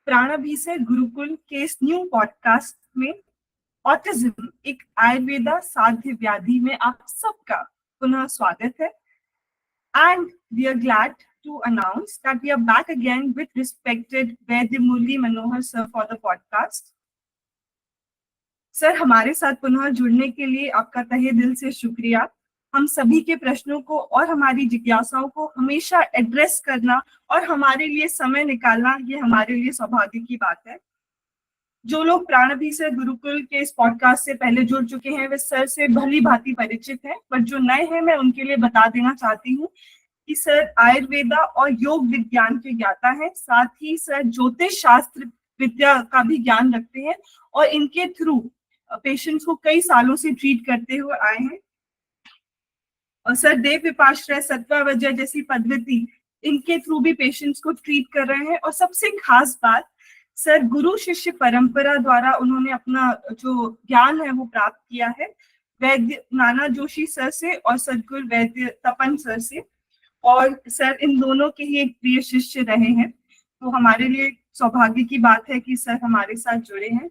प्राणाभी से गुरुकुल के इस न्यू पॉडकास्ट में ऑटिज्म एक आयुर्वेदा साध्य व्याधि में आप सबका पुनः स्वागत है। And we are glad to announce that we are back again with respected Vaidya Murli Manohar sir for the podcast. Sir, हमारे साथ पुनः जुड़ने के लिए आपका तहे दिल से शुक्रिया। हम सभी के प्रश्नों को और हमारी जिज्ञासाओं को हमेशा एड्रेस करना और हमारे लिए समय निकालना, ये हमारे लिए सौभाग्य की बात है। जो लोग प्राणाभी से गुरुकुल के इस पॉडकास्ट से पहले जुड़ चुके हैं वे सर से भली भांति परिचित हैं, पर जो नए हैं मैं उनके लिए बता देना चाहती हूँ कि सर आयुर्वेदा और योग विज्ञान के ज्ञाता हैं, साथ ही सर ज्योतिष शास्त्र विद्या का भी ज्ञान रखते हैं और इनके थ्रू पेशेंट्स को कई सालों से ट्रीट करते हुए आए हैं। और सर देव विपाश्रय सत्वावजय जैसी पद्धति इनके थ्रू भी पेशेंट्स को ट्रीट कर रहे हैं। और सबसे खास बात, सर गुरु शिष्य परंपरा द्वारा उन्होंने अपना जो ज्ञान है वो प्राप्त किया है वैद्य नाना जोशी सर से और सदगुरु वैद्य तपन सर से, और सर इन दोनों के ही एक प्रिय शिष्य रहे हैं। तो हमारे लिए सौभाग्य की बात है कि सर हमारे साथ जुड़े हैं।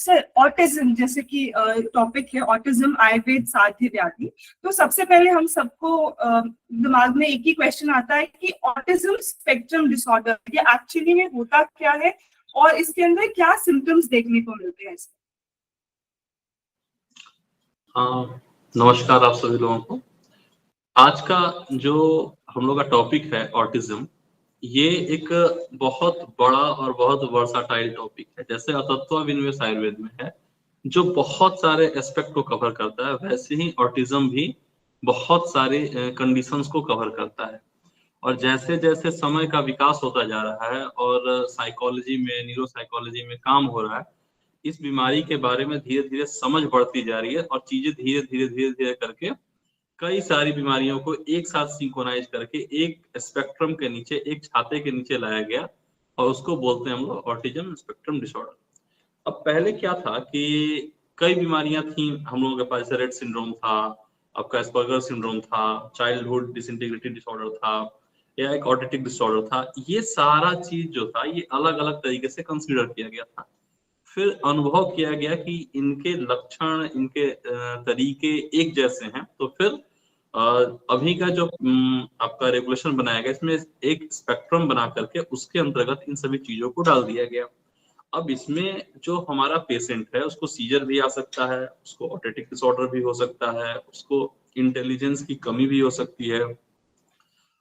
सर ऑटिज्म जैसे कि टॉपिक है, ऑटिज्म आयुर्वेद साध्य व्याधि, तो सबसे पहले हम सबको दिमाग में एक ही क्वेश्चन आता है कि ऑटिज्म स्पेक्ट्रम डिसऑर्डर ये एक्चुअली में होता क्या है और इसके अंदर क्या सिम्टम्स देखने को मिलते हैं? नमस्कार आप सभी लोगों को। आज का जो हम लोग का टॉपिक है ऑटिज्म, ये एक बहुत बड़ा और बहुत वर्साटाइल टॉपिक है। जैसे अतत्व विनिवेश आयुर्वेद में है जो बहुत सारे एस्पेक्ट को कवर करता है, वैसे ही ऑटिज्म भी बहुत सारे कंडीशंस को कवर करता है। और जैसे जैसे समय का विकास होता जा रहा है और साइकोलॉजी में, न्यूरो साइकोलॉजी में काम हो रहा है, इस बीमारी के बारे में धीरे धीरे समझ बढ़ती जा रही है और चीजें धीरे धीरे करके कई सारी बीमारियों को एक साथ सिंक्रोनाइज करके एक स्पेक्ट्रम के नीचे, एक छाते के नीचे लाया गया और उसको बोलते हैं हम लोग ऑटिज्म स्पेक्ट्रम डिसऑर्डर। अब पहले क्या था कि कई बीमारियां थी हम लोगों के पास, जैसे रेट सिंड्रोम था, आपका एस्पर्गर सिंड्रोम था, चाइल्डहुड डिसइंटीग्रिटी डिसऑर्डर था, या एक ऑटिटिक डिसऑर्डर था। ये सारा चीज जो था ये अलग अलग तरीके से कंसीडर किया गया था। फिर अनुभव किया गया कि इनके लक्षण, इनके तरीके एक जैसे हैं, तो फिर अभी का जो आपका रेगुलेशन बनाया गया, इसमें एक स्पेक्ट्रम बना करके उसके अंतर्गत इन सभी चीजों को डाल दिया गया। अब इसमें जो हमारा पेशेंट है उसको सीजर भी आ सकता है, उसको ऑटिटिक डिसऑर्डर भी हो सकता है, उसको इंटेलिजेंस की कमी भी हो सकती है,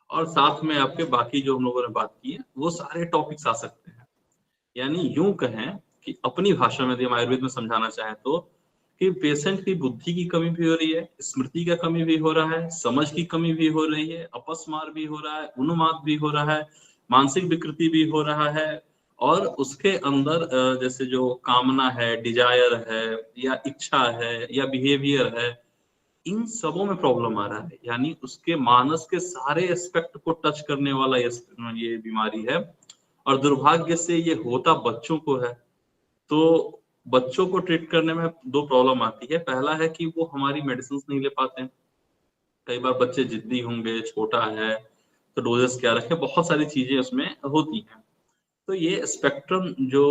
और साथ में आपके बाकी जो हम लोगों ने बात की है वो सारे टॉपिक्स आ सकते हैं। यानी यूं कहें कि अपनी भाषा में यदि हम आयुर्वेद में समझाना चाहें तो कि पेशेंट की बुद्धि की कमी भी हो रही है, स्मृति का कमी भी हो रहा है, समझ की कमी भी हो रही है, अपस्मार भी हो रहा है, उन्माद भी हो रहा है, मानसिक विकृति भी हो रहा है, और उसके अंदर जैसे जो कामना है, डिजायर है, या इच्छा है, या बिहेवियर है, इन सबों में प्रॉब्लम आ रहा है। यानी उसके मानस के सारे एस्पेक्ट को टच करने वाला ये बीमारी है। और दुर्भाग्य से ये होता बच्चों को है। तो बच्चों को ट्रीट करने में दो प्रॉब्लम आती है। पहला है कि वो हमारी मेडिसिन नहीं ले पाते हैं। कई बार बच्चे जिद्दी होंगे, छोटा है तो डोजेस क्या रखें, बहुत सारी चीजें उसमें होती हैं। तो ये स्पेक्ट्रम जो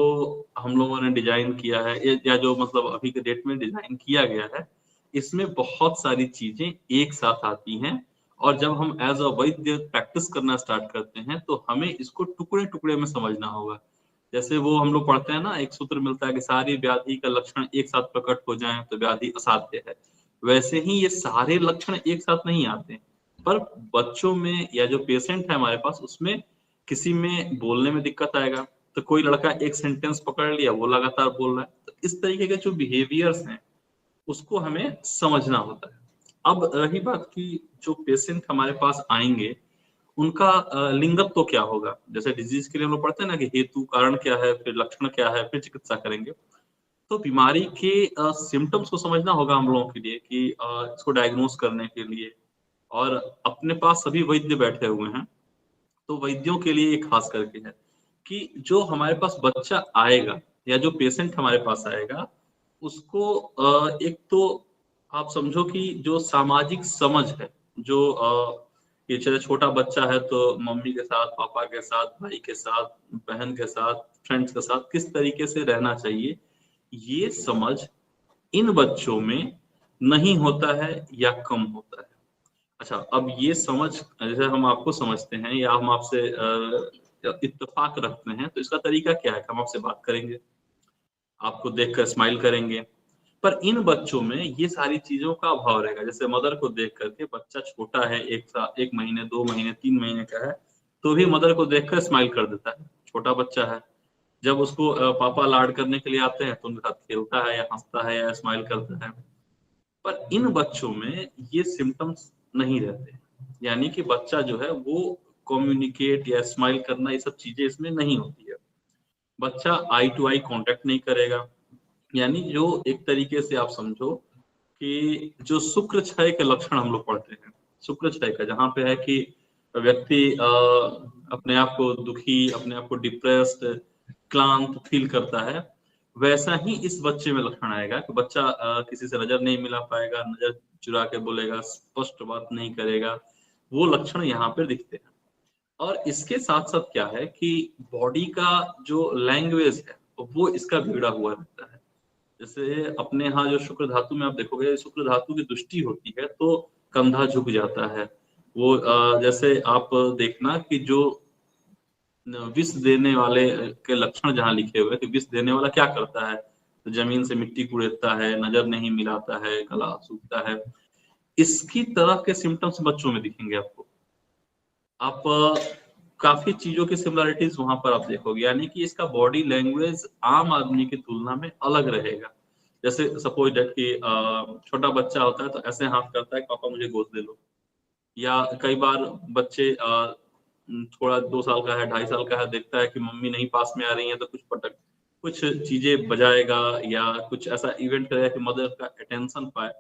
हम लोगों ने डिजाइन किया है, या जो मतलब अभी के डेट में डिजाइन किया गया है, इसमें बहुत सारी चीजें एक साथ आती हैं। और जब हम एज अ वैद्य प्रैक्टिस करना स्टार्ट करते हैं तो हमें इसको टुकड़े टुकड़े में समझना होगा। जैसे वो हम लोग पढ़ते हैं ना, एक सूत्र मिलता है कि सारी व्याधि का लक्षण एक साथ प्रकट हो जाए तो व्याधि असाध्य है। वैसे ही ये सारे लक्षण एक साथ नहीं आते, पर बच्चों में या जो पेशेंट है हमारे पास, उसमें किसी में बोलने में दिक्कत आएगा, तो कोई लड़का एक सेंटेंस पकड़ लिया, वो लगातार बोल रहा है। तो इस तरीके के जो बिहेवियर्स हैं उसको हमें समझना होता है। अब रही बात की जो पेशेंट हमारे पास आएंगे उनका लिंगत्व तो क्या होगा। जैसे डिजीज के लिए हम लोग पढ़ते हैं ना कि हेतु, कारण क्या है, फिर लक्षण क्या है, फिर चिकित्सा करेंगे। तो बीमारी के सिम्टम्स को समझना होगा हम लोगों के लिए कि इसको डायग्नोस करने के लिए। और अपने पास सभी वैद्य बैठे हुए हैं, तो वैद्यों के लिए एक खास करके है कि जो हमारे पास बच्चा आएगा या जो पेशेंट हमारे पास आएगा, उसको एक तो आप समझो कि जो सामाजिक समझ है, जो कि चलो छोटा बच्चा है तो मम्मी के साथ, पापा के साथ, भाई के साथ, बहन के साथ, फ्रेंड्स के साथ किस तरीके से रहना चाहिए, ये समझ इन बच्चों में नहीं होता है या कम होता है। अच्छा, अब ये समझ जैसे हम आपको समझते हैं या हम आपसे इत्तेफाक रखते हैं, तो इसका तरीका क्या है? हम आपसे बात करेंगे, आपको देखकर स्माइल करेंगे, पर इन बच्चों में ये सारी चीजों का अभाव रहेगा। जैसे मदर को देख करके, बच्चा छोटा है, 1 महीने, 2 महीने, 3 महीने का है, तो भी मदर को देखकर स्माइल कर देता है, छोटा बच्चा है। जब उसको पापा लाड करने के लिए आते हैं तो उनके साथ खेलता है या हंसता है या स्माइल करता है। पर इन बच्चों में ये सिम्टम्स नहीं रहते, यानी कि बच्चा जो है वो कम्युनिकेट या स्माइल करना, ये सब चीजें इसमें नहीं होती है। बच्चा आई टू आई कांटेक्ट नहीं करेगा, यानी जो एक तरीके से आप समझो कि जो शुक्र क्षय के लक्षण हम लोग पढ़ते हैं, शुक्र क्षय का, जहाँ पे है कि व्यक्ति अपने आप को दुखी, अपने आप को डिप्रेस्ड, क्लांत फील करता है, वैसा ही इस बच्चे में लक्षण आएगा कि बच्चा किसी से नजर नहीं मिला पाएगा, नजर चुरा के बोलेगा, स्पष्ट बात नहीं करेगा, वो लक्षण यहाँ पे दिखते हैं। और इसके साथ साथ क्या है कि बॉडी का जो लैंग्वेज है वो इसका बिगड़ा हुआ रहता है। जैसे अपने यहाँ जो शुक्र धातु में आप देखोगे, शुक्र धातु की दृष्टि होती है तो कंधा झुक जाता है। वो जैसे आप देखना कि जो विष देने वाले के लक्षण जहाँ लिखे हुए कि विष देने वाला क्या करता है, तो जमीन से मिट्टी कुड़ेदता है, नजर नहीं मिलाता है, गला सूखता है, इसकी तरह के सिम्टम्स बच्चों में दिखेंगे आपको। आप काफी चीजों की सिमिलरिटीज वहां पर आप देखोगे, यानी कि इसका बॉडी लैंग्वेज आम आदमी की तुलना में अलग रहेगा। जैसे सपोज दैट कि छोटा बच्चा होता है तो ऐसे हाथ करता है, पापा मुझे गोद ले लो। या कई बार बच्चे थोड़ा 2 साल का है, 2.5 साल का है, देखता है कि मम्मी नहीं पास में आ रही है तो कुछ चीजें बजाएगा या कुछ ऐसा इवेंट करेगा कि मदर का अटेंशन पाए।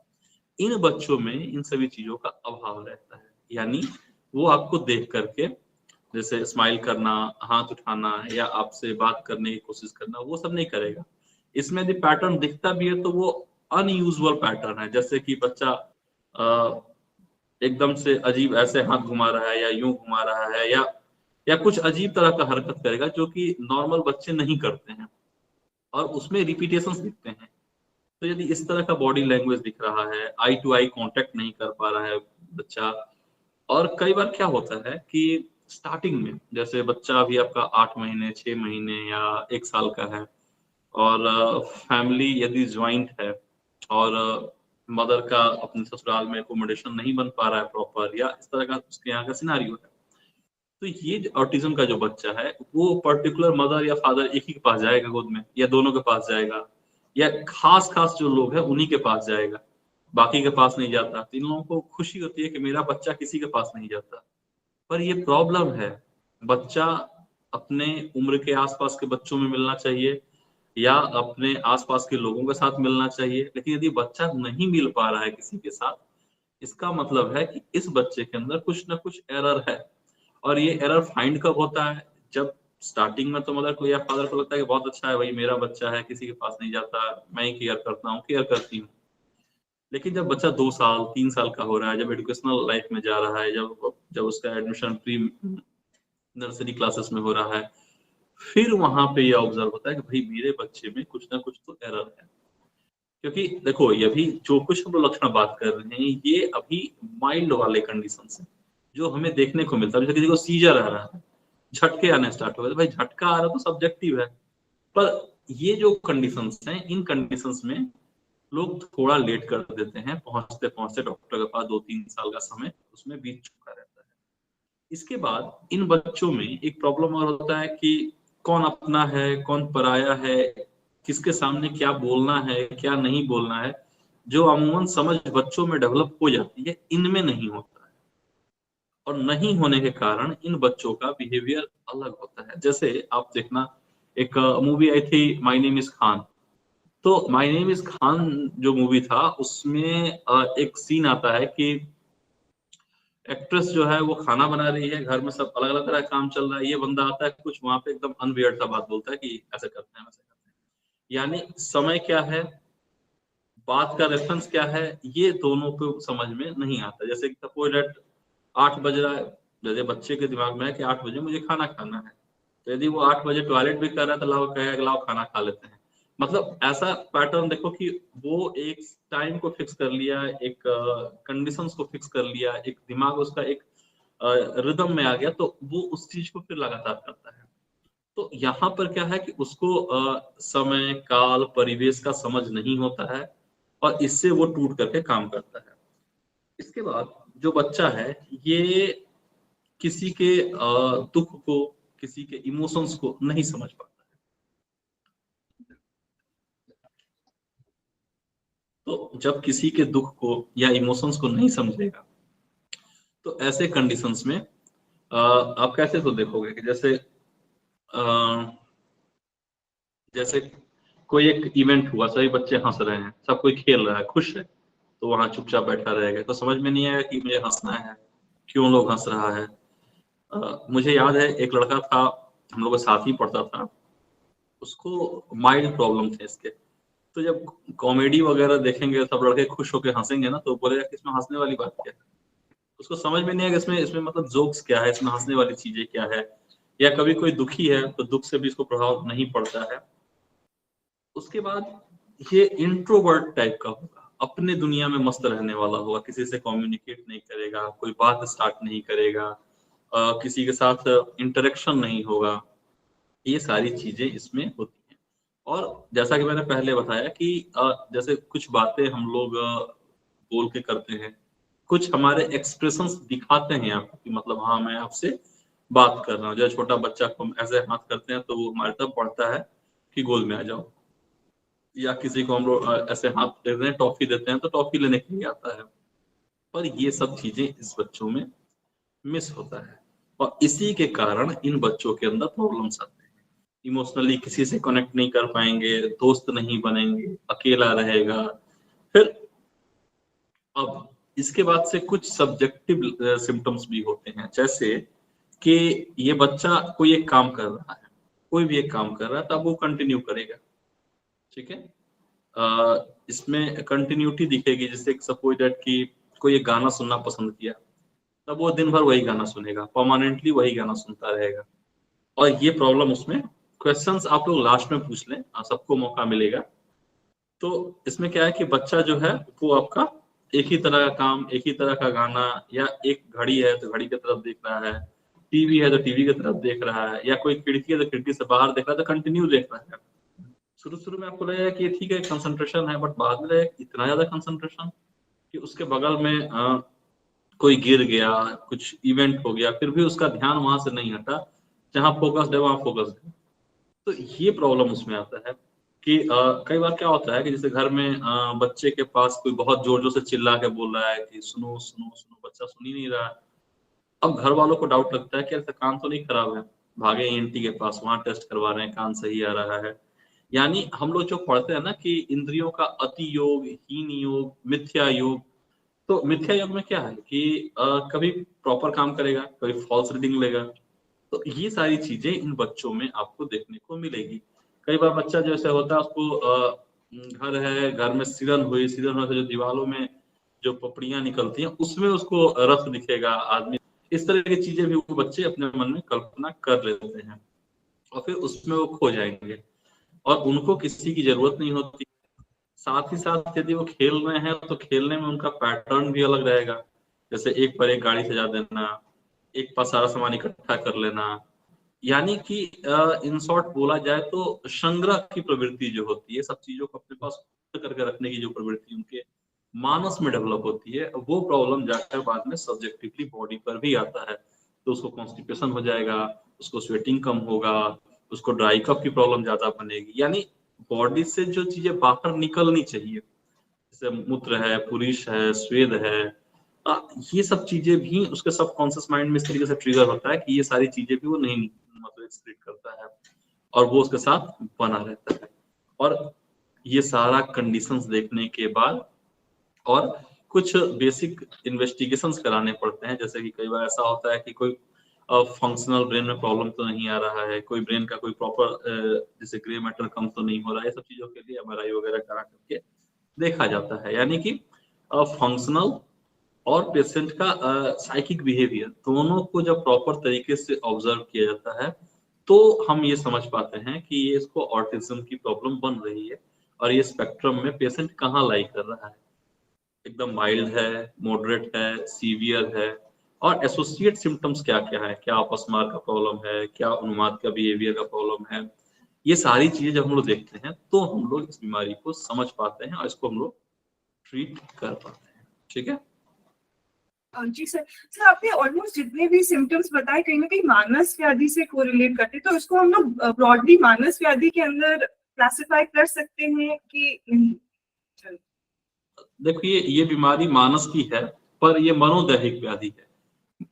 इन बच्चों में इन सभी चीजों का अभाव रहता है, यानी वो आपको देख करके जैसे स्माइल करना, हाथ उठाना या आपसे बात करने की कोशिश करना, वो सब नहीं करेगा। इसमें यदि पैटर्न दिखता भी है तो वो अनयूजुअल पैटर्न है, जैसे कि बच्चा एकदम से अजीब ऐसे हाथ घुमा रहा है या यूं घुमा रहा है या कुछ अजीब तरह का हरकत करेगा जो कि नॉर्मल बच्चे नहीं करते हैं, और उसमें रिपीटेशंस दिखते हैं। तो यदि इस तरह का बॉडी लैंग्वेज दिख रहा है, आई टू आई कांटेक्ट नहीं कर पा रहा है बच्चा, और कई बार क्या होता है कि स्टार्टिंग में जैसे बच्चा अभी आपका 8 महीने, 6 महीने या 1 साल का है, और फैमिली यदि ज्वाइंट है और मदर का अपने ससुराल में एकोमोडेशन नहीं बन पा रहा है प्रॉपर, या इस तरह का उसके यहाँ का सिनारियो है, तो ये ऑटिज्म का जो बच्चा है वो पर्टिकुलर मदर या फादर एक ही के पास जाएगा गोद में, या दोनों के पास जाएगा, या खास खास जो लोग हैं उन्हीं के पास जाएगा, बाकी के पास नहीं जाता। तो इन लोगों को खुशी होती है कि मेरा बच्चा किसी के पास नहीं जाता, पर ये प्रॉब्लम है। बच्चा अपने उम्र के आसपास के बच्चों में मिलना चाहिए या अपने आसपास के लोगों के साथ मिलना चाहिए, लेकिन यदि बच्चा नहीं मिल पा रहा है किसी के साथ, इसका मतलब है कि इस बच्चे के अंदर कुछ ना कुछ एरर है। और ये एरर फाइंड कब होता है? जब स्टार्टिंग में तो मदर को या फादर को लगता है कि बहुत अच्छा है भाई, मेरा बच्चा है, किसी के पास नहीं जाता, मैं ही केयर करता हूँ, केयर करती हूँ। लेकिन जब बच्चा 2 साल 3 साल का हो रहा है, जब एजुकेशनल लाइफ में जा रहा है, जब जब उसका एडमिशन प्री नर्सरी क्लासेस में हो रहा है, फिर वहां पे ये ऑब्जर्व होता है कि भाई मेरे बच्चे में कुछ ना कुछ तो एरर है। क्योंकि देखो, ये अभी जो कुछ हम लोग लक्षण बात कर रहे हैं ये अभी माइल्ड वाले कंडीशन है जो हमें देखने को मिलता है। जैसे किसी को सीजर आ रहा है, झटके आने स्टार्ट हो गए, तो भाई झटका आ रहा तो सब्जेक्टिव है, पर ये जो कंडीशंस हैं, इन कंडीशंस में लोग थोड़ा लेट कर देते हैं, पहुंचते पहुंचते डॉक्टर के पास 2-3 साल का समय उसमें बीत चुका रहता है। इसके बाद इन बच्चों में एक प्रॉब्लम और होता है कि कौन अपना है, कौन पराया है, किसके सामने क्या बोलना है, क्या नहीं बोलना है, जो अमूमन समझ बच्चों में डेवलप हो जाती है, इनमें नहीं होता है। और नहीं होने के कारण इन बच्चों का बिहेवियर अलग होता है। जैसे आप देखना, एक मूवी आई थी माय नेम इज खान, तो माय नेम इज खान जो मूवी था उसमें एक सीन आता है कि एक्ट्रेस जो है वो खाना बना रही है, घर में सब अलग अलग तरह का काम चल रहा है, ये बंदा आता है कुछ वहां पे एकदम अनवियर्ड सा बात बोलता है कि ऐसे करते हैं वैसे करते हैं, यानी समय क्या है, बात का रेफरेंस क्या है, ये दोनों को समझ में नहीं आता। जैसे सपोज दैट 8 बज रहा है, जैसे बच्चे के दिमाग में है कि 8 बजे मुझे खाना खाना है, तो यदि वो 8 बजे टॉयलेट भी कर रहा है तो लाओ कहेगा कि लाओ खाना खा लेते हैं। मतलब ऐसा पैटर्न देखो कि वो एक टाइम को फिक्स कर लिया, एक कंडीशंस को फिक्स कर लिया, एक दिमाग उसका एक रिदम में आ गया, तो वो उस चीज को फिर लगातार करता है। तो यहाँ पर क्या है कि उसको समय काल परिवेश का समझ नहीं होता है, और इससे वो टूट करके काम करता है। इसके बाद जो बच्चा है, ये किसी के दुख को, किसी के इमोशंस को नहीं समझ पाता है। तो जब किसी के दुख को या इमोशंस को नहीं समझेगा, तो ऐसे कंडीशंस में आप कैसे तो देखोगे कि जैसे कोई एक इवेंट हुआ, सभी बच्चे हंस रहे हैं, सब कोई खेल रहा है, खुश है, तो वहां चुपचाप बैठा रहेगा, तो समझ में नहीं आएगा कि मुझे हंसना है, क्यों लोग हंस रहा है। मुझे याद है एक लड़का था, हम लोग का साथ ही पढ़ता था, उसको माइल्ड प्रॉब्लम थे इसके। तो जब कॉमेडी वगैरह देखेंगे, सब लड़के खुश होकर हंसेंगे ना, तो बोलेगा कि इसमें हंसने वाली बात क्या है। उसको समझ में नहीं आएगा इसमें इसमें मतलब जोक्स क्या है, इसमें हंसने वाली चीजें क्या है। या कभी कोई दुखी है तो दुख से भी इसको प्रभाव नहीं पड़ता है। उसके बाद ये इंट्रोवर्ट टाइप का होगा, अपने दुनिया में मस्त रहने वाला होगा, किसी से कम्युनिकेट नहीं करेगा, कोई बात स्टार्ट नहीं करेगा, किसी के साथ इंटरेक्शन नहीं होगा। ये सारी चीजें इसमें होती हैं। और जैसा कि मैंने पहले बताया कि जैसे कुछ बातें हम लोग बोल के करते हैं, कुछ हमारे एक्सप्रेशंस दिखाते हैं आपको कि मतलब हाँ मैं आपसे बात कर रहा हूँ। जैसे छोटा बच्चा को हम ऐसे हाथ करते हैं तो वो हमारे तरफ बढ़ता है कि गोद में आ जाओ, या किसी को हम लोग ऐसे हाथ देते हैं, टॉफी देते हैं तो टॉफी लेने के लिए आता है। पर ये सब चीजें इस बच्चों में मिस होता है, और इसी के कारण इन बच्चों के अंदर प्रॉब्लम्स आते हैं। इमोशनली किसी से कनेक्ट नहीं कर पाएंगे, दोस्त नहीं बनेंगे, अकेला रहेगा। फिर अब इसके बाद से कुछ सब्जेक्टिव सिम्टम्स भी होते हैं, जैसे कि ये बच्चा कोई एक काम कर रहा है, कोई भी एक काम कर रहा है, तब वो कंटिन्यू करेगा। ठीक है, इसमें कंटिन्यूटी दिखेगी। जैसे सपोज दैट कि कोई एक गाना सुनना पसंद किया, तब वो दिन भर वही गाना सुनेगा, परमानेंटली वही गाना सुनता रहेगा। और ये प्रॉब्लम उसमें, क्वेश्चंस आप लोग लास्ट में पूछ लें, सबको मौका मिलेगा। तो इसमें क्या है कि बच्चा जो है वो आपका एक ही तरह का काम, एक ही तरह का गाना, या एक घड़ी है तो घड़ी की तरफ देख रहा है, टीवी है तो टीवी की तरफ देख रहा है, या कोई खिड़की है तो खिड़की से बाहर देख रहा है, तो कंटिन्यू देख रहा है। शुरू शुरू में आपको लगेगा कि ठीक है कंसंट्रेशन है, बट बाद में लगेगा इतना ज्यादा कंसंट्रेशन कि उसके बगल में कोई गिर गया, कुछ इवेंट हो गया, फिर भी उसका ध्यान वहां से नहीं हटा, जहां फोकस्ड है वहां फोकस्ड है। तो ये प्रॉब्लम उसमें आता है कि कई बार क्या होता है कि जैसे घर में बच्चे के पास कोई बहुत जोर जोर से चिल्ला के बोल रहा है कि सुनो सुनो सुनो, बच्चा सुन ही नहीं रहा है। अब घर वालों को डाउट लगता है कि ऐसा कान तो नहीं खराब है, भागे ईएनटी के पास, वहां टेस्ट करवा रहे हैं, कान सही आ रहा है। यानी हम लोग जो पढ़ते हैं ना कि इंद्रियों का अति योग, हीन योग, मिथ्या योग। तो मिथ्या योग में क्या है कि कभी प्रॉपर काम करेगा, कभी फॉल्स रीडिंग लेगा। तो ये सारी चीजें इन बच्चों में आपको देखने को मिलेगी। कई बार बच्चा जैसे होता है, उसको घर है, घर में सिरन होने से जो दीवारों में जो पपड़ियां निकलती हैं, उसमें उसको रस दिखेगा आदमी। इस तरह की चीजें भी वो बच्चे अपने मन में कल्पना कर लेते हैं, और फिर उसमें वो खो जाएंगे, और उनको किसी की जरूरत नहीं होती। साथ ही साथ यदि वो खेल रहे हैं तो खेलने में उनका पैटर्न भी अलग रहेगा। जैसे एक पर एक गाड़ी सजा देना, एक पर सारा सामान इकट्ठा कर लेना। यानी कि इन शॉर्ट बोला जाए तो संग्रह की प्रवृत्ति जो होती है, सब चीजों को अपने पास करके रखने की जो प्रवृत्ति उनके मानस में डेवलप होती है, वो प्रॉब्लम जाकर बाद में सब्जेक्टिवली बॉडी पर भी आता है। तो उसको कॉन्स्टिपेशन हो जाएगा, उसको स्वेटिंग कम होगा, उसको ड्राई कफ की प्रॉब्लम ज्यादा बनेगी। यानी बॉडी से जो चीजें बाहर निकलनी चाहिए, जैसे मूत्र है, पुरुष है, स्वेद है, ये सब चीजें भी उसके सबकॉन्शियस माइंड में इस तरीके से ट्रिगर होता है कि ये सारी चीजें भी वो नहीं मतलब एक्सक्रीट करता है, और वो उसके साथ बना रहता है। और ये सारा कंडीशंस देखने के बाद और कुछ बेसिक इन्वेस्टिगेशंस कराने पड़ते हैं। जैसे कि कई बार ऐसा होता है कि कोई फंक्शनल ब्रेन में प्रॉब्लम तो नहीं आ रहा है, कोई ब्रेन का कोई प्रॉपर जैसे ग्रे मैटर कम तो नहीं हो रहा है, ये सब चीजों के लिए एमआरआई वगैरह करा करके देखा जाता है। यानी कि फंक्शनल और पेशेंट का साइकिक बिहेवियर, दोनों को जब प्रॉपर तरीके से ऑब्जर्व किया जाता है तो हम ये समझ पाते हैं कि ये इसको ऑटिज्म की प्रॉब्लम बन रही है और ये स्पेक्ट्रम में पेशेंट कहाँ लाई कर रहा है, एकदम माइल्ड है, मॉडरेट है, सीवियर है, और एसोसिएट सिम्टम्स क्या क्या है, क्या अपस्मार का प्रॉब्लम है, क्या उन्माद का बिहेवियर का प्रॉब्लम है। ये सारी चीजें जब हम लोग देखते हैं तो हम लोग इस बीमारी को समझ पाते हैं और इसको हम लोग ट्रीट कर पाते हैं। ठीक है जी सर। सर आपने ऑलमोस्ट जितने भी सिम्टम्स बताए कहीं ना कहीं मानस व्याधि से कोरिलेट करते हैं, तो इसको हम लोग ब्रॉडली मानस व्याधि के अंदर क्लासिफाई कर सकते हैं कि नहीं? चलो। देखिए ये बीमारी मानस की है पर ये मनोदैहिक व्याधि है।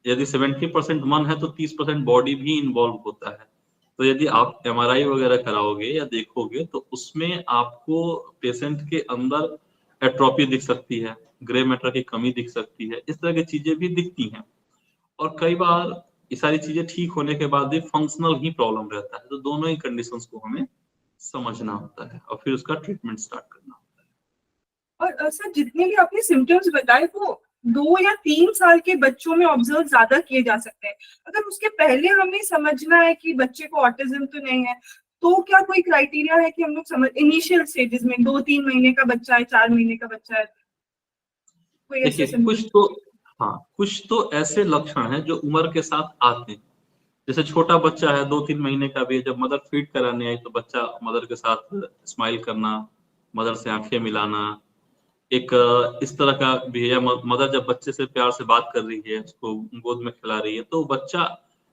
यदि 70% मन है तो 30% बॉडी भी इन्वॉल्व होता है। तो यदि आप MRI वगैरह कराओगे या देखोगे तो उसमें आपको पेशेंट के अंदर एट्रोफी दिख सकती है, ग्रे मैटर की कमी दिख सकती है, इस तरह की चीजें भी दिखती हैं। और कई बार ये सारी चीजें ठीक होने के बाद भी फंक्शनल ही प्रॉब्लम रहता है। तो दोनों ही कंडीशंस को हमें समझना होता है और फिर उसका ट्रीटमेंट स्टार्ट करना होता है। और सर जितने भी आपने सिम्टम्स बताए वो 2 या 3 साल के बच्चों में ऑब्जर्व ज्यादा किए जा सकते हैं। अगर उसके पहले हमें समझना है कि बच्चे को ऑटिज्म तो नहीं है, तो क्या कोई क्राइटेरिया है कि हम लोग समझ इनिशियल स्टेजेस में 2-3 महीने का बच्चा है, 4 महीने का बच्चा है, कोई ऐसे देखिए कुछ तो ऐसे लक्षण हैं जो उम्र के साथ आते हैं। जैसे छोटा बच्चा है 2-3 महीने का भी, जब मदर फीड कराने आई तो बच्चा मदर के साथ स्माइल करना, मदर से आंखें मिलाना, एक इस तरह का बिहेवियर, मदर जब बच्चे से प्यार से बात कर रही है, उसको गोद में खिला रही है, तो बच्चा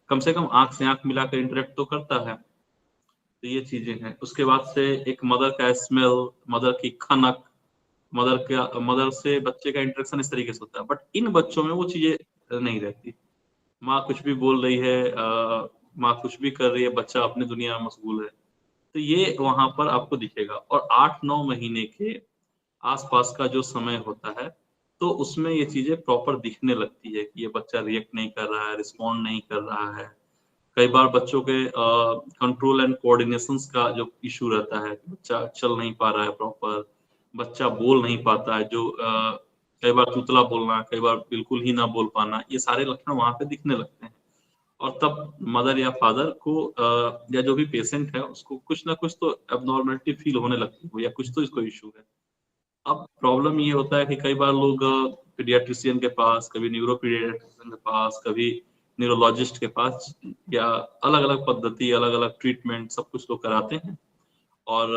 कम से कम आंख से आंख मिलाकर इंटरेक्ट तो करता है। तो ये चीजें हैं। उसके बाद से एक मदर का स्मेल, मदर की खनक, मदर से बच्चे का इंटरेक्शन इस तरीके से होता है। बट इन बच्चों में वो चीजें नहीं रहती। माँ कुछ भी बोल रही है, माँ कुछ भी कर रही है, बच्चा अपनी दुनिया में मशगूल है। तो ये वहां पर आपको दिखेगा। और 8-9 महीने के आसपास का जो समय होता है तो उसमें ये चीजें प्रॉपर दिखने लगती है कि ये बच्चा रिएक्ट नहीं कर रहा है, रिस्पॉन्ड नहीं कर रहा है। कई बार बच्चों के कंट्रोल एंड कोऑर्डिनेशन का जो इशू रहता है, बच्चा चल नहीं पा रहा है प्रॉपर, बच्चा बोल नहीं पाता है, जो कई बार तुतला बोलना, कई बार बिल्कुल ही ना बोल पाना, ये सारे लक्षण वहां पे दिखने लगते हैं। और तब मदर या फादर को या जो भी पेशेंट है उसको कुछ ना कुछ तो एबनॉर्मलिटी फील होने लगती है या कुछ तो इसको इशू है। अब प्रॉब्लम ये होता है कि कई बार लोग पीडियाट्रिशियन के पास, कभी न्यूरो पीडियाट्रिशियन के पास, कभी न्यूरोलॉजिस्ट के पास, या अलग अलग पद्धति, अलग अलग ट्रीटमेंट सब कुछ लोग कराते हैं। और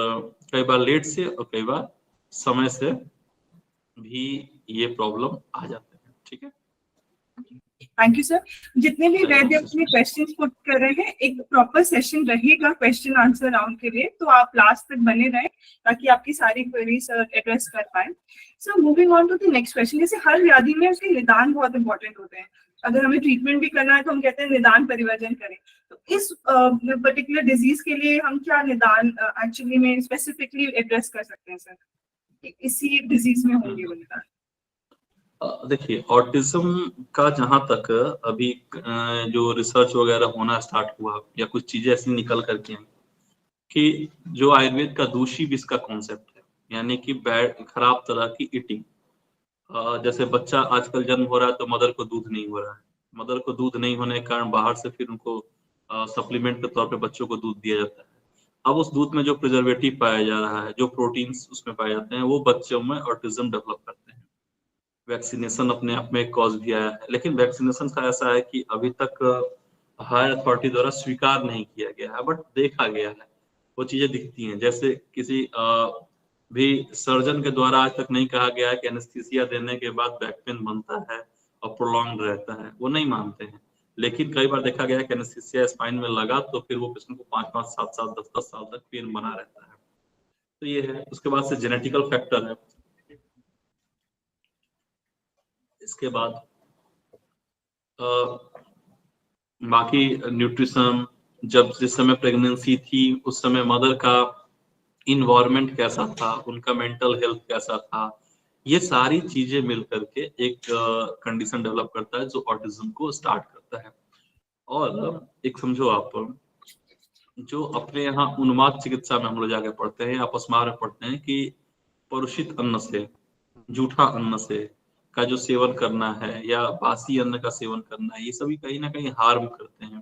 कई बार लेट से और कई बार समय से भी ये प्रॉब्लम आ जाते हैं। ठीक है, थैंक यू सर। जितने भी वैद्य अपने क्वेश्चंस पुट कर रहे हैं, एक प्रॉपर सेशन रहेगा क्वेश्चन आंसर राउंड के लिए, तो आप लास्ट तक बने रहें ताकि आपकी सारी क्वेरीज सर एड्रेस कर पाए। Sir moving on to the next question, जैसे हर व्याधि में उसके निदान बहुत इंपॉर्टेंट होते हैं। अगर हमें ट्रीटमेंट भी करना है तो हम कहते हैं निदान परिवर्जन करें। तो इस पर्टिकुलर डिजीज के लिए हम क्या निदान एक्चुअली में स्पेसिफिकली एड्रेस कर सकते हैं सर, इसी डिजीज में होंगे वो निदान? देखिए ऑटिज्म का जहां तक अभी जो रिसर्च वगैरह होना स्टार्ट हुआ या कुछ चीजें ऐसी निकल करके आई कि जो आयुर्वेद का दूषी विष का कॉन्सेप्ट है, यानी कि बैड खराब तरह की ईटिंग। जैसे बच्चा आजकल जन्म हो रहा है तो मदर को दूध नहीं हो रहा है, मदर को दूध नहीं होने के कारण बाहर से फिर उनको सप्लीमेंट के तौर पे बच्चों को दूध दिया जाता है। अब उस दूध में जो प्रिजर्वेटिव पाया जा रहा है, जो प्रोटीन्स उसमें पाए जाते हैं, वो बच्चों में ऑटिज्म डेवलप करते हैं। वैक्सीनेशन अपने आप में एक कॉज भी आया है, लेकिन वैक्सीनेशन का ऐसा है कि अभी तक हायर अथॉरिटी द्वारा स्वीकार नहीं किया गया है, बट देखा गया है, वो चीजें दिखती हैं। जैसे किसी भी सर्जन के द्वारा आज तक नहीं कहा गया है कि एनेस्थीसिया देने के बाद बैक पेन बनता है और प्रोलॉन्ग रहता है, वो नहीं मानते हैं। लेकिन कई बार देखा गया है कि एनेस्थीसिया स्पाइन में लगा तो फिर वो पेशेंट को 5-5, 7 साल, 10-10 साल तक पेन बना रहता है। तो ये है। उसके बाद से जेनेटिकल फैक्टर है। इसके बाद बाकी न्यूट्रिशन, जब जिस समय प्रेगनेंसी थी उस समय मदर का इन्वायरमेंट कैसा था, उनका मेंटल हेल्थ कैसा था, ये सारी चीजें मिलकर के एक कंडीशन डेवलप करता है जो ऑटिज्म को स्टार्ट करता है। और एक समझो आप, जो अपने यहाँ उन्माद चिकित्सा में हम लोग जाके पढ़ते हैं, अपस्मार में पढ़ते हैं कि परुषित अन्न से, जूठा अन्न से, का जो सेवन करना है या बासी अन्न का सेवन करना है, ये सभी कहीं ना कहीं हार्म करते हैं।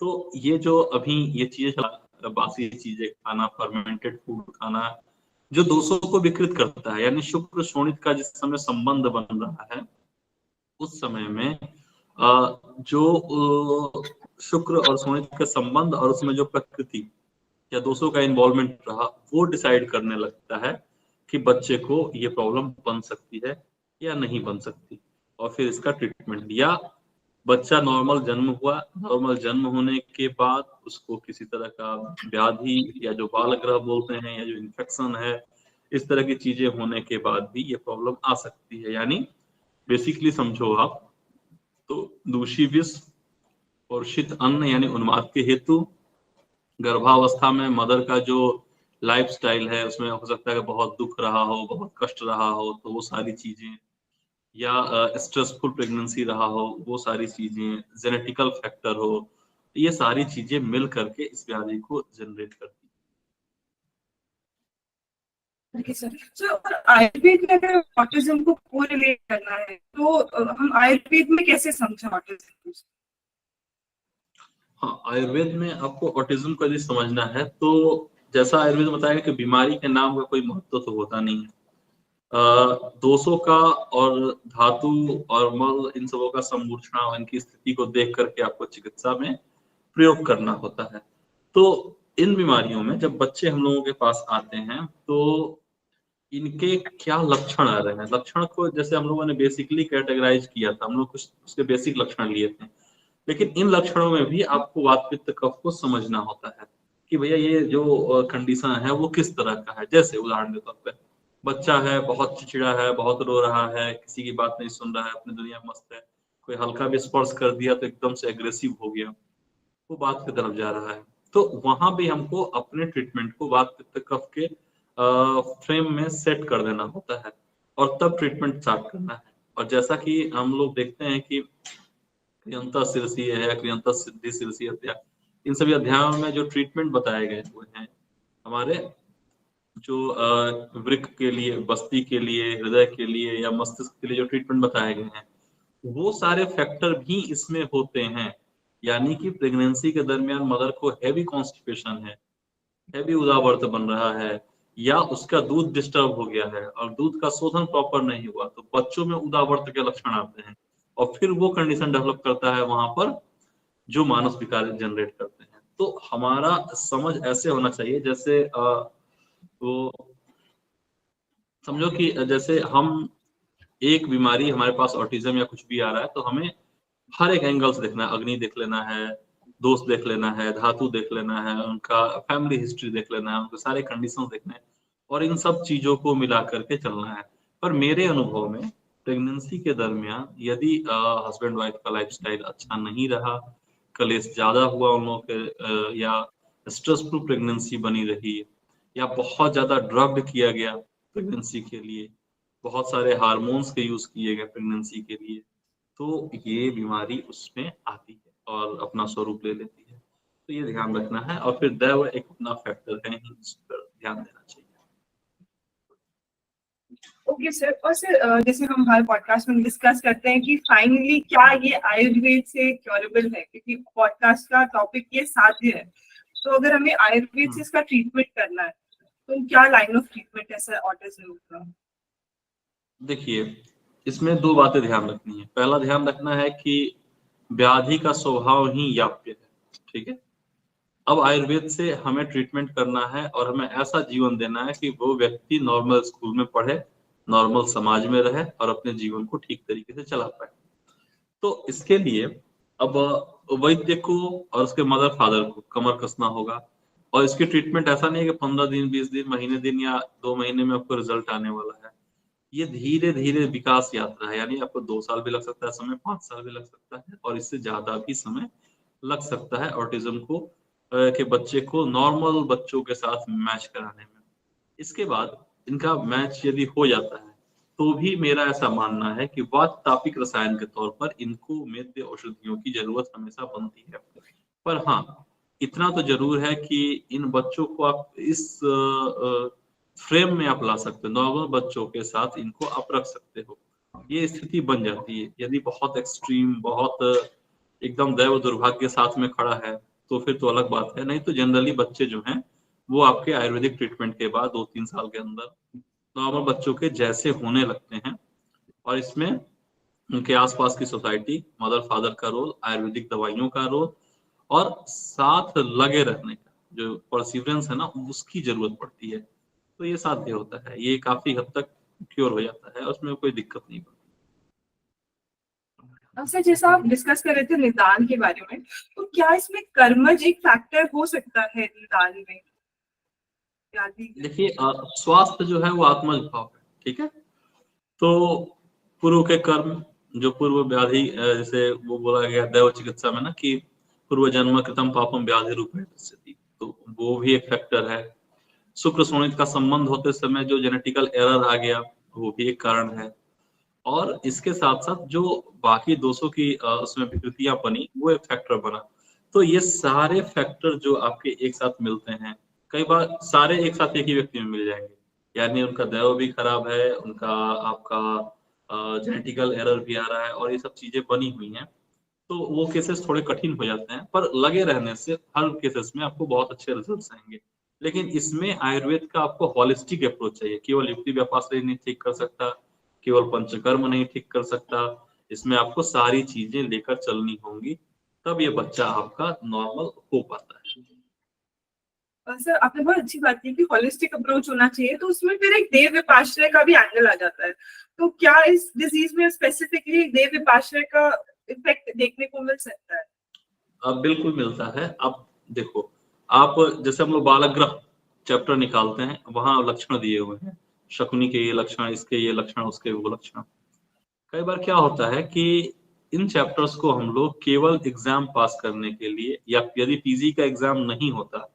तो ये जो अभी ये चीजें, बासी चीजें खाना, फर्मेंटेड फूड खाना, जो दोषों को विकृत करता है, यानी शुक्र शोणित का जिस समय संबंध बन रहा है, उस समय में जो शुक्र और शोणित का संबंध और उसमें जो प्रकृति या दोषों का इन्वॉल्वमेंट रहा, वो डिसाइड करने लगता है कि बच्चे को ये प्रॉब्लम बन सकती है या नहीं बन सकती, और फिर इसका ट्रीटमेंट। या बच्चा नॉर्मल जन्म हुआ, नॉर्मल जन्म होने के बाद उसको किसी तरह का व्याधि या जो बाल ग्रह बोलते हैं या जो इन्फेक्शन है, इस तरह की चीजें होने के बाद भी ये प्रॉब्लम आ सकती है। यानी बेसिकली समझो आप, तो दूषित विष और शीत अन्न यानी उन्माद के हेतु, गर्भावस्था में मदर का जो लाइफस्टाइल है उसमें हो सकता है कि बहुत दुख रहा हो, बहुत कष्ट रहा हो, तो वो सारी चीजें, या स्ट्रेसफुल प्रेगनेंसी रहा हो, वो सारी चीजें, जेनेटिकल फैक्टर हो, ये सारी चीजें मिल करके इस व्याधि को जनरेट करती ओके सर। सो आयुर्वेद में अगर ऑटिज्म को कोरिलेट करना है तो हम आयुर्वेद में कैसे समझें ऑटिज्म? हाँ, आयुर्वेद में आपको ऑटिज्म को यदि समझना है तो जैसा आयुर्वेद में बताया कि बीमारी के नाम का कोई महत्व तो होता नहीं है। दोषों का और धातु और मल, इन सबों का समूर्छना और इनकी स्थिति को देख करके आपको चिकित्सा में प्रयोग करना होता है। तो इन बीमारियों में जब बच्चे हम लोगों के पास आते हैं तो इनके क्या लक्षण आ रहे हैं, लक्षण को जैसे हम लोगों ने बेसिकली कैटेगराइज किया था, हम लोग कुछ उसके बेसिक लक्षण लिए थे, लेकिन इन लक्षणों में भी आपको वात पित्त कफ को समझना होता है कि भैया ये जो कंडीशन है वो किस तरह का है। जैसे उदाहरण के तौर पे बच्चा है, बहुत चिड़चिड़ा है, बहुत रो रहा है, किसी की बात नहीं सुन रहा है, अपनी दुनिया में मस्त है, कोई हल्का भी स्पर्श कर दिया तो एकदम से एग्रेसिव हो गया, वो बात की तरफ जा रहा है, तो वहां भी हमको अपने ट्रीटमेंट को वात पित्त कफ के फ्रेम में सेट कर देना होता है और तब ट्रीटमेंट स्टार्ट करना है। और जैसा कि हम लोग देखते हैं कि क्रियंता शीर्षीय है, क्रियंता सिद्धि शीर्षीय अध्याय, इन सभी अध्यायों में जो ट्रीटमेंट बताए गए हुए हैं हमारे जो वृक्क के लिए, बस्ती के लिए, हृदय के लिए या मस्तिष्क के लिए जो ट्रीटमेंट बताए गए हैं, वो सारे फैक्टर भी इसमें होते हैं। यानी कि प्रेगनेंसी के दरमियान मदर को हैवी कॉन्स्टिपेशन है, हैवी उदावर्त बन रहा है, या उसका दूध डिस्टर्ब हो गया है और दूध का शोधन प्रॉपर नहीं हुआ, तो बच्चों में उदावर्त के लक्षण आते हैं और फिर वो कंडीशन डेवलप करता है वहां पर जो मानस विकार जनरेट करते हैं। तो हमारा समझ ऐसे होना चाहिए जैसे वो समझो कि जैसे हम एक बीमारी, हमारे पास ऑटिज्म या कुछ भी आ रहा है तो हमें हर एक एंगल से देखना है, अग्नि देख लेना है, दोष देख लेना है, धातु देख लेना है, उनका फैमिली हिस्ट्री देख लेना है, उनके सारे कंडीशन देखना है और इन सब चीजों को मिला करके चलना है। पर मेरे अनुभव में प्रेगनेंसी के दरमियान यदि हस्बैंड वाइफ का लाइफस्टाइल अच्छा नहीं रहा, कलेश ज्यादा हुआ उन लोगों के, या स्ट्रेसफुल प्रेगनेंसी बनी रही, या बहुत ज्यादा ड्रग्ड किया गया प्रेगनेंसी के लिए, बहुत सारे हार्मोन्स के यूज किए गए प्रेगनेंसी के लिए, तो ये बीमारी उसमें आती है और अपना स्वरूप ले लेती है। तो ये ध्यान रखना है और फिर दैव एक अपना फैक्टर है, इस पर ध्यान देना चाहिए। Okay sir. और सर जैसे हम हर पॉडकास्ट में डिस्कस करते हैं कि फाइनली क्या ये आयुर्वेद से क्योरेबल है, क्योंकि पॉडकास्ट का टॉपिक ये साध्य है, तो अगर हमें आयुर्वेद से इसका ट्रीटमेंट करना है तो क्या लाइन ऑफ ट्रीटमेंट है सर ऑटिज्म का? देखिए, इसमें दो बातें ध्यान रखनी है। पहला ध्यान रखना है कि व्याधि का स्वभाव ही याप्य है, ठीक है। अब आयुर्वेद से हमें ट्रीटमेंट करना है और हमें ऐसा जीवन देना है कि वो व्यक्ति नॉर्मल स्कूल में पढ़े, नॉर्मल समाज में रहे और अपने जीवन को ठीक तरीके से चला पाए। तो इसके लिए अब वैद्य को और उसके मदर फादर को कमर कसना होगा। और इसकी ट्रीटमेंट ऐसा नहीं है कि 15 दिन, 20 दिन, महीने दिन या 2 महीने में आपको रिजल्ट आने वाला है। ये धीरे धीरे विकास यात्रा है, यानी आपको 2 साल भी लग सकता है समय, 5 साल भी लग सकता है और इससे ज्यादा भी समय लग सकता है ऑटिज्म को के बच्चे को नॉर्मल बच्चों के साथ मैच कराने में। इसके बाद इनका मैच यदि हो जाता है तो भी मेरा ऐसा मानना है कि वाततापिक रसायन के तौर पर इनको मेद्य औषधियों की जरूरत हमेशा बनती है। पर हाँ, इतना तो जरूर है कि इन बच्चों को आप इस फ्रेम में आप ला सकते हो, नॉर्मल बच्चों के साथ इनको आप रख सकते हो ये स्थिति बन जाती है। यदि बहुत एक्सट्रीम, बहुत एकदम दैव दुर्भाग्य साथ में खड़ा है तो फिर तो अलग बात है, नहीं तो जनरली बच्चे जो हैं वो आपके आयुर्वेदिक ट्रीटमेंट के बाद 2-3 साल के अंदर नॉर्मल बच्चों के जैसे होने लगते हैं। और इसमें उनके आसपास की सोसाइटी, मदर फादर का रोल, आयुर्वेदिक दवाइयों का रोल और साथ लगे रहने का जो परसिवरेंस है ना, उसकी जरूरत पड़ती है। तो ये साध्य होता है, ये काफी हद तक क्योर हो जाता है, उसमें कोई दिक्कत नहीं पड़ती। सर, जैसा आप डिस्कस कर रहे थे निदान के बारे में, तो क्या इसमें कर्मज एक फैक्टर हो सकता है निदान में? देखिए, स्वास्थ्य जो है वो आत्मज भाव है, ठीक है। तो पूर्व के कर्म, जो पूर्व व्याधि, जैसे वो बोला गया दैव चिकित्सा में ना कि पूर्व जन्म कृतम पापम व्याधि रूप है, तो वो भी एक फैक्टर है। शुक्र शोणित का संबंध होते समय जो जेनेटिकल एरर आ गया, वो भी एक कारण है। और इसके साथ साथ जो बाकी दोषों की उसमें विकृतियां बनी, वो एक फैक्टर बना। तो ये सारे फैक्टर जो आपके एक साथ मिलते हैं, कई बार सारे एक साथ एक ही व्यक्ति में मिल जाएंगे, यानी उनका दैव भी खराब है, उनका आपका जेनेटिकल एरर भी आ रहा है और ये सब चीजें बनी हुई हैं, तो वो केसेस थोड़े कठिन हो जाते हैं। पर लगे रहने से हर केसेस में आपको बहुत अच्छे रिजल्ट्स आएंगे। लेकिन इसमें आयुर्वेद का आपको हॉलिस्टिक अप्रोच चाहिए। केवल युक्ति व्यापार से नहीं ठीक कर सकता, केवल पंचकर्म नहीं ठीक कर सकता, इसमें आपको सारी चीजें लेकर चलनी होंगी, तब ये बच्चा आपका नॉर्मल हो पाता है। सर, आपने बहुत अच्छी बात की कि होलिस्टिक अप्रोच होना चाहिए, तो उसमें फिर एक देव विपाश्रय का भी एंगल आ जाता है। तो क्या इस डिजीज में स्पेसिफिकली देव विपाश्रय का इफेक्ट देखने को मिल सकता है? अब बिल्कुल मिलता है। अब देखो, आप जैसे हम लोग बालग्रह चैप्टर निकालते हैं, वहां लक्षण दिए हुए हैं, शकुनी के ये लक्षण, इसके ये लक्षण, उसके वो लक्षण। कई बार क्या होता है कि इन चैप्टर्स को हम लोग केवल एग्जाम पास करने के लिए, या यदि पीजी का एग्जाम नहीं होता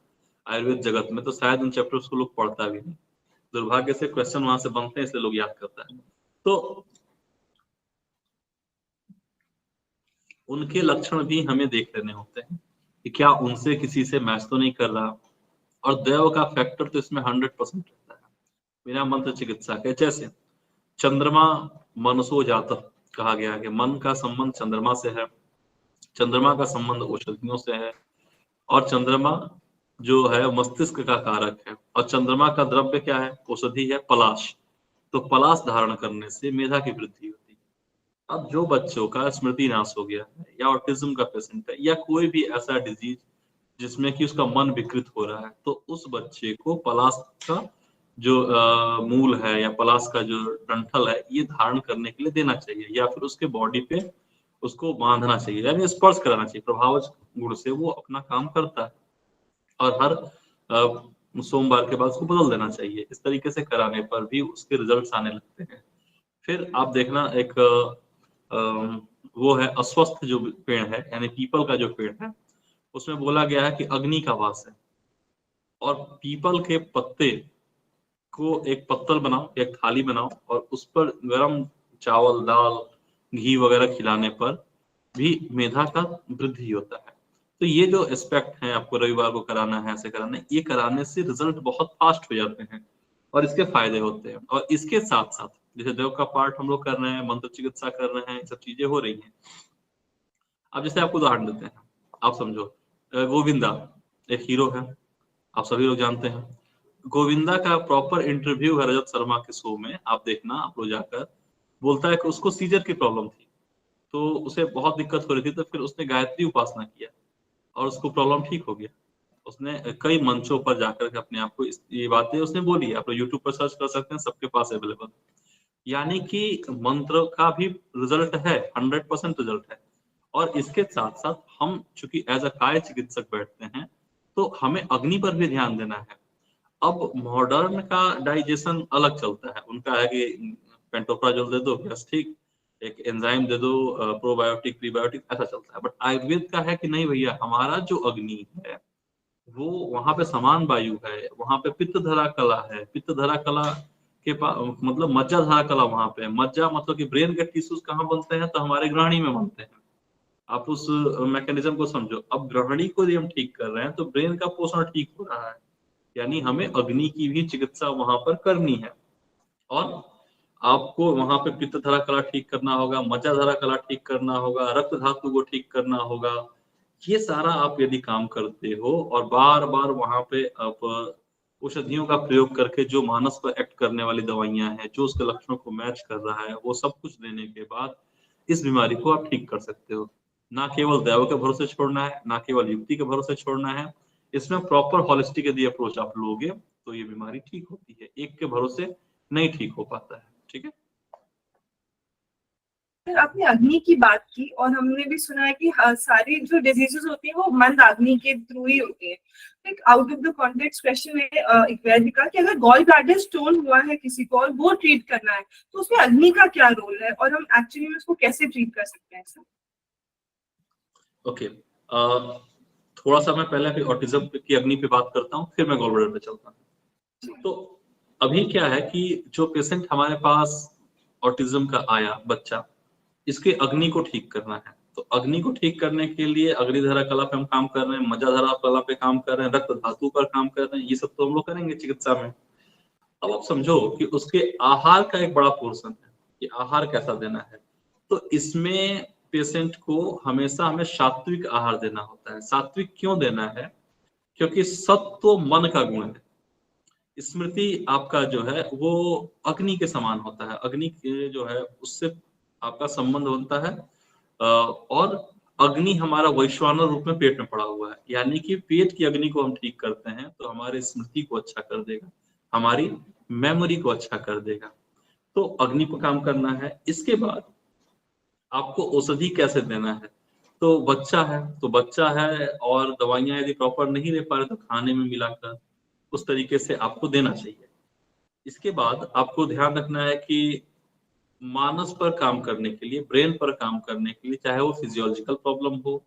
आयुर्वेद जगत में, तो शायद इन चैप्टर्स को लोग पढ़ता भी नहीं। दुर्भाग्य से क्वेश्चन वहां से बनते हैं, इसलिए लोग याद करता है। तो उनके लक्षण भी हमें देख लेने होते हैं कि क्या उनसे किसी से मैच तो नहीं कर रहा। और दैव का फैक्टर तो इसमें 100% रहता है, बिना मंत्र चिकित्सा के। जैसे चंद्रमा मनसो जात कहा गया है कि मन का संबंध चंद्रमा से है, चंद्रमा का संबंध औषधियों से है, और चंद्रमा जो है मस्तिष्क का कारक है, और चंद्रमा का द्रव्य क्या है, औषधि है, पलाश। तो पलाश धारण करने से मेधा की वृद्धि होती है। अब जो बच्चों का स्मृति नाश हो गया है, या ऑटिज्म का पेशेंट है, या कोई भी ऐसा डिजीज जिसमें कि उसका मन विकृत हो रहा है, तो उस बच्चे को पलाश का जो मूल है या पलाश का जो डंठल है, ये धारण करने के लिए देना चाहिए, या फिर उसके बॉडी पे उसको बांधना चाहिए, यानी स्पर्श कराना चाहिए। प्रभाव गुण से वो अपना काम करता है, और हर सोमवार के बाद उसको बदल देना चाहिए। इस तरीके से कराने पर भी उसके रिजल्ट्स आने लगते हैं। फिर आप देखना, एक वो है अस्वस्थ जो पेड़ है, यानी पीपल का जो पेड़ है, उसमें बोला गया है कि अग्नि का वास है। और पीपल के पत्ते को एक पत्तल बनाओ, एक थाली बनाओ, और उस पर गरम चावल, दाल, घी वगैरह खिलाने पर भी मेधा का वृद्धि होता है। तो ये जो एस्पेक्ट है, आपको रविवार को कराना है, ऐसे कराना है, ये कराने से रिजल्ट बहुत फास्ट हो जाते हैं और इसके फायदे होते हैं। और इसके साथ साथ जैसे देव का पार्ट हम लोग कर रहे हैं, मंत्र चिकित्सा कर रहे हैं, ये सब चीजें हो रही हैं। अब जैसे आपको उदाहरण देते हैं, आप समझो गोविंदा एक हीरो है, आप सभी लोग जानते हैं। गोविंदा का प्रॉपर इंटरव्यू है रजत शर्मा के शो में, आप देखना, आप लोग जाकर। बोलता है कि उसको सीजर की प्रॉब्लम थी, तो उसे बहुत दिक्कत हो रही थी, तो फिर उसने गायत्री उपासना किया और उसको प्रॉब्लम ठीक हो गया। उसने कई मंचों पर जाकर के अपने आप को ये बातें उसने बोली है, आप लोग यूट्यूब पर सर्च कर सकते हैं, सबके पास अवेलेबल। यानी कि मंत्र का भी रिजल्ट है, 100% रिजल्ट है। और इसके साथ साथ हम चूंकि एज अ काय चिकित्सक बैठते हैं, तो हमें अग्नि पर भी ध्यान देना है। अब मॉडर्न का डाइजेशन अलग चलता है, उनका है कि पेंटोप्राजोल दे दो बस ठीक, एक एंजाइम दे दो, प्रोबायोटिक प्रीबायोटिक, ऐसा चलता है। बट आयुर्वेद का है कि नहीं भैया, हमारा जो अग्नि है वो वहां पे समान वायु है, वहां पे पित्त धरा कला है, पित्त धरा कला के पास मतलब मज्जा धरा कला वहां पे। मज्जा मतलब कि ब्रेन के टिश्यूज कहाँ बनते हैं, तो हमारे ग्रहणी में बनते हैं। आप उस मैकेनिज्म को समझो। अब ग्रहणी को यदि हम ठीक कर रहे हैं, तो ब्रेन का पोषण ठीक हो रहा है, यानी हमें अग्नि की भी चिकित्सा वहां पर करनी है। और आपको वहां पे पित्त धारा कला ठीक करना होगा, मज्जा धारा कला ठीक करना होगा, रक्त धातु को ठीक करना होगा। ये सारा आप यदि काम करते हो और बार बार वहां पे आप औषधियों का प्रयोग करके जो मानस पर एक्ट करने वाली दवाइयां हैं, जो उसके लक्षणों को मैच कर रहा है, वो सब कुछ देने के बाद इस बीमारी को आप ठीक कर सकते हो। ना केवल दैव के भरोसे छोड़ना है, ना केवल युक्ति के भरोसे छोड़ना है, इसमें प्रॉपर हॉलिस्टिक यदि अप्रोच आप लोगे तो ये बीमारी ठीक होती है। एक के भरोसे नहीं ठीक हो पाता है। ठीक है। फिर आपने अग्नि की बात की और हमने भी सुना है कि सारी जो डिजीजेस होती है वो मंद अग्नि के थ्रू ही होती है। एक out of the context question है एक वैद्य का कि अगर गॉल ब्लैडर स्टोन हुआ है किसी को और वो ट्रीट करना है तो उसमें अग्नि का क्या रोल है और हम एक्चुअली में उसको कैसे ट्रीट कर सकते हैं सर? ओके, थोड़ा सा मैं पहले अभी ऑटिज्म की अग्नि पे बात करता हूँ, फिर मैं गॉल ब्लैडर पे चलता हूँ। तो अभी क्या है कि जो पेशेंट हमारे पास ऑटिज्म का आया बच्चा, इसके अग्नि को ठीक करना है। तो अग्नि को ठीक करने के लिए अग्निधारा कला पे हम काम कर रहे हैं, मज्जाधारा कला पे काम कर रहे हैं, रक्त धातु पर काम कर रहे हैं, ये सब तो हम लोग करेंगे चिकित्सा में। अब आप समझो कि उसके आहार का एक बड़ा पोर्शन है कि आहार कैसा देना है। तो इसमें पेशेंट को हमेशा हमें सात्विक आहार देना होता है। सात्विक क्यों देना है? क्योंकि सत्व मन का गुण है। स्मृति आपका जो है वो अग्नि के समान होता है। अग्नि के जो है उससे आपका संबंध बनता है। और अग्नि हमारा वैश्वानर रूप में पेट में पड़ा हुआ है, यानी कि पेट की अग्नि को हम ठीक करते हैं तो हमारी स्मृति को अच्छा कर देगा, हमारी मेमोरी को अच्छा कर देगा। तो अग्नि पर काम करना है। इसके बाद आपको औषधि कैसे देना है? तो बच्चा है और दवाइयां यदि प्रॉपर नहीं ले पा रहे तो खाने में मिलाकर उस तरीके से आपको देना चाहिए। इसके बाद आपको ध्यान रखना है कि मानस पर काम करने के लिए, ब्रेन पर काम करने के लिए, चाहे वो फिजियोलॉजिकल प्रॉब्लम हो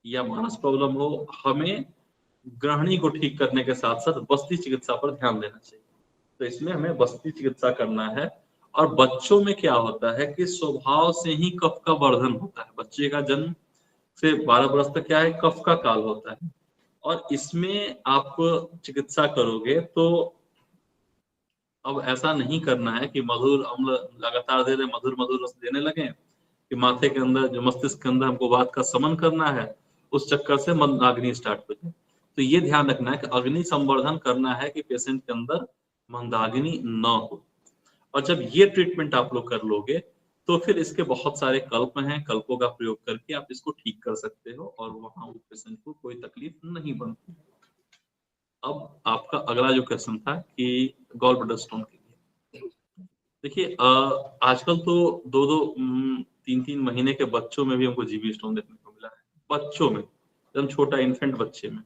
या मानस प्रॉब्लम हो, हमें ग्रहणी को ठीक करने के साथ साथ बस्ती चिकित्सा पर ध्यान देना चाहिए। तो इसमें हमें बस्ती चिकित्सा करना है। और बच्चों में क्या होता है कि स्वभाव से ही कफ का वर्धन होता है। बच्चे का जन्म से 12 वर्ष तक क्या है, कफ का काल होता है। और इसमें आप चिकित्सा करोगे तो अब ऐसा नहीं करना है कि मधुर अम्ल लगातार दे रहे, मधुर मधुर रस देने लगे कि माथे के अंदर जो मस्तिष्क के अंदर हमको बात का समन करना है, उस चक्कर से मंदाग्नि स्टार्ट हो जाए। तो ये ध्यान रखना है कि अग्नि संवर्धन करना है कि पेशेंट के अंदर मंदाग्नि न हो। और जब ये ट्रीटमेंट आप लोग कर लोगे तो फिर इसके बहुत सारे कल्प हैं, कल्पों का प्रयोग करके आप इसको ठीक कर सकते हो और वहां उस पेशेंट को कोई तकलीफ नहीं बनती। अब आपका अगला जो क्वेश्चन था कि गॉल ब्लैडर स्टोन के लिए, देखिए आजकल तो 2-3 महीने के बच्चों में भी हमको जीबी स्टोन देखने को मिला है। बच्चों में, एकदम छोटा इन्फेंट बच्चे में,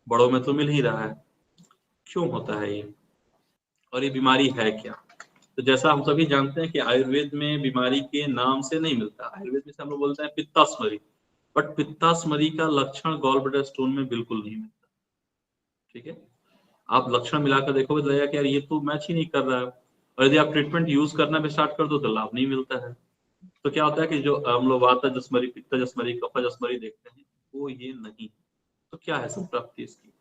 बड़ों में तो मिल ही रहा है। क्यों होता है ये और ये बीमारी है क्या? तो जैसा हम सभी जानते हैं कि आयुर्वेद में बीमारी के नाम से नहीं मिलता। आयुर्वेद में से हम लोग बोलते हैं पित्तास्मरी, बट पित्तास्मरी का लक्षण गॉल ब्लैडर स्टोन में बिल्कुल नहीं मिलता। ठीक है, आप लक्षण मिलाकर देखोगे तो लगेगा कि यार ये तो मैच ही नहीं कर रहा है। और यदि आप ट्रीटमेंट यूज करना भी स्टार्ट कर दो तो लाभ नहीं मिलता है। तो क्या होता है कि जो हम लोग वाता जस्मरी, पित्त जस्मरी, कफा जस्मरी देखते हैं वो ये नहीं। तो क्या है संप्राप्ति इसकी?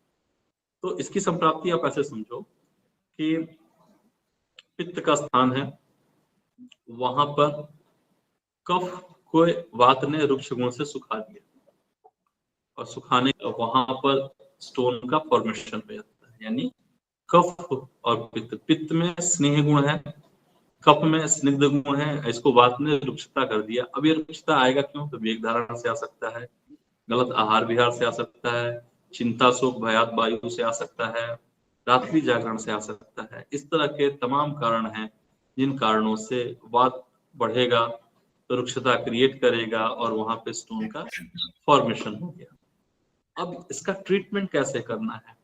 तो इसकी संप्राप्ति आप ऐसे समझो कि पित्त का स्थान है, वहां पर कफ को वात ने रुक्ष गुण से सुखा दिया और सुखाने वहां पर स्टोन का फॉर्मेशन हो जाता है। यानी कफ और पित्त, पित्त में स्नेह गुण है, कफ में स्निग्ध गुण है, इसको वात ने रुक्षता कर दिया। अब ये रुक्षता आएगा क्यों? तो वेग धारण से आ सकता है, गलत आहार विहार से आ सकता है, चिंता शोक भयात वायु से आ सकता है, रात्रि जागरण से आ सकता है। इस तरह के तमाम कारण हैं जिन कारणों से वात बढ़ेगा तो रुक्षता क्रिएट करेगा और वहां पे स्टोन का फॉर्मेशन हो गया। अब इसका ट्रीटमेंट कैसे करना है?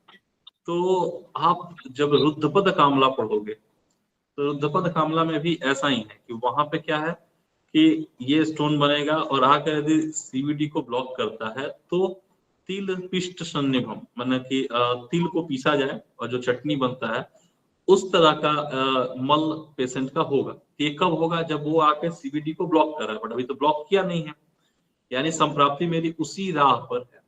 तो आप जब रुद्रपद कामला पढ़ोगे तो रुद्रपद कामला में भी ऐसा ही है कि वहां पे क्या है कि ये स्टोन बनेगा और आकर यदि सीवीडी को ब्लॉक करता है तो तिल पिष्ट सन्निभम, मतलब कि तिल को पीसा जाए और जो चटनी बनता है उस तरह का मल पेशेंट का होगा। ये कब होगा? जब वो आके सीवीडी को ब्लॉक कर रहा है, बट अभी तो ब्लॉक किया नहीं है, यानी संप्राप्ति मेरी उसी राह पर है।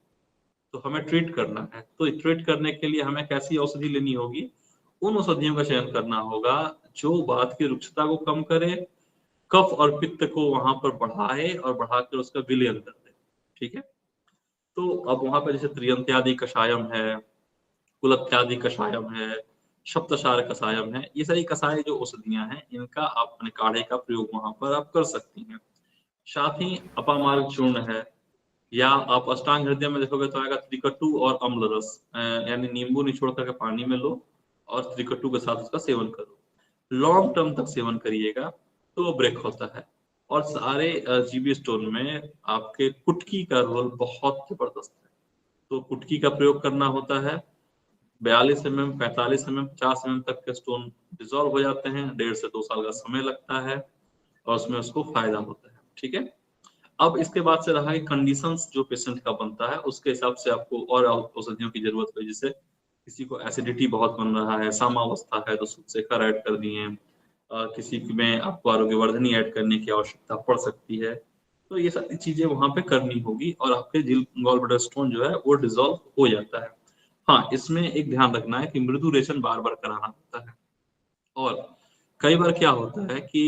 तो हमें ट्रीट करना है। तो ट्रीट करने के लिए हमें कैसी औषधि लेनी होगी? उन औषधियों का चयन करना होगा जो बात की रुक्षता को कम करे, कफ और पित्त को वहां पर बढ़ाए और बढ़ाकर उसका विलयन कर दे। ठीक है, तो अब वहां पर जैसे त्रियंत्यादि कषायम है, कुलत्यादि कषायम है, सप्तसार कषायम है, ये सारी कषाय जो औषधियां हैं इनका आप अपने काढ़े का प्रयोग वहां पर आप कर सकती हैं। साथ ही अपामार्ग चूर्ण है, या आप अष्टांग हृदय में देखोगे तो आएगा त्रिकटु और अम्ल रस, यानी नींबू निचोड़ करके पानी में लो और त्रिकटु के साथ उसका सेवन करो। लॉन्ग टर्म तक सेवन करिएगा तो वो ब्रेक होता है। और सारे जीबी स्टोन में आपके कुटकी का रोल बहुत जबरदस्त है, तो कुटकी का प्रयोग करना होता है। 42 mm, 45 mm, 50 mm तक के स्टोन डिजोल्व हो जाते हैं, 1.5 से 2 साल का समय लगता है और उसमें उसको फायदा होता है। ठीक है, अब इसके बाद से रहा कि कंडीशंस जो पेशेंट का बनता है उसके हिसाब से आपको और औषधियों की जरूरत है। जैसे किसी को एसिडिटी बहुत बन रहा है, सामावस्था है तो सूक्ष्मेकर ऐड कर दिए, किसी में आपको आरोग्यवर्धनी ऐड करने की आवश्यकता पड़ सकती है, तो ये सारी चीजें वहां पे करनी होगी और आपके गॉल ब्लैडर स्टोन जो है वो डिसॉल्व हो जाता है। हाँ, इसमें एक ध्यान रखना है कि मृदु रेचन बार बार कराना होता है। और कई बार क्या होता है कि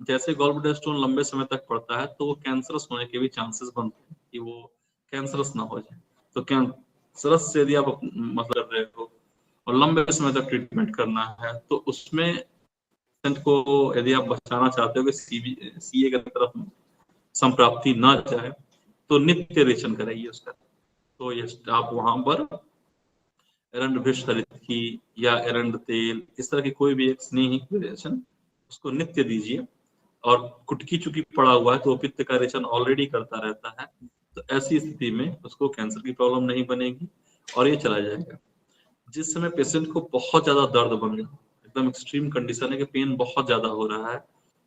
जैसे गॉल ब्लैडर स्टोन लंबे समय तक पड़ता है तो वो कैंसरस होने के भी चांसेस बनते हैं कि वो कैंसरस ना हो जाए। तो कैंसरस से यदि आप मतलब कर रहे हो और लंबे समय तक ट्रीटमेंट करना है तो उसमें पेशेंट को यदि आप बचाना चाहते हो कि सीए की तरफ संप्राप्ति ना जाए तो नित्य रेचन कराइए उसका। तो ये आप वहां पर एरंड वृक्ष हरित की या एरंड तेल, इस तरह की कोई भी एक स्नेही रेचन उसको नित्य दीजिए। और कुटकी चुकी पड़ा हुआ है तो वो पित्त का रेचन ऑलरेडी करता रहता है, तो ऐसी स्थिति में उसको कैंसर की प्रॉब्लम नहीं बनेगी और ये चला जाएगा। जिस समय पेशेंट को बहुत ज्यादा दर्द बन गया, एकदम एक्सट्रीम कंडीशन है कि पेन बहुत ज्यादा हो रहा है,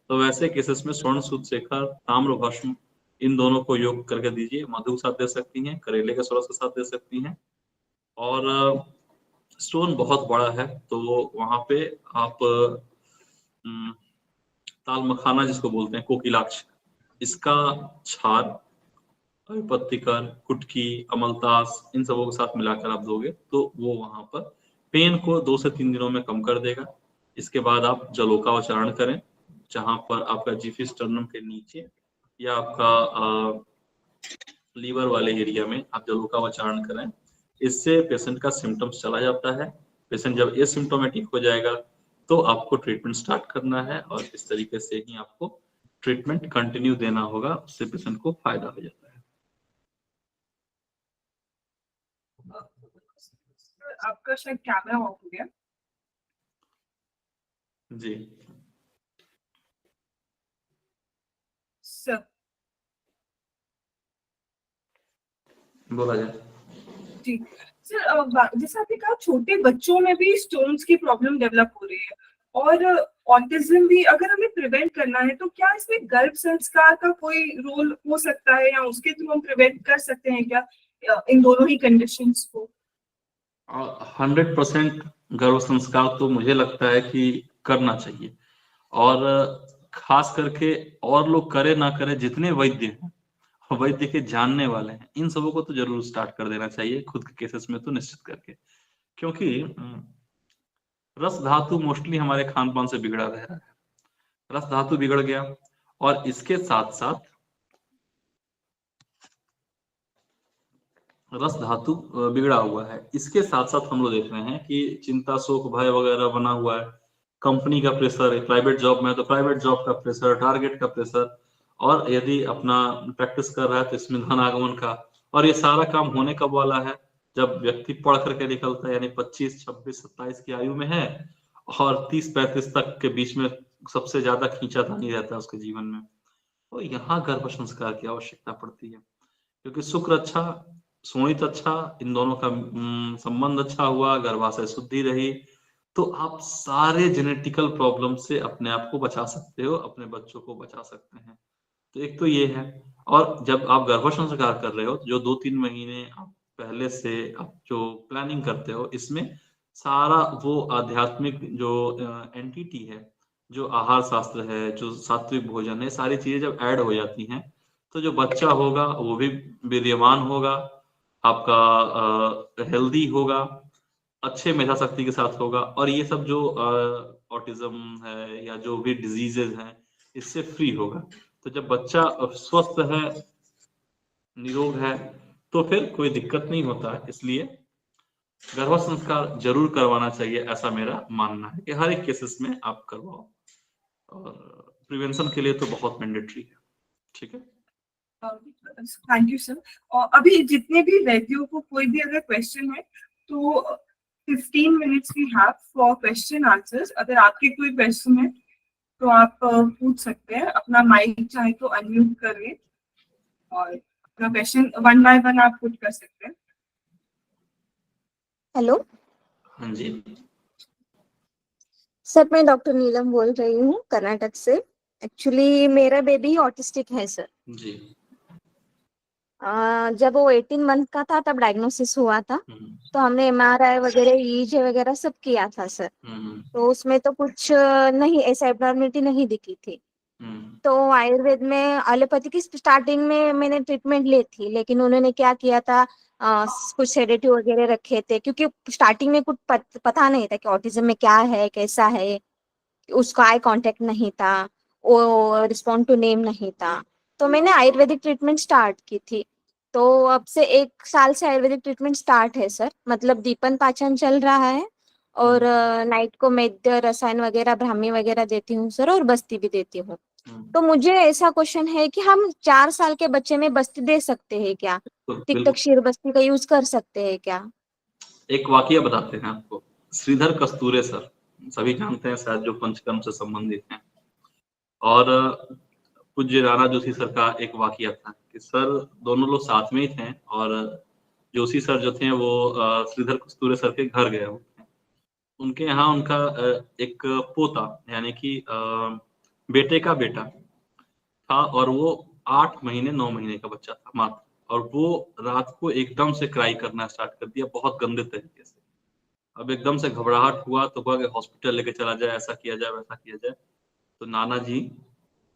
तो वैसे केसेस में स्वर्ण सूत शेखर, ताम्र भस्म, इन दोनों को योग करके दीजिए। मधु के साथ दे सकती हैं, करेले के सरस के साथ दे सकती हैं। और स्टोन बहुत बड़ा है तो वहां पे आप ताल मखाना जिसको बोलते हैं, कोकिलाक्ष, इसका छार, पत्तिकर, कुटकी, अमलतास, इन सबों के साथ मिलाकर आप दोगे तो वो वहां पर पेन को 2 से 3 दिनों में कम कर देगा। इसके बाद आप जलों का उच्चारण करें, जहां पर आपका जीफी स्टर्नम के नीचे या आपका लीवर वाले एरिया में आप जलों का उच्चारण करें। इससे पेशेंट का सिम्टम्स चला जाता है। पेशेंट जब एसिम्प्टोमेटिक हो जाएगा तो आपको ट्रीटमेंट स्टार्ट करना है और इस तरीके से ही आपको ट्रीटमेंट कंटिन्यू देना होगा, उससे पेशेंट को फायदा हो जाता है। आपका शायद कैमरा ऑफ हो गया। जी सर बोला जाए। जी सर, जैसा आपने कहा छोटे बच्चों में भी स्टोन्स की प्रॉब्लम डेवलप हो रही है और ऑटिज्म भी अगर हमें प्रिवेंट करना है तो क्या इसमें गर्भ संस्कार का कोई रोल हो सकता है या उसके थ्रू हम प्रिवेंट कर सकते हैं क्या इन दोनों ही कंडीशंस को? 100% गर्भ संस्कार तो मुझे लगता है कि करना चाहिए। और खास करके और लोग करे ना करे, जितने वैद्य हैं, वैद्य के जानने वाले हैं, इन सबों को तो जरूर स्टार्ट कर देना चाहिए खुद के केसेस में तो निश्चित करके। क्योंकि रस धातु मोस्टली हमारे खान पान से बिगड़ा रह रहा है, रस धातु बिगड़ गया और इसके साथ साथ रस धातु बिगड़ा हुआ है। इसके साथ साथ हम लोग देख रहे हैं कि चिंता, शोक, भय वगैरह बना हुआ है। कंपनी का प्रेशर, प्राइवेट जॉब में तो प्राइवेट जॉब का प्रेशर, टारगेट का प्रेशर, और यदि अपना प्रैक्टिस कर रहा है तो इसमें धन आगमन का। और ये सारा काम होने कब वाला है? जब व्यक्ति पढ़ करके निकलता है, यानी 25, 26, 27 की आयु में है और 30-35 तक के बीच में सबसे ज्यादा खींचातानी रहता है उसके जीवन में। तो यहाँ गर्भ संस्कार की आवश्यकता पड़ती है, क्योंकि शुक्र अच्छा, शोणित अच्छा, इन दोनों का संबंध अच्छा हुआ, गर्भाशय शुद्धि रही, तो आप सारे जेनेटिकल प्रॉब्लम से अपने आप को बचा सकते हो, अपने बच्चों को बचा सकते हैं। तो एक तो ये है। और जब आप गर्भ संस्कार कर रहे हो, जो 2-3 महीने आप पहले से आप जो प्लानिंग करते हो, इसमें सारा वो आध्यात्मिक जो एंटिटी है, जो आहार शास्त्र है, जो सात्विक भोजन है, सारी चीजें जब ऐड हो जाती हैं तो जो बच्चा होगा वो भी वीर्यवान होगा, आपका हेल्दी होगा, अच्छे मेधा शक्ति के साथ होगा, और ये सब जो ऑटिज्म है या जो भी डिजीजेज हैं इससे फ्री होगा। तो जब बच्चा स्वस्थ है, निरोग है, तो फिर कोई दिक्कत नहीं होता है। इसलिए गर्भ संस्कार जरूर करवाना चाहिए, ऐसा मेरा मानना है कि हर एक केसेस में आप करवाओ, और प्रिवेंशन के लिए तो बहुत मैंडेटरी है। ठीक है, थैंक यू सर। और अभी जितने भी वैद्यों को कोई भी अगर क्वेश्चन है तो 15 minutes we have for question answers. अगर आपके कोई क्वेश्चन है तो आप पूछ सकते हैं, अपना माइक चाहे तो अनम्यूट करिए और अपना क्वेश्चन वन बाय वन आप पुट कर सकते हैं। हेलो हाँ जी, सर, मैं डॉक्टर नीलम बोल रही हूँ कर्नाटक से। एक्चुअली मेरा बेबी ऑटिस्टिक है सर। जी। जब वो 18 मंथ का था तब डायग्नोसिस हुआ था, तो हमने एमआरआई वगैरह ईजे वगैरह सब किया था सर। तो उसमें तो कुछ नहीं, ऐसा एब्नॉर्मलिटी नहीं दिखी थी। तो आयुर्वेद में एलोपैथी की स्टार्टिंग में मैंने ट्रीटमेंट ली थी, लेकिन उन्होंने क्या किया था, कुछ सेडेटिव वगैरह रखे थे, क्योंकि स्टार्टिंग में कुछ पता नहीं था कि ऑटिज्म में क्या है कैसा है। उसका आई कांटेक्ट नहीं था, वो रिस्पॉन्ड टू नेम नहीं था। तो मैंने आयुर्वेदिक ट्रीटमेंट स्टार्ट की थी। तो अब से 1 साल से आयुर्वेदिक ट्रीटमेंट स्टार्ट है सर। मतलब दीपन पाचन चल रहा है, और नाइट को मैद्य रसायन वगैरह ब्राह्मी वगैरह देती हूँ सर, और बस्ती भी देती हूँ। तो मुझे ऐसा क्वेश्चन है कि हम 4 साल के बच्चे में बस्ती दे सकते हैं क्या? टिकटक क्षीर बस्ती का यूज कर सकते हैं क्या? एक वाकया बताते हैं आपको। श्रीधर कस्तूरे सर, सभी जानते हैं शायद, जो पंचकर्म से संबंधित हैं। और पूज्य राणा जोशी सर का एक वाकया था कि सर दोनों लोग साथ में ही थे, और जोशी सर जो थे वो श्रीधर कस्तूरे सर के घर गए हुए थे। उनके यहाँ उनका एक पोता, यानी कि बेटे का बेटा था, और वो 8 महीने 9 महीने का बच्चा था मात्र। और वो रात को एकदम से क्राई करना स्टार्ट कर दिया, बहुत गंदे तरीके से। अब एकदम से घबराहट हुआ तो हुआ कि हॉस्पिटल लेके चला जाए, ऐसा किया जाए वैसा किया जाए। तो नाना जी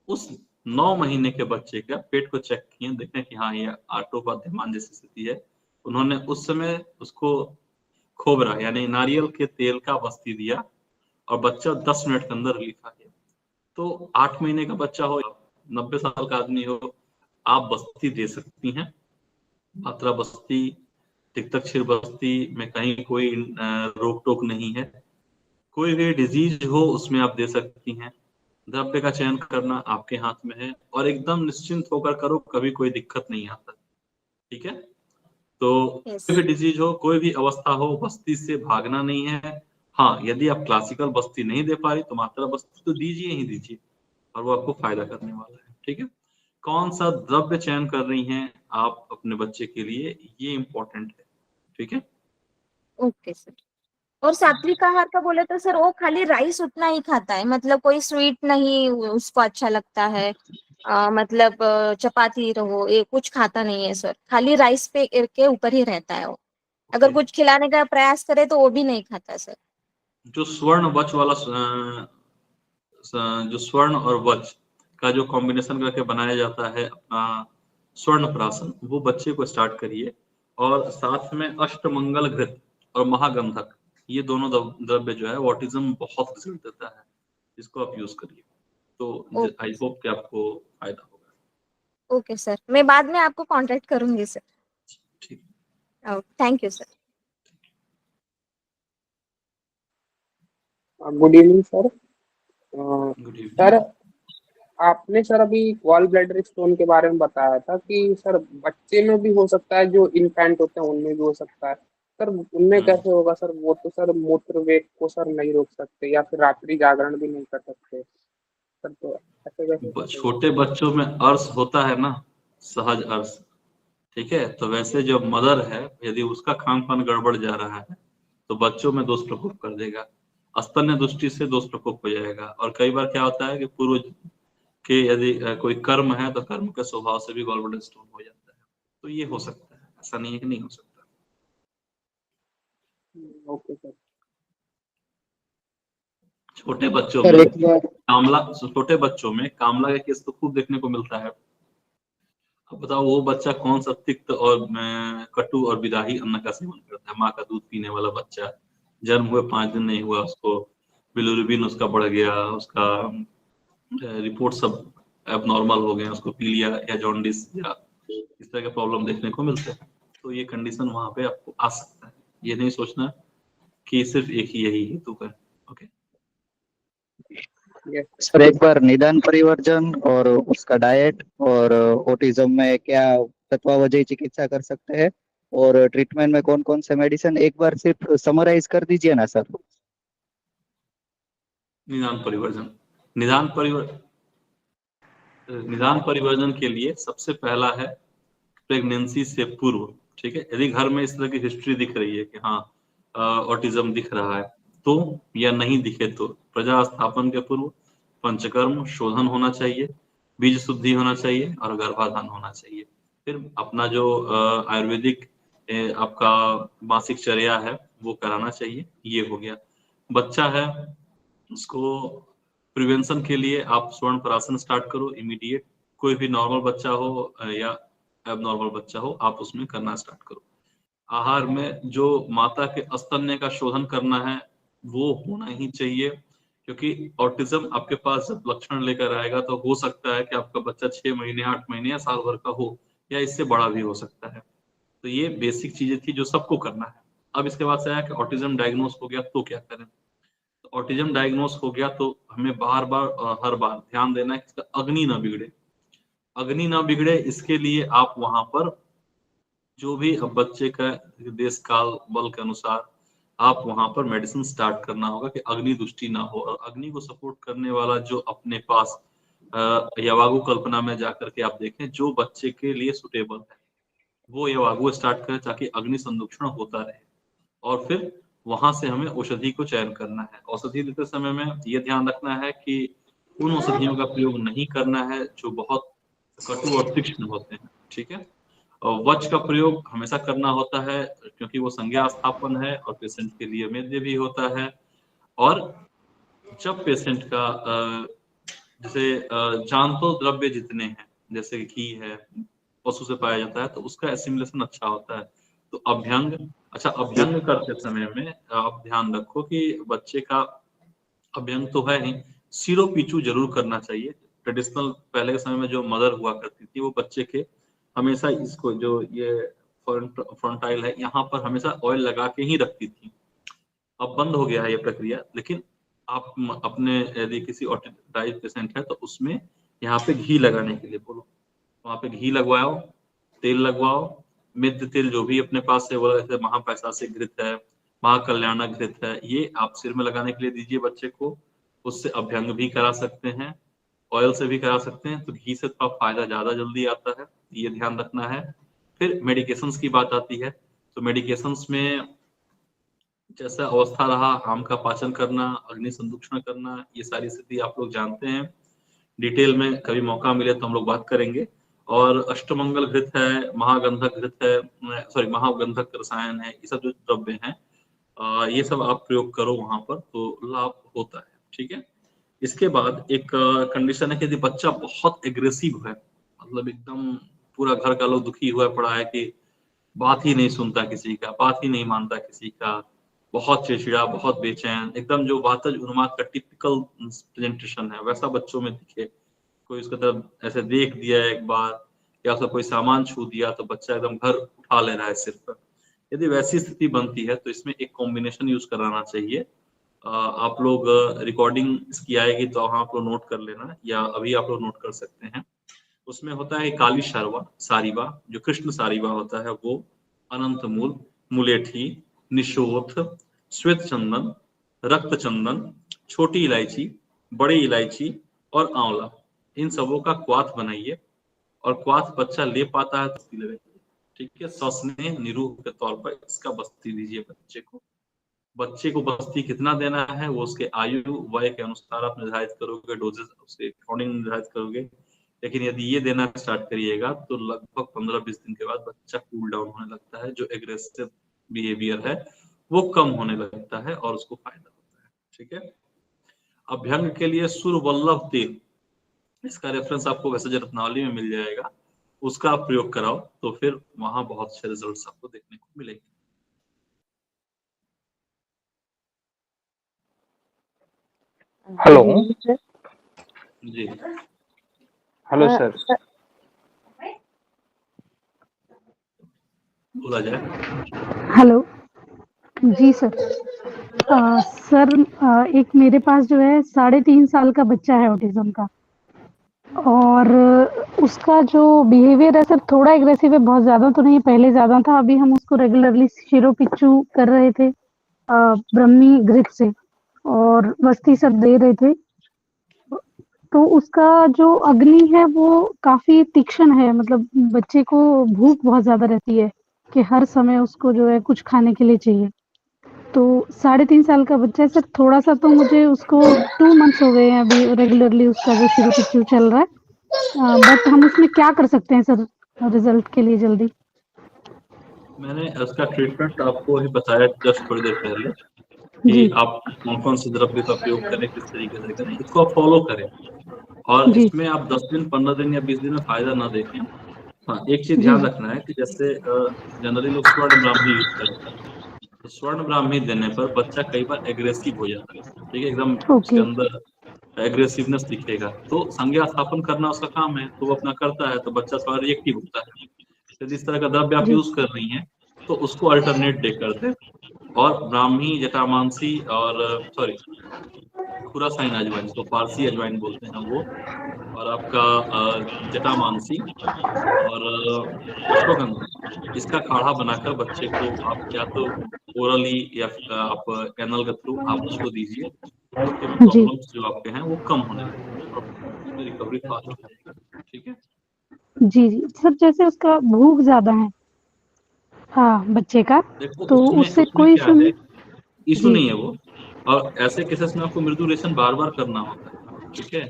उस 9 महीने के बच्चे का पेट को चेक किए, देखें कि हाँ ये आटोपाध्यमान जैसी स्थिति है। उन्होंने उस समय उसको खोबरा यानी नारियल के तेल का बस्ती दिया, और बच्चा 10 मिनट के अंदर रिलीफ आ गया। तो 8 महीने का बच्चा हो, 90 साल का आदमी हो, आप बस्ती दे सकती हैं। मात्रा बस्ती, टिकटक क्षीर बस्ती में कहीं कोई रोक टोक नहीं है। कोई भी डिजीज हो उसमें आप दे सकती हैं। द्रव्य का चयन करना आपके हाथ में है, और एकदम निश्चिंत होकर करो, कभी कोई दिक्कत नहीं आता। ठीक है, तो कोई भी डिजीज हो, कोई भी अवस्था हो, बस्ती से भागना नहीं है। हाँ, यदि आप क्लासिकल बस्ती नहीं दे पा रही तो मात्रा बस्ती तो दीजिए ही दीजिए, और वो आपको फायदा करने वाला है। ठीक है, कौन सा द्रव्य चयन कर रही हैं आप अपने बच्चे के लिए, ये इम्पोर्टेंट है। ठीक है, ओके सर। और सात्विक आहार का बोले तो सर, वो खाली राइस उतना ही खाता है, मतलब कोई स्वीट नहीं उसको अच्छा लगता है। मतलब चपाती रहो, ये कुछ खाता नहीं है सर, खाली राइस पे के ऊपर ही रहता है वो। अगर कुछ खिलाने का प्रयास करे तो वो भी नहीं खाता सर। जो स्वर्ण वच वाला जो स्वर्ण और वच का जो कॉम्बिनेशन करके बनाया जाता है अपना स्वर्ण प्राशन, वो बच्चे को स्टार्ट करिए। और साथ में अष्टमंगल घृत और महागंधक, ये दोनों द्रव्य जो है ऑटिज्म बहुत रिजल्ट देता है, इसको आप यूज करिए। तो आई होप कि आपको फायदा होगा। ओके सर, मैं बाद में आपको कांटेक्ट करूंगी सर। ठीक, thank you sir. Good evening sir. Good sir, evening. आपने सर अभी गॉल ब्लैडर स्टोन के बारे में बताया था कि सर बच्चे में भी हो सकता है, जो इन्फेंट होते हैं उनमें भी हो सकता है। सर उनमें कैसे होगा सर? वो तो सर मूत्र वेग को सर नहीं रोक सकते, या फिर रात्रि जागरण भी नहीं कर सकते सर, तो ऐसे कैसे? छोटे बच्चों में अर्श होता है ना, सहज अर्श। ठीक है, तो वैसे जो मदर है, यदि उसका खान पान गड़बड़ जा रहा है तो बच्चों में दोष प्रकोप कर देगा, स्तन्य दृष्टि से दोष प्रकोप हो जाएगा। और कई बार क्या होता है कि पूर्व के यदि कोई कर्म है तो कर्म के स्वभाव से भी गॉल ब्लैडर स्टोन हो जाता है। तो ये हो सकता है, ऐसा नहीं है कि नहीं हो सकता। Okay sir. छोटे बच्चों सर में एक बार कामला का केस तो खूब देखने को मिलता है। अब बताओ वो बच्चा कौन सा तिक्त और कटु और विदाही अन्न का सेवन करता है? माँ का दूध पीने वाला बच्चा जन्म हुए 5 दिन नहीं हुआ उसको बिलिरुबिन उसका बढ़ गया, उसका रिपोर्ट सब एबनॉर्मल हो गए, उसको पीलिया या जॉन्डिस या इस तरह के प्रॉब्लम देखने को मिलते हैं। तो ये कंडीशन वहां पे आपको आ सकता है। ये नहीं सोचना कि सिर्फ एक ही यही हेतु है। ओके सर, एक बार निदान परिवर्जन और उसका डाइट और ऑटिज्म में क्या तत्वावधायी चिकित्सा कर सकते हैं और ट्रीटमेंट में कौन कौन से मेडिसिन, एक बार सिर्फ समराइज कर दीजिए ना सर। निदान परिवर्जन के लिए सबसे पहला है प्रेगनेंसी से पूर्व। ठीक है, यदि घर में इस तरह की हिस्ट्री दिख रही है कि हाँ ऑटिज्म दिख रहा है तो, या नहीं दिखे तो प्रजा स्थापन के पूर्व पंचकर्म शोधन होना चाहिए, बीज शुद्धि होना चाहिए और गर्भाधान होना चाहिए। फिर अपना जो आयुर्वेदिक आपका मासिक चर्या है वो कराना चाहिए। ये हो गया। बच्चा है उसको प्रिवेंशन के लिए आप स्वर्ण प्राशन स्टार्ट करो इमीडिएट। कोई भी नॉर्मल बच्चा हो या एबनॉर्मल बच्चा हो, आप उसमें करना स्टार्ट करो। आहार में जो माता के स्तन्य का शोधन करना है वो होना ही चाहिए, क्योंकि ऑटिज्म आपके पास जब लक्षण लेकर आएगा तो हो सकता है कि आपका बच्चा 6 महीने 8 महीने या साल भर का हो, या इससे बड़ा भी हो सकता है। तो ये बेसिक चीजें थी जो सबको करना है। अब इसके बाद से आया कि ऑटिज्म डायग्नोस हो गया तो क्या करें। तो ऑटिज्म डायग्नोस हो गया तो हमें बार बार हर बार ध्यान देना है कि इसका अग्नि ना बिगड़े। अग्नि ना बिगड़े इसके लिए आप वहां पर जो भी बच्चे का देश काल बल के अनुसार आप वहां पर मेडिसिन स्टार्ट करना होगा कि अग्नि दुष्टि ना हो। और अग्नि को सपोर्ट करने वाला जो अपने पास यवागु कल्पना में जाकर के आप देखें जो बच्चे के लिए सुटेबल है वो यवागु स्टार्ट करें ताकि अग्नि संरक्षण होता रहे। और फिर वहां से हमें औषधि को चयन करना है। औषधि लेते समय में ये ध्यान रखना है कि उन औषधियों का प्रयोग नहीं करना है जो बहुत कटु और तीक्ष्ण होते हैं। ठीक है, और वच का प्रयोग हमेशा करना होता है क्योंकि वो संज्ञा स्थापन है और पेशेंट के लिए मेद्य भी होता है। और जब पेशेंट का जैसे जानतो द्रव्य जितने हैं जैसे घी है पशु से पाया जाता है तो उसका एसिमिलेशन अच्छा होता है। तो अभ्यंग, अच्छा अभ्यंग करते समय में आप ध्यान रखो कि बच्चे का अभ्यंग तो है ही, सीरो पीछू जरूर करना चाहिए। ट्रेडिशनल पहले के समय में जो मदर हुआ करती थी वो बच्चे के हमेशा इसको जो ये फ्रंटाइल है यहाँ पर हमेशा ऑयल लगा के ही रखती थी। अब बंद हो गया है ये प्रक्रिया, लेकिन आप अपने यदि किसी ऑटिज्म पेशेंट है तो उसमें यहाँ पे घी लगाने के लिए बोलो, वहां पे घी लगवाओ, तेल लगवाओ, मित्र तेल जो भी अपने पास है वो, जैसे महापैशासिक घृत है, महाकल्याणक घृत है, ये आप सिर में लगाने के लिए दीजिए बच्चे को। उससे अभ्यंग भी करा सकते हैं, ऑयल से भी करा सकते हैं। तो घी से थोड़ा फायदा ज्यादा जल्दी आता है, ये ध्यान रखना है। फिर मेडिकेशंस की बात आती है तो मेडिकेशंस में जैसा अवस्था रहा, आम का पाचन करना, अग्नि संरक्षण करना, ये सारी स्थिति आप लोग जानते हैं। डिटेल में कभी मौका मिले तो हम लोग बात करेंगे। और अष्टमंगल घृत है, महागंधक घृत है, सॉरी महागंधक रसायन है, ये सब जो द्रव्य हैं ये सब आप प्रयोग करो वहां पर तो लाभ होता है। ठीक है, इसके बाद एक कंडीशन है कि यदि बच्चा बहुत एग्रेसिव है, मतलब एकदम पूरा घर का लोग दुखी हुआ पड़ा है कि बात ही नहीं सुनता किसी का, बात ही नहीं मानता किसी का, बहुत चिड़चिड़ा, बहुत बेचैन, एकदम जो वातज उन्माद का टिपिकल प्रेजेंटेशन है वैसा बच्चों में दिखे, कोई उसकी तरफ ऐसे देख दिया एक बार या उसका कोई सामान छू दिया तो बच्चा एकदम घर उठा ले रहा है सिर पर, यदि वैसी स्थिति बनती है तो इसमें एक कॉम्बिनेशन यूज कराना चाहिए। आप लोग रिकॉर्डिंग इसकी आएगी तो आप लोग नोट कर लेना या अभी आप लोग नोट कर सकते हैं। उसमें होता है काली शारवा सारीवा, जो कृष्ण सारीवा होता है वो, अनंत मूल, मुलेठी, निशोथ, श्वेत चंदन, रक्त चंदन, छोटी इलायची, बड़ी इलायची और आंवला, इन सबों का क्वाथ बनाइए। और क्वाथ बच्चा ले पाता है तो लगाइए। ठीक है, सस्नेह निरूह के तौर पर इसका बस्ती दीजिए बच्चे को। बच्चे को बस्ती कितना देना है वो उसके आयु वय के अनुसार आप निर्धारित करोगे, डोजेस उसके अकॉर्डिंग निर्धारित करोगे। लेकिन यदि ये देना स्टार्ट करिएगा तो लगभग 15-20 दिन के बाद बच्चा कूल डाउन होने लगता है, जो एग्रेसिव बिहेवियर है वो कम होने लगता है और उसको फायदा होता है। ठीक है, अभ्यंग के लिए सुरवल्लभ तेल, इसका रेफरेंस आपको वैसे रत्नावली में मिल जाएगा, उसका आप प्रयोग कराओ तो फिर वहां बहुत अच्छे रिजल्ट्स आपको देखने को मिलेंगे। हेलो। Good evening sir. जी हेलो सर। सर, बोला जाए। हेलो जी सर। सर एक मेरे पास जो है 3.5 साल का बच्चा है ऑटिज्म का, और उसका जो बिहेवियर है सर थोड़ा एग्रेसिव है, बहुत ज़्यादा तो नहीं, पहले ज़्यादा था। अभी हम उसको रेगुलरली शिरो पिच्चू कर रहे थे ब्रह्मी घृत से, और वस्ती सब दे रहे थे। तो उसका जो अग्नि है वो काफ़ी तीक्ष्ण है, मतलब बच्चे को भूख बहुत ज़्यादा रहती है कि हर समय उसको जो है कुछ खाने के लिए चाहिए। तो 3.5 साल का बच्चा है सर, थोड़ा सा तो मुझे उसको 2 मंथ्स हो गए हैं अभी रेगुलरली उसका जो शिरो पिच्चू चल रहा है, बट हम उसमें क्या कर सकते हैं सर रिजल्ट के लिए जल्दी? मैंने उसका ट्रीटमेंट आपको ही बताया जस्ट थोड़ी देर पहले कि जी आप कौन कौन से द्रव्य का प्रयोग करें, किस तरीके से करें, इसको आप फॉलो करें। और जी इसमें आप 10 दिन, 15 दिन या 20 दिन में फायदा ना देखें। हाँ, एक चीज जी ध्यान रखना है कि जैसे जनरली लोग स्वर्ण ब्राह्मी यूज करते हैं, तो स्वर्ण ब्राह्मी देने पर बच्चा कई बार एग्रेसिव हो जाता है। ठीक है, एकदम उसके ओके अंदर एग्रेसिवनेस दिखेगा, तो संज्ञा स्थापन करना उसका काम है, तो वो अपना करता है, तो बच्चा थोड़ा रिएक्टिव होता है। तो जिस तरह का द्रव्य आप जी यूज कर रही हैं, तो उसको अल्टरनेट डे कर दे। और ब्राह्मी, जटामांसी और सॉरी खुरासाइन अजवाइन, जिसको फारसी अजवाइन बोलते हैं वो, और आपका जटामांसी और अश्वगंधा, इसका काढ़ा बनाकर बच्चे को आप या तो ओरली या आप एनल के थ्रू आप उसको दीजिए। तो उसके जी प्रॉब्लम्स जो आपके हैं वो कम होने लगेंगे और उसमें रिकवरी फास्ट हो जाएगी। ठीक है। जी जी सर, जैसे उसका भूख ज़्यादा है हाँ बच्चे का, देखो तो उसमें उससे उसमें कोई क्या इशू है, नहीं? इशू जी नहीं है वो। और ऐसे केसेस में आपको मृदुलेशन बार बार करना होता है। ठीक है,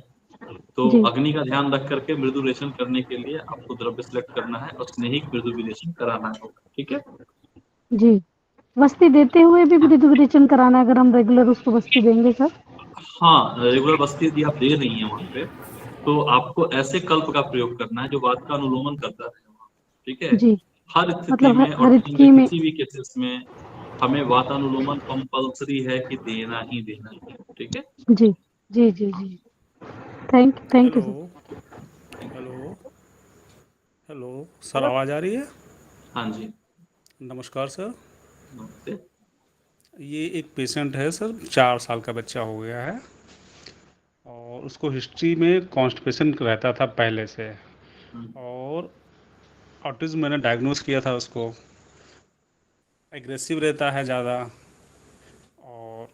तो जी अग्नि का ध्यान रख करके मृदुलेशन करने के लिए आपको द्रव्य सिलेक्ट करना है और स्नेहिक मृदुलेशन कराना होगा। ठीक है। जी, वस्ती देते हुए भी हाँ मृदुलेशन कराना है अगर हम रेगुलर उसको वस्ती देंगे सर? हाँ, रेगुलर बस्ती यदि आप दे रही हैं वहां पे, तो आपको ऐसे कल्प का प्रयोग करना है जो वात का अनुलोमन करता रहे वहाँ। ठीक है। जी, हर स्थिति मतलब में हर ऑटिज्म के स्कीम में। किसी भी केसेस में हमें वातानुलोमन कंपल्सरी है कि देना ही देना है। ठीक है। जी जी जी जी, thank you hello. Sir. Hello. Hello sir, आवाज़ आ रही है? हाँ जी, नमस्कार सर। नमस्ते। ये एक पेशेंट है सर, 4 साल का बच्चा हो गया है, और उसको हिस्ट्री में कॉन्स्टिपेशन रहता था पहले से, हम्म, और ऑटिज्म मैंने डायग्नोस किया था उसको। एग्रेसिव रहता है ज़्यादा, और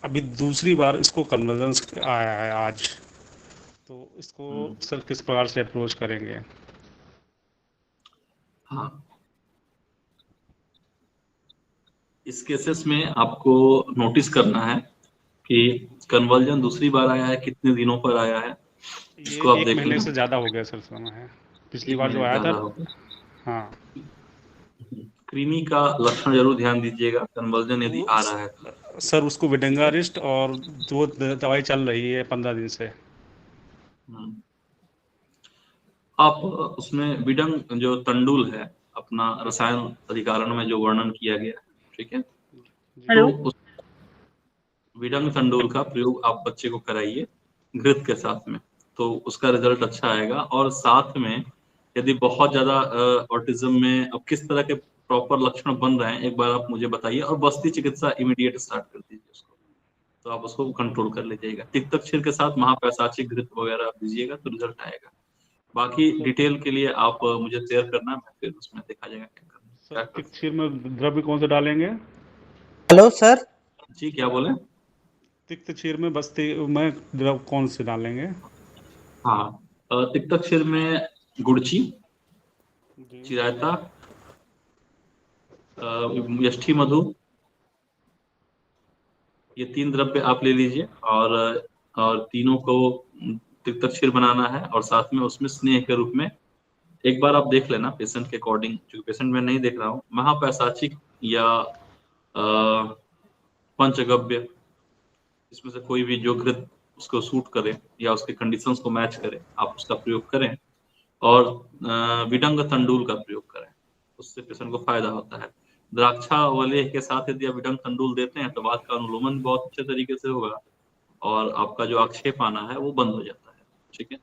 अभी दूसरी बार इसको कन्वर्जेंस आया है आज। तो इसको हम्म, सर किस प्रकार से अप्रोच करेंगे? हाँ, इस केसेस में आपको नोटिस करना है कि कन्वर्जन दूसरी बार आया है, कितने दिनों पर आया है, ये इसको आप एक देख महीने लें। से ज़्यादा हो गया सर, समय है। पिछली एक बार जो महीने आया था। ज्यादा हो गया। हाँ। कृमि का लक्षण जरूर ध्यान दीजिएगा, कन्वर्जन यदि वो आ रहा है तो। सर उसको विडेंगा रिस्ट और दो दवाई चल रही है 15 दिन से। हम्म, आप उसमें विडंग जो तंडुल है, अपना रसायन अधिकरण में जो वर्णन किया गया है, ठीक है, जी। तो हेलो। उस विडंग तंडुल का प्रयोग आप बच्चे को कराइए घृत के साथ में, तो उसका रिजल्ट अच्छा आएगा। और साथ में यदि बहुत ज्यादा ऑटिज्म में अब किस तरह के प्रॉपर लक्षण बन रहे हैं एक बार आप मुझे बताइए, और बस्ती चिकित्सा इमीडिएट स्टार्ट कर दीजिए उसको, तो आप उसको कंट्रोल कर लीजिएगा। तिक्तक्षीर के साथ महापैशाची घृत वगैरह आप दीजिएगा तो रिजल्ट आएगा। बाकी सर डिटेल के लिए आप मुझे शेयर करना, मैं फिर उसमें देखा जाएगा क्या करना, सर क्या कर तिक्क्षीर सकते में द्रव्य कौन से डालेंगे? Hello sir. हैं। जी, क्या बोले। तिक्त क्षीर में बस्ती में द्रव कौन से डालेंगे? हाँ, तिक्तक्षीर में गुड़ची, जी। चिरायता, यष्टि मधु, ये 3 द्रव्य आप ले लीजिए। और तीनों को तिक्तक्षीर बनाना है, और साथ में उसमें स्नेह के रूप में एक बार आप देख लेना पेशेंट के अकॉर्डिंग, क्योंकि पेशेंट में नहीं देख रहा हूँ, महापैशाचिक या पंचगव्य, इसमें से कोई भी जो घृत उसको सूट करे या उसके कंडीशंस को मैच करे, आप उसका प्रयोग करें। और विडंग तंडुल का प्रयोग करें, उससे पेशेंट को फायदा होता है। द्राक्षा वलेह के साथ यदि आप विडंग तंडुल देते हैं तो बात का अनुलोमन बहुत अच्छे तरीके से होगा, और आपका जो आक्षेप आना है वो बंद हो जाता है। ठीक है।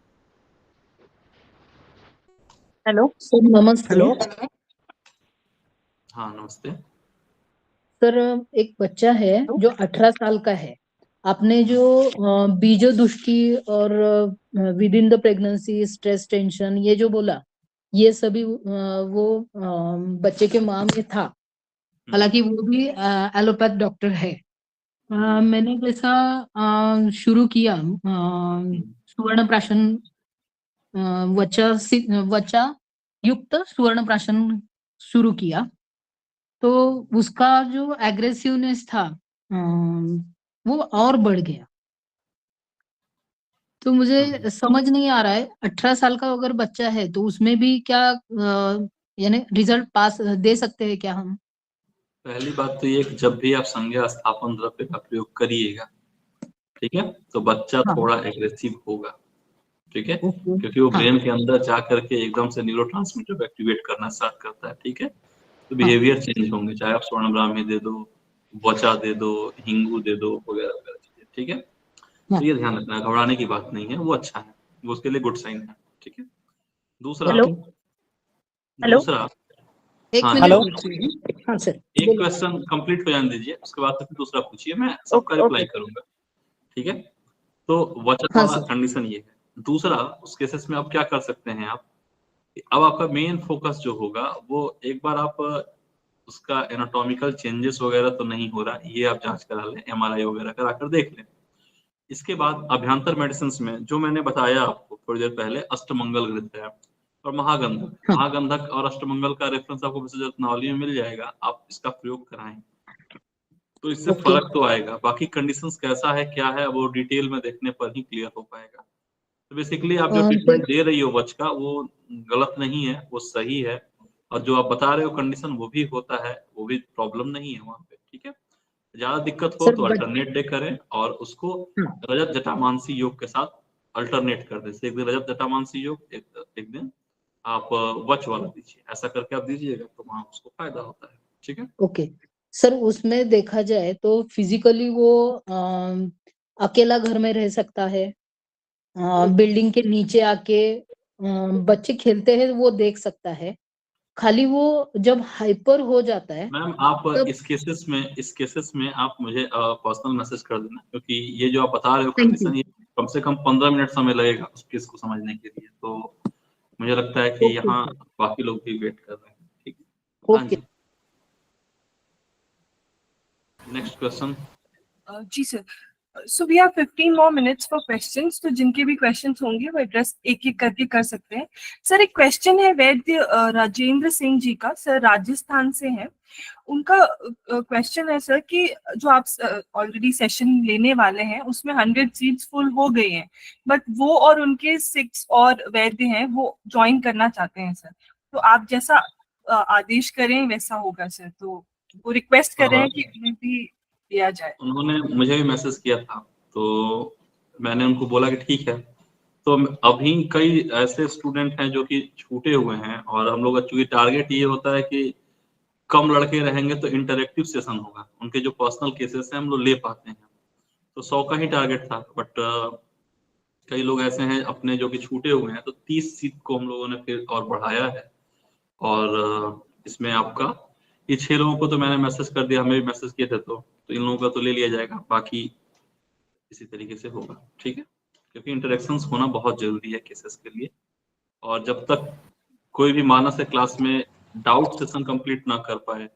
हेलो सर नमस्ते। हेलो हाँ नमस्ते। सर एक बच्चा है जो 18 साल का है। आपने जो बीजो दुष्टि और with in the pregnancy stress tension ये जो बोला, ये सभी वो बच्चे के माँ में था। हालांकि वो भी एलोपैथ डॉक्टर है। मैंने जैसा शुरू किया सुवर्ण प्राशन वचा युक्त सुवर्ण प्राशन शुरू किया, तो उसका जो एग्रेसिवनेस था वो और बढ़ गया। तो मुझे समझ नहीं आ रहा है, 18 साल का अगर बच्चा है तो उसमें भी क्या यानी रिजल्ट पास दे सकते हैं क्या हम? पहली बात तो ये कि जब भी आप संज्ञा स्थापन द्रव्य का प्रयोग करिएगा, ठीक है, तो बच्चा हाँ। थोड़ा एग्रेसिव होगा। ठीक है, ओके। क्योंकि वो हाँ। ब्रेन के अंदर जा करके एकदम से न्यूरोट्रांसमीटर को एक्टिवेट करना स्टार्ट करता है। ठीक है, तो हाँ। बिहेवियर चेंज होंगे, चाहे आप स्वर्ण ब्राह्मी दे दो, वचा दे दो, हिंगू दे दो, वगैरह वगैरह चीजें। ठीक है, हाँ। तो ये ध्यान रखना, घबराने की बात नहीं है, वो अच्छा है, वो उसके लिए गुड साइन है। ठीक है। दूसरा हेलो हेलो दूसरा एक हाँ मिनट हेलो रुकिए। हाँ सर एक बोलिए। क्वेश्चन कंप्लीट हो जाने दीजिए, उसके बाद फिर दूसरा पूछिए, मैं सबका ओके रिप्लाई ओके करूंगा। ठीक है, तो वचन हाँ वाला सर। कंडीशन ये है। दूसरा, उस केसेस में आप क्या कर सकते हैं, आप अब आपका मेन फोकस जो होगा वो एक बार आप उसका एनाटॉमिकल चेंजेस वगैरह तो नहीं हो रहा, ये आप जांच करा लें, एमआरआई वगैरह कराकर देख लें। इसके बाद अभ्यंतर मेडिसिन में जो मैंने बताया आपको थोड़ी देर पहले, अष्टमंगल घृत है और महागंधक। हाँ। महागंधक और अष्टमंगल का रेफरेंस आपको विशेष रत्नावली में मिल जाएगा, आप इसका प्रयोग कराएं तो इससे ओके फर्क तो आएगा। बाकी कंडीशंस कैसा है क्या है वो डिटेल में देखने पर ही क्लियर हो पाएगा। तो बेसिकली आप जो सर। ट्रीटमेंट दे रही हो बच्चा का, वो गलत नहीं है, वो सही है, और जो आप बता रहे हो कंडीशन वो भी होता है, वो भी प्रॉब्लम नहीं है वहाँ पे। ठीक है, ज्यादा दिक्कत हो सर तो अल्टरनेट डे करें और उसको हाँ। रजत जटामांसी योग के साथ अल्टरनेट कर दें। एक दिन रजत जटामांसी योग, एक दिन आप वच वाला दीजिए, ऐसा करके आप दीजिएगा तो वहाँ उसको फायदा होता है। ठीक है। ओके सर, उसमें देखा जाए तो फिजिकली वो अकेला घर में रह सकता है, बिल्डिंग के नीचे आके बच्चे खेलते हैं वो देख सकता है। खाली वो जब हाइपर हो जाता है मैम आप तब। इस केसेस में आप मुझे पर्सनल मैसेज कर देना, क्योंकि ये जो आप बता रहे हो थैंक यू। कंडीशन, ये कम से कम 15 मिनट समय लगेगा उस केस को समझने के लिए, तो मुझे लगता है कि ओके यहाँ सर। बाकी लोग भी वेट कर रहे हैं। ठीक है, हाँ ओके जी, नेक्स्ट क्वेश्चन। जी sir, so we have 15 more minutes for questions, तो जिनके भी questions होंगे वो एड्रेस एक एक करके कर सकते हैं। सर एक क्वेश्चन है वैद्य राजेंद्र सिंह जी का, सर राजस्थान से है। उनका क्वेश्चन है सर कि जो आप ऑलरेडी सेशन लेने वाले हैं उसमें 100 सीट्स फुल हो गई हैं, बट वो और उनके 6 और वैद्य हैं वो ज्वाइन करना चाहते हैं सर, तो आप जैसा आदेश करें वैसा होगा सर। तो वो रिक्वेस्ट कर रहे हैं कि उन्हें भी दिया जाए। उन्होंने मुझे भी मैसेज किया था, तो मैंने उनको बोला कि ठीक है। तो अभी कई ऐसे स्टूडेंट हैं जो कि छूटे हुए हैं, और हम लोग का चूंकि टारगेट ये होता है कि कम लड़के रहेंगे तो इंटरेक्टिव सेशन होगा, उनके जो पर्सनल केसेस हैं हम लोग ले पाते हैं, तो 100 का ही टारगेट था। बट कई लोग ऐसे हैं अपने जो कि छूटे हुए हैं, तो 30 सीट को हम लोगों ने फिर और बढ़ाया है। और इसमें आपका ये 6 लोगों को तो मैंने मैसेज कर दिया, हमें भी मैसेज किए थे, तो इन लोगों का तो ले लिया जाएगा, बाकी इसी तरीके से होगा। ठीक है, क्योंकि इंटरेक्शंस होना बहुत जरूरी है केसेस के लिए, और जब तक कोई भी मानस है क्लास में डाउट सेशन कंप्लीट ना कर पाए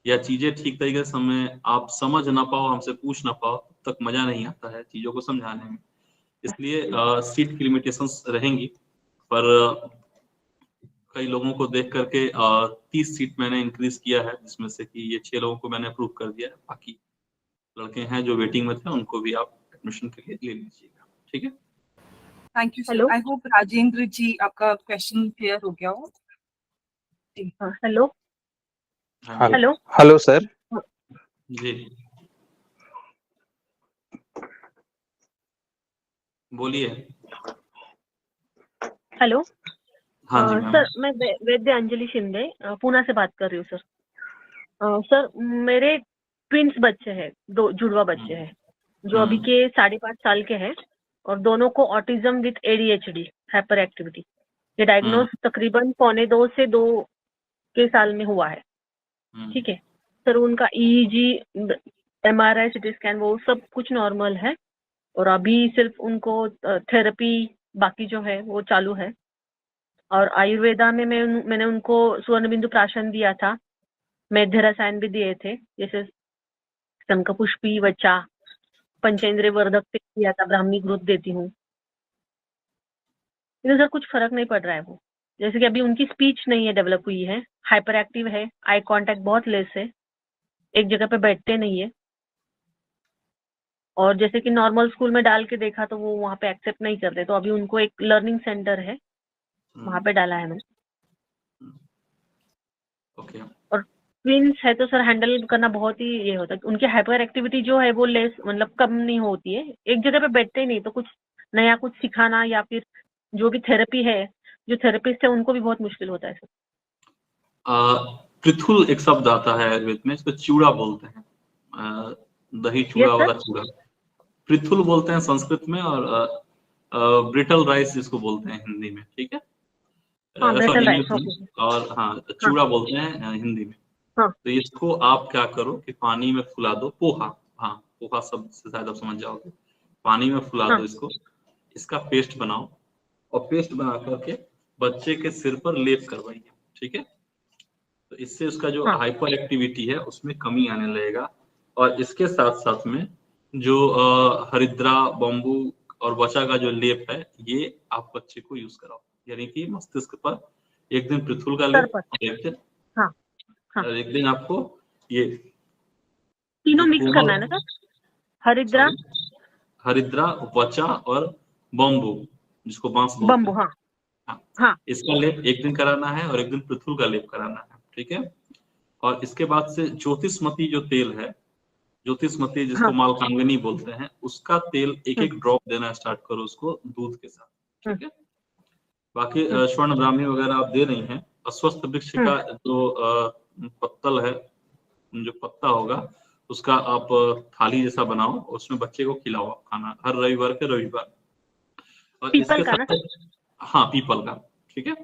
या चीजें ठीक तरीके से समय आप समझ ना पाओ, हमसे पूछ ना पाओ, तब तक मजा नहीं आता है चीजों को समझाने में। इसलिए सीट की लिमिटेशंस रहेंगी, पर कई लोगों को देख करके 30 सीट मैंने इंक्रीज किया है, जिसमें से कि ये 6 लोगों को मैंने अप्रूव कर दिया है। बाकी लड़के हैं जो वेटिंग में थे, उनको भी आप एडमिशन के लिए ले लीजिएगा। ठीक है, thank you sir. Hello I hope Rajendra ji आपका क्वेश्चन क्लियर हो गया हो। हेलो हाँ जी, हेलो हेलो सर। जी बोलिए। हेलो हाँ जी मैम। सर मैं वैद्य अंजलि शिंदे पूना से बात कर रही हूँ सर। सर मेरे ट्विंस बच्चे हैं, 2 जुड़वा बच्चे हैं, जो अभी के 5.5 साल के हैं, और दोनों को autism with ADHD hyper activity. ये डायग्नोस तकरीबन 1.25 से 2 के साल में हुआ है। ठीक है सर, उनका EEG, MRI, CT स्कैन वो सब कुछ नॉर्मल है, और अभी सिर्फ उनको थेरेपी बाकी जो है वो चालू है। और आयुर्वेदा में मैंने उनको स्वर्ण बिंदु प्राशन दिया था, मेध्य रसायन भी दिए थे, जैसे शंखपुष्पी, वचा, पंचेंद्रिय वर्धक दिया था, ब्राह्मी ग्रोथ देती हूँ। लेकिन सर कुछ फर्क नहीं पड़ रहा है। वो जैसे कि अभी उनकी स्पीच नहीं है, डेवलप हुई है, हाइपर एक्टिव है, आई कांटेक्ट बहुत लेस है, एक जगह पे बैठते नहीं है, और जैसे कि नॉर्मल स्कूल में डाल के देखा तो वो वहाँ पे एक्सेप्ट नहीं करते, तो अभी उनको एक लर्निंग सेंटर है वहाँ पे डाला है मैंने। ओके। और ट्विंस है तो सर हैंडल करना बहुत ही ये होता है, उनकी हाइपर एक्टिविटी जो है वो लेस, मतलब कम नहीं होती है, एक जगह पे बैठते ही नहीं, तो कुछ नया कुछ सिखाना या फिर जो भी थेरेपी है, जो थेरेपिस्ट है उनको भी बहुत मुश्किल होता है सर। पृथुल एक शब्द आता है आयुर्वेद में, इसको चूड़ा बोलते हैं, दही चूड़ा वाला चूड़ा, पृथुल बोलते हैं संस्कृत में, और ब्रिटल राइस जिसको बोलते हैं हिंदी में, ठीक है। और हाँ, चूड़ा बोलते हैं हिंदी में। तो इसको आप क्या करो कि पानी में फुला दो, पोहा, हाँ पोहा शब्द से शायद आप समझ जाओगे, पानी में फुला दो इसको, इसका पेस्ट बनाओ, और पेस्ट बना करके बच्चे के सिर पर लेप करवाइए, ठीक है। तो इससे उसका जो हाइपर एक्टिविटी है उसमें कमी आने लगेगा। और इसके साथ साथ में जो हरिद्रा, बम्बू और वचा का जो लेप है, ये आप बच्चे को यूज कराओ, यानी कि मस्तिष्क पर एक दिन पृथुल का लेप, और एक दिन आपको ये तीनों मिक्स करना है ना सर? हरिद्रा, वचा और बम्बू, जिसको बांस बोलते बम्बू, हैं, हाँ, इसका लेप एक दिन कराना है और एक दिन पृथुल का लेप कराना है, ठीक है। और इसके बाद से ज्योतिषमती जो तेल है, ज्योतिषमती जिसको मालकांगनी बोलते हैं, उसका तेल एक एक ड्रॉप देना स्टार्ट करो उसको दूध के साथ, ठीक है। बाकी स्वर्ण ब्राह्मी वगैरह आप दे रही हैं। अस्वस्थ वृक्ष का जो पत्तल है, जो पत्ता होगा उसका आप थाली जैसा बनाओ, उसमें बच्चे को खिलाओ खाना, हर रविवार के रविवार। और इसके साथ, हाँ पीपल का, ठीक है।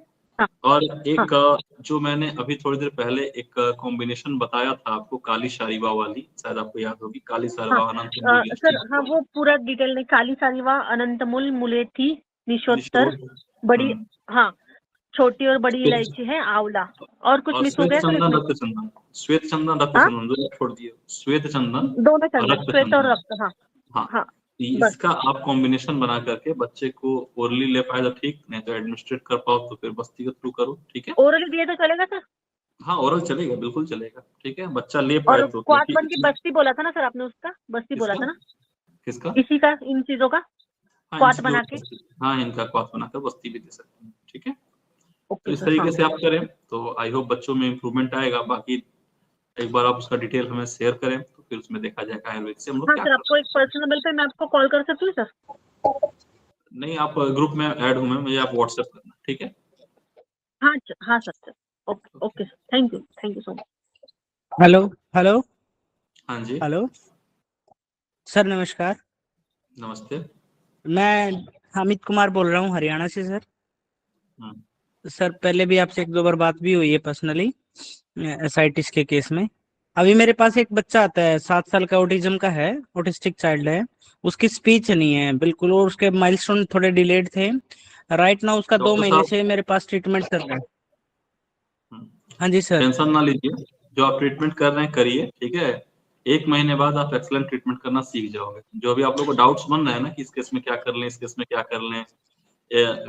और एक जो मैंने अभी थोड़ी देर पहले एक कॉम्बिनेशन बताया था आपको, काली शारीवा वाली, शायद आपको याद होगी, काली शारीवा अनंतमूल सर, हाँ वो पूरा डिटेल नहीं, काली शारीवा, अनंतमूल, मुलेठी, निशोत्तर, बड़ी, हाँ छोटी और बड़ी इलायची है, आंवला, और कुछ मिस हो गया सर? श्वेत चंदन, रक्त चंदन, जो छोड़ दिए, श्वेत चंदन, दोनों चंदन, श्वेत और रक्त, हाँ। इसका आप कॉम्बिनेशन बना करके बच्चे को ओरली ले पाए तो ठीक, नहीं तो एडमिनिस्ट्रेट कर पाओ तो फिर बस्ती के थ्रू करो, ठीक है। ओरली दिए तो चलेगा सर? हाँ ओरल चलेगा, बिल्कुल चलेगा, ठीक है, बच्चा ले पाए तो। क्वाथवन की बस्ती बोला था ना सर आपने, उसका बस्ती बोला था ना? किसका? इसी का, इन चीजों का क्वाथ बना के, हाँ इनका क्वाथ बनाकर बस्ती भी दे सकते हैं, ठीक है। तो इस तरीके से आप करें तो आई होप बच्चों में इम्प्रूवमेंट आएगा। बाकी एक बार आप उसका डिटेल हमें शेयर करें तो फिर उसमें देखा जाएगा आयुर्वेद से हम लोग क्या। आपको एक पर्सनल नंबर पे मैं आपको कॉल कर सकती हूँ सर? नहीं, आप ग्रुप में ऐड हूँ मैं, मुझे आप व्हाट्सएप करना, ठीक है। हाँ sir, okay sir, thank you so much. Hello. हाँ जी, हेलो सर, नमस्कार। नमस्ते, मैं हामिद कुमार बोल रहा हूँ हरियाणा से सर। सर पहले भी आपसे 1-2 बार बात भी हुई है पर्सनली एसाइटिस के केस में। अभी मेरे पास एक बच्चा आता है, 7 साल का, ऑटिज्म का है, ऑटिस्टिक चाइल्ड है, उसकी स्पीच नहीं है बिल्कुल, और उसके माइलस्टोन थोड़े डिलेड थे। राइट नाउ उसका 2 महीने से मेरे पास ट्रीटमेंट चल रहा है। हाँ जी सर। टेंशन ना लीजिए, जो आप ट्रीटमेंट कर रहे हैं करिए, ठीक है। 1 महीने बाद आप एक्सीलेंट ट्रीटमेंट करना सीख जाओगे। जो अभी आप लोगों को डाउट्स बन रहे हैं ना कि इस केस में क्या कर लें, इस केस में क्या कर लें,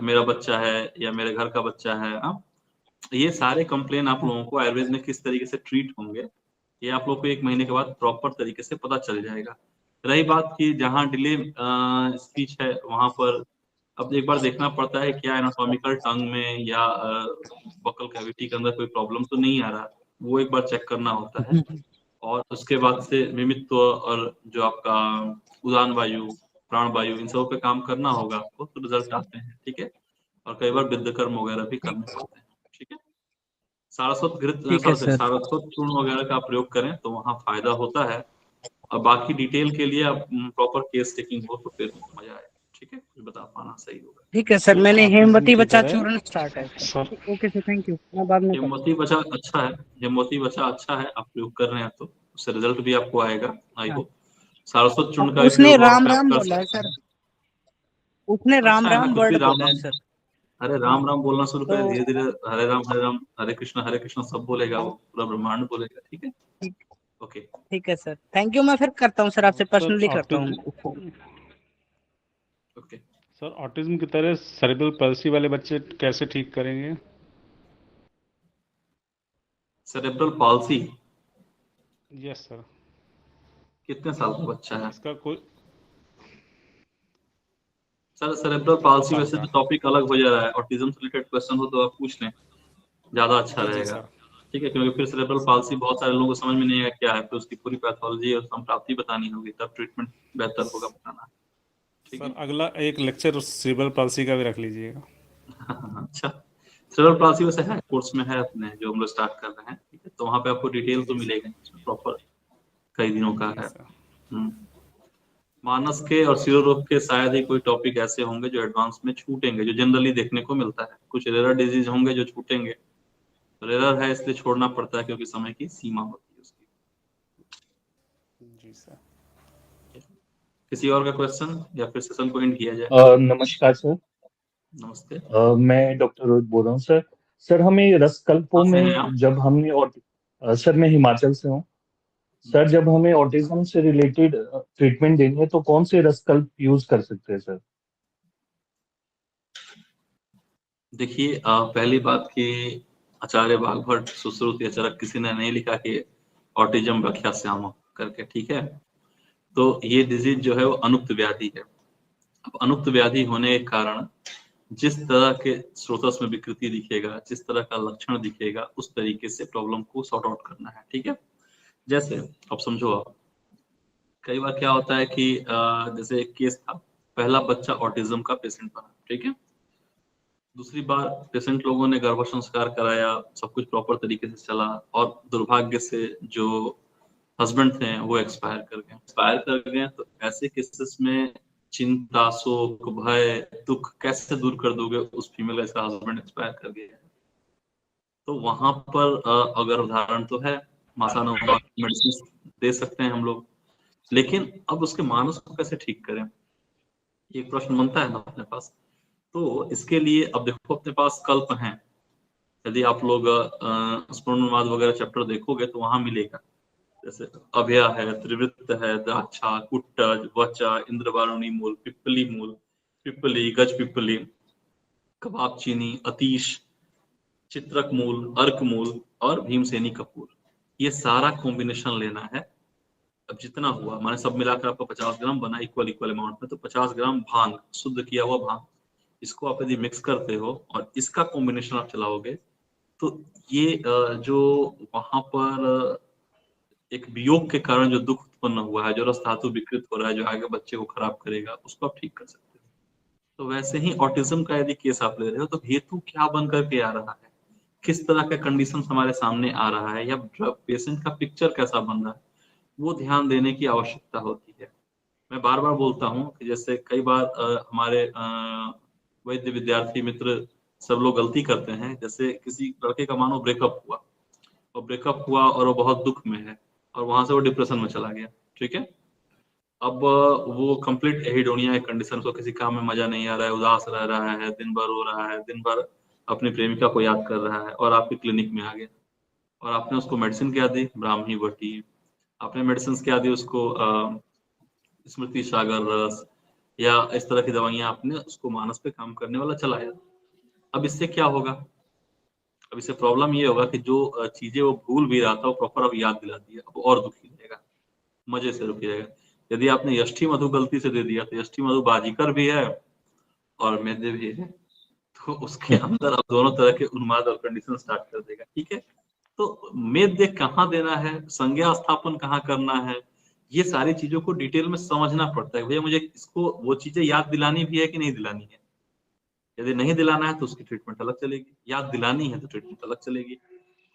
मेरा बच्चा है या मेरे घर का बच्चा है, ये सारे कंप्लेन आप लोगों को आयुर्वेद में किस तरीके से ट्रीट होंगे, ये आप लोग को 1 महीने के बाद प्रॉपर तरीके से पता चल जाएगा। रही बात की जहाँ डिले स्पीच है वहां पर अब एक बार देखना पड़ता है क्या एनाटॉमिकल टंग में या बकल कैविटी के अंदर कोई प्रॉब्लम तो नहीं आ रहा, वो एक बार चेक करना होता है। और उसके बाद से निमित्त और जो आपका उदान वायु, प्राण वायु, इन सब पे काम करना होगा आपको, तो रिजल्ट आते हैं, ठीक है। और कई बार विद्यकर्म वगैरह भी करने पड़ते हैं, ठीक है। सारस्वत चूर्ण वगैरह का प्रयोग करें तो वहाँ फायदा होता है। और बाकी डिटेल के लिए आप प्रॉपर केस टेकिंग हो तो फिर मजा आए। ठीक है, कुछ बता पाना सही होगा। ठीक है सर, मैंने हेमवती बच्चा तरह- चूर्ण स्टार्ट है sir okay sir, thank you, मैं बाद में करता हेमवती बचा अच्छा है, हेमवती बचा अच्छा है, आप प्रयोग कर रहे हैं तो उससे रिजल्ट भी आपको आएगा आई हाँ। होप। सारस्वत हूँ। चूर्ण का उसने उपयोग वहाँ राम पे आप राम कर बोला है सकते सर, हैं। उसने राम अच्छा है ना, राम कुछ भी वर्ड राम बोला है राम, सर। अरे हाँ राम राम बोलना शुरू करे, तो धीरे धीरे हरे राम हरे कृष्ण सब बोलेगा, वो पूरा ब्रह्मांड बोलेगा। ठीक है, ठीक ओके ठीक है सर, थैंक यू। मैं फिर करता हूँ सर, आपसे सर पर्सनली करता हूँ। ओके। सर ऑटिज्म की तरह सेरेब्रल palsy वाले बच्चे कैसे ठीक करेंगे? सेरेब्रल पॉल्सी यस सर, कितने साल का बच्चा है? इसका कोई सर सेरेब्रल पॉल्सी 7 साल वैसे का। तो टॉपिक अलग हो जा रहा है, ऑटिज्म से रिलेटेड क्वेश्चन हो तो आप पूछ लें, ज्यादा अच्छा जी रहेगा। सर। ठीक है, क्योंकि फिर सेरेब्रल पॉल्सी बहुत सारे लोगों को समझ में नहीं आएगा क्या है, फिर उसकी पूरी पैथोलॉजी और संप्राप्ति बतानी होगी, तब ट्रीटमेंट बेहतर होगा बताना। ठीक है सर अगला एक लेक्चर सेरेब्रल palsy का भी रख लीजिएगा। अच्छा, सेरेब्रल पॉल्सी वैसे है कोर्स में है अपने, जो हम लोग स्टार्ट कर रहे हैं। ठीक है, तो वहाँ पे आपको डिटेल तो जी सर। मिलेगा इसमें प्रॉपर, कई दिनों का जी है। सर। मानस के और शिरोरोग के शायद ही कोई टॉपिक ऐसे होंगे जो एडवांस में छूटेंगे, जो जनरली देखने को मिलता है। कुछ रेयर डिजीज होंगे जो छूटेंगे, रेयर है इसलिए छोड़ना पड़ता है क्योंकि समय की सीमा होती है उसकी। जी सर। किसी और का क्वेश्चन या फिर सेशन को एंड किया जाए? नमस्कार सर। नमस्ते। मैं डॉक्टर रोहित बोल रहा हूँ सर। सर हमें रसकल्पों कहाँ से हैं में आप? जब हमने सर मैं हिमाचल से हूँ। सर जब हमें ऑटिज्म से रिलेटेड ट्रीटमेंट देनी है तो कौन से रसकल्प यूज कर सकते हैं सर? देखिए पहली बात कि आचार्य बागभट्ट सुश्रुति अचरक किसी ने नहीं लिखा कि ऑटिज्म व्याख्यास्याम करके। ठीक है, तो ये डिजीज जो है वो अनुक्त व्याधि है। अब अनुक्त व्याधि होने के कारण जिस तरह के स्रोतस में विकृति दिखेगा, जिस तरह का लक्षण दिखेगा, उस तरीके से प्रॉब्लम को सॉर्ट आउट करना है। ठीक है, जैसे अब समझो आप, कई बार क्या होता है कि जैसे एक केस था, पहला बच्चा ऑटिज्म का पेशेंट बना। ठीक है, दूसरी बार पेशेंट लोगों ने गर्भ संस्कार कराया, सब कुछ प्रॉपर तरीके से चला, और दुर्भाग्य से जो हस्बैंड थे वो एक्सपायर कर गए। तो ऐसे केसेस में चिंता, शोक, भय, दुख कैसे दूर कर दोगे उस फीमेल का, इसका हस्बैंड एक्सपायर कर गया है। तो वहां पर अगर उदाहरण तो है, मासाना मेडिसिन दे सकते हैं हम लोग, लेकिन अब उसके मानस को कैसे ठीक करें, ये प्रश्न बनता है ना अपने पास। तो इसके लिए अब देखो अपने पास कल्प हैं। यदि आप लोग स्मरणवाद वगैरह चैप्टर देखोगे तो वहां मिलेगा, जैसे अभया है, त्रिवृत्त है, द्राक्षा, कुट्टज, वचा, इंद्रवारुणी मूल, पिप्पली मूल, पिप्पली, गज पिप्पली, कबाब चीनी, अतीश, चित्रक मूल, अर्क मूल और भीमसेनी कपूर, ये सारा कॉम्बिनेशन लेना है। अब जितना हुआ माने सब मिलाकर आपको 50 ग्राम बना इक्वल इक्वल अमाउंट में, तो 50 ग्राम भांग, शुद्ध किया हुआ भांग, इसको आप यदि मिक्स करते हो और इसका कॉम्बिनेशन आप चलाओगे तो ये जो वहां पर एक वियोग के कारण जो दुख उत्पन्न हुआ है, जो रस धातु विकृत हो रहा है, जो आगे बच्चे को खराब करेगा, उसको आप ठीक कर सकते हो। तो वैसे ही ऑटिज्म का यदि केस आप ले रहे हो तो हेतु क्या बन करके आ रहा है, किस तरह का कंडीशन हमारे सामने आ रहा है, या पेशेंट का पिक्चर कैसा बन रहा है, वो ध्यान देने की आवश्यकता होती है। मैं बार बार बोलता हूँ कि जैसे कई बार हमारे वैद्य विद्यार्थी मित्र सब लोग गलती करते हैं। जैसे किसी लड़के का मानो ब्रेकअप हुआ, और ब्रेकअप हुआ और वो बहुत दुख में है, और वहां से वो डिप्रेशन में चला गया। ठीक है, अब वो कंप्लीट एहिडोनिया कंडीशन, को किसी काम में मजा नहीं आ रहा है, उदास रह रहा है, दिन भर रो रहा है, दिन भर अपनी प्रेमिका को याद कर रहा है, और आपके क्लिनिक में आ गया और आपने उसको मेडिसिन क्या दी, ब्राह्मी बटी, आपने मेडिसिन क्या दी उसको, स्मृति सागर रस, या इस तरह की दवाइयां आपने उसको मानस पे काम करने वाला चलाया। अब इससे क्या होगा, अब इससे प्रॉब्लम ये होगा कि जो चीजें वो भूल भी रहा था वो प्रॉपर अब याद दिला दिया, अब और दुखी रहेगा, मजे से दुखी रहेगा। यदि आपने यष्टि मधु गलती से दे दिया तो यष्टि मधु बाजीकर भी है और मैदे भी है, तो उसके अंदर अब दोनों तरह के उन्माद और कंडीशन स्टार्ट कर देगा। ठीक है, तो मेद कहाँ देना है, संज्ञा स्थापन कहाँ करना है, ये सारी चीजों को डिटेल में समझना पड़ता है। भैया मुझे इसको वो चीजें याद दिलानी भी है कि नहीं दिलानी है। यदि नहीं दिलाना है तो उसकी ट्रीटमेंट अलग चलेगी, याद दिलानी है तो ट्रीटमेंट अलग चलेगी।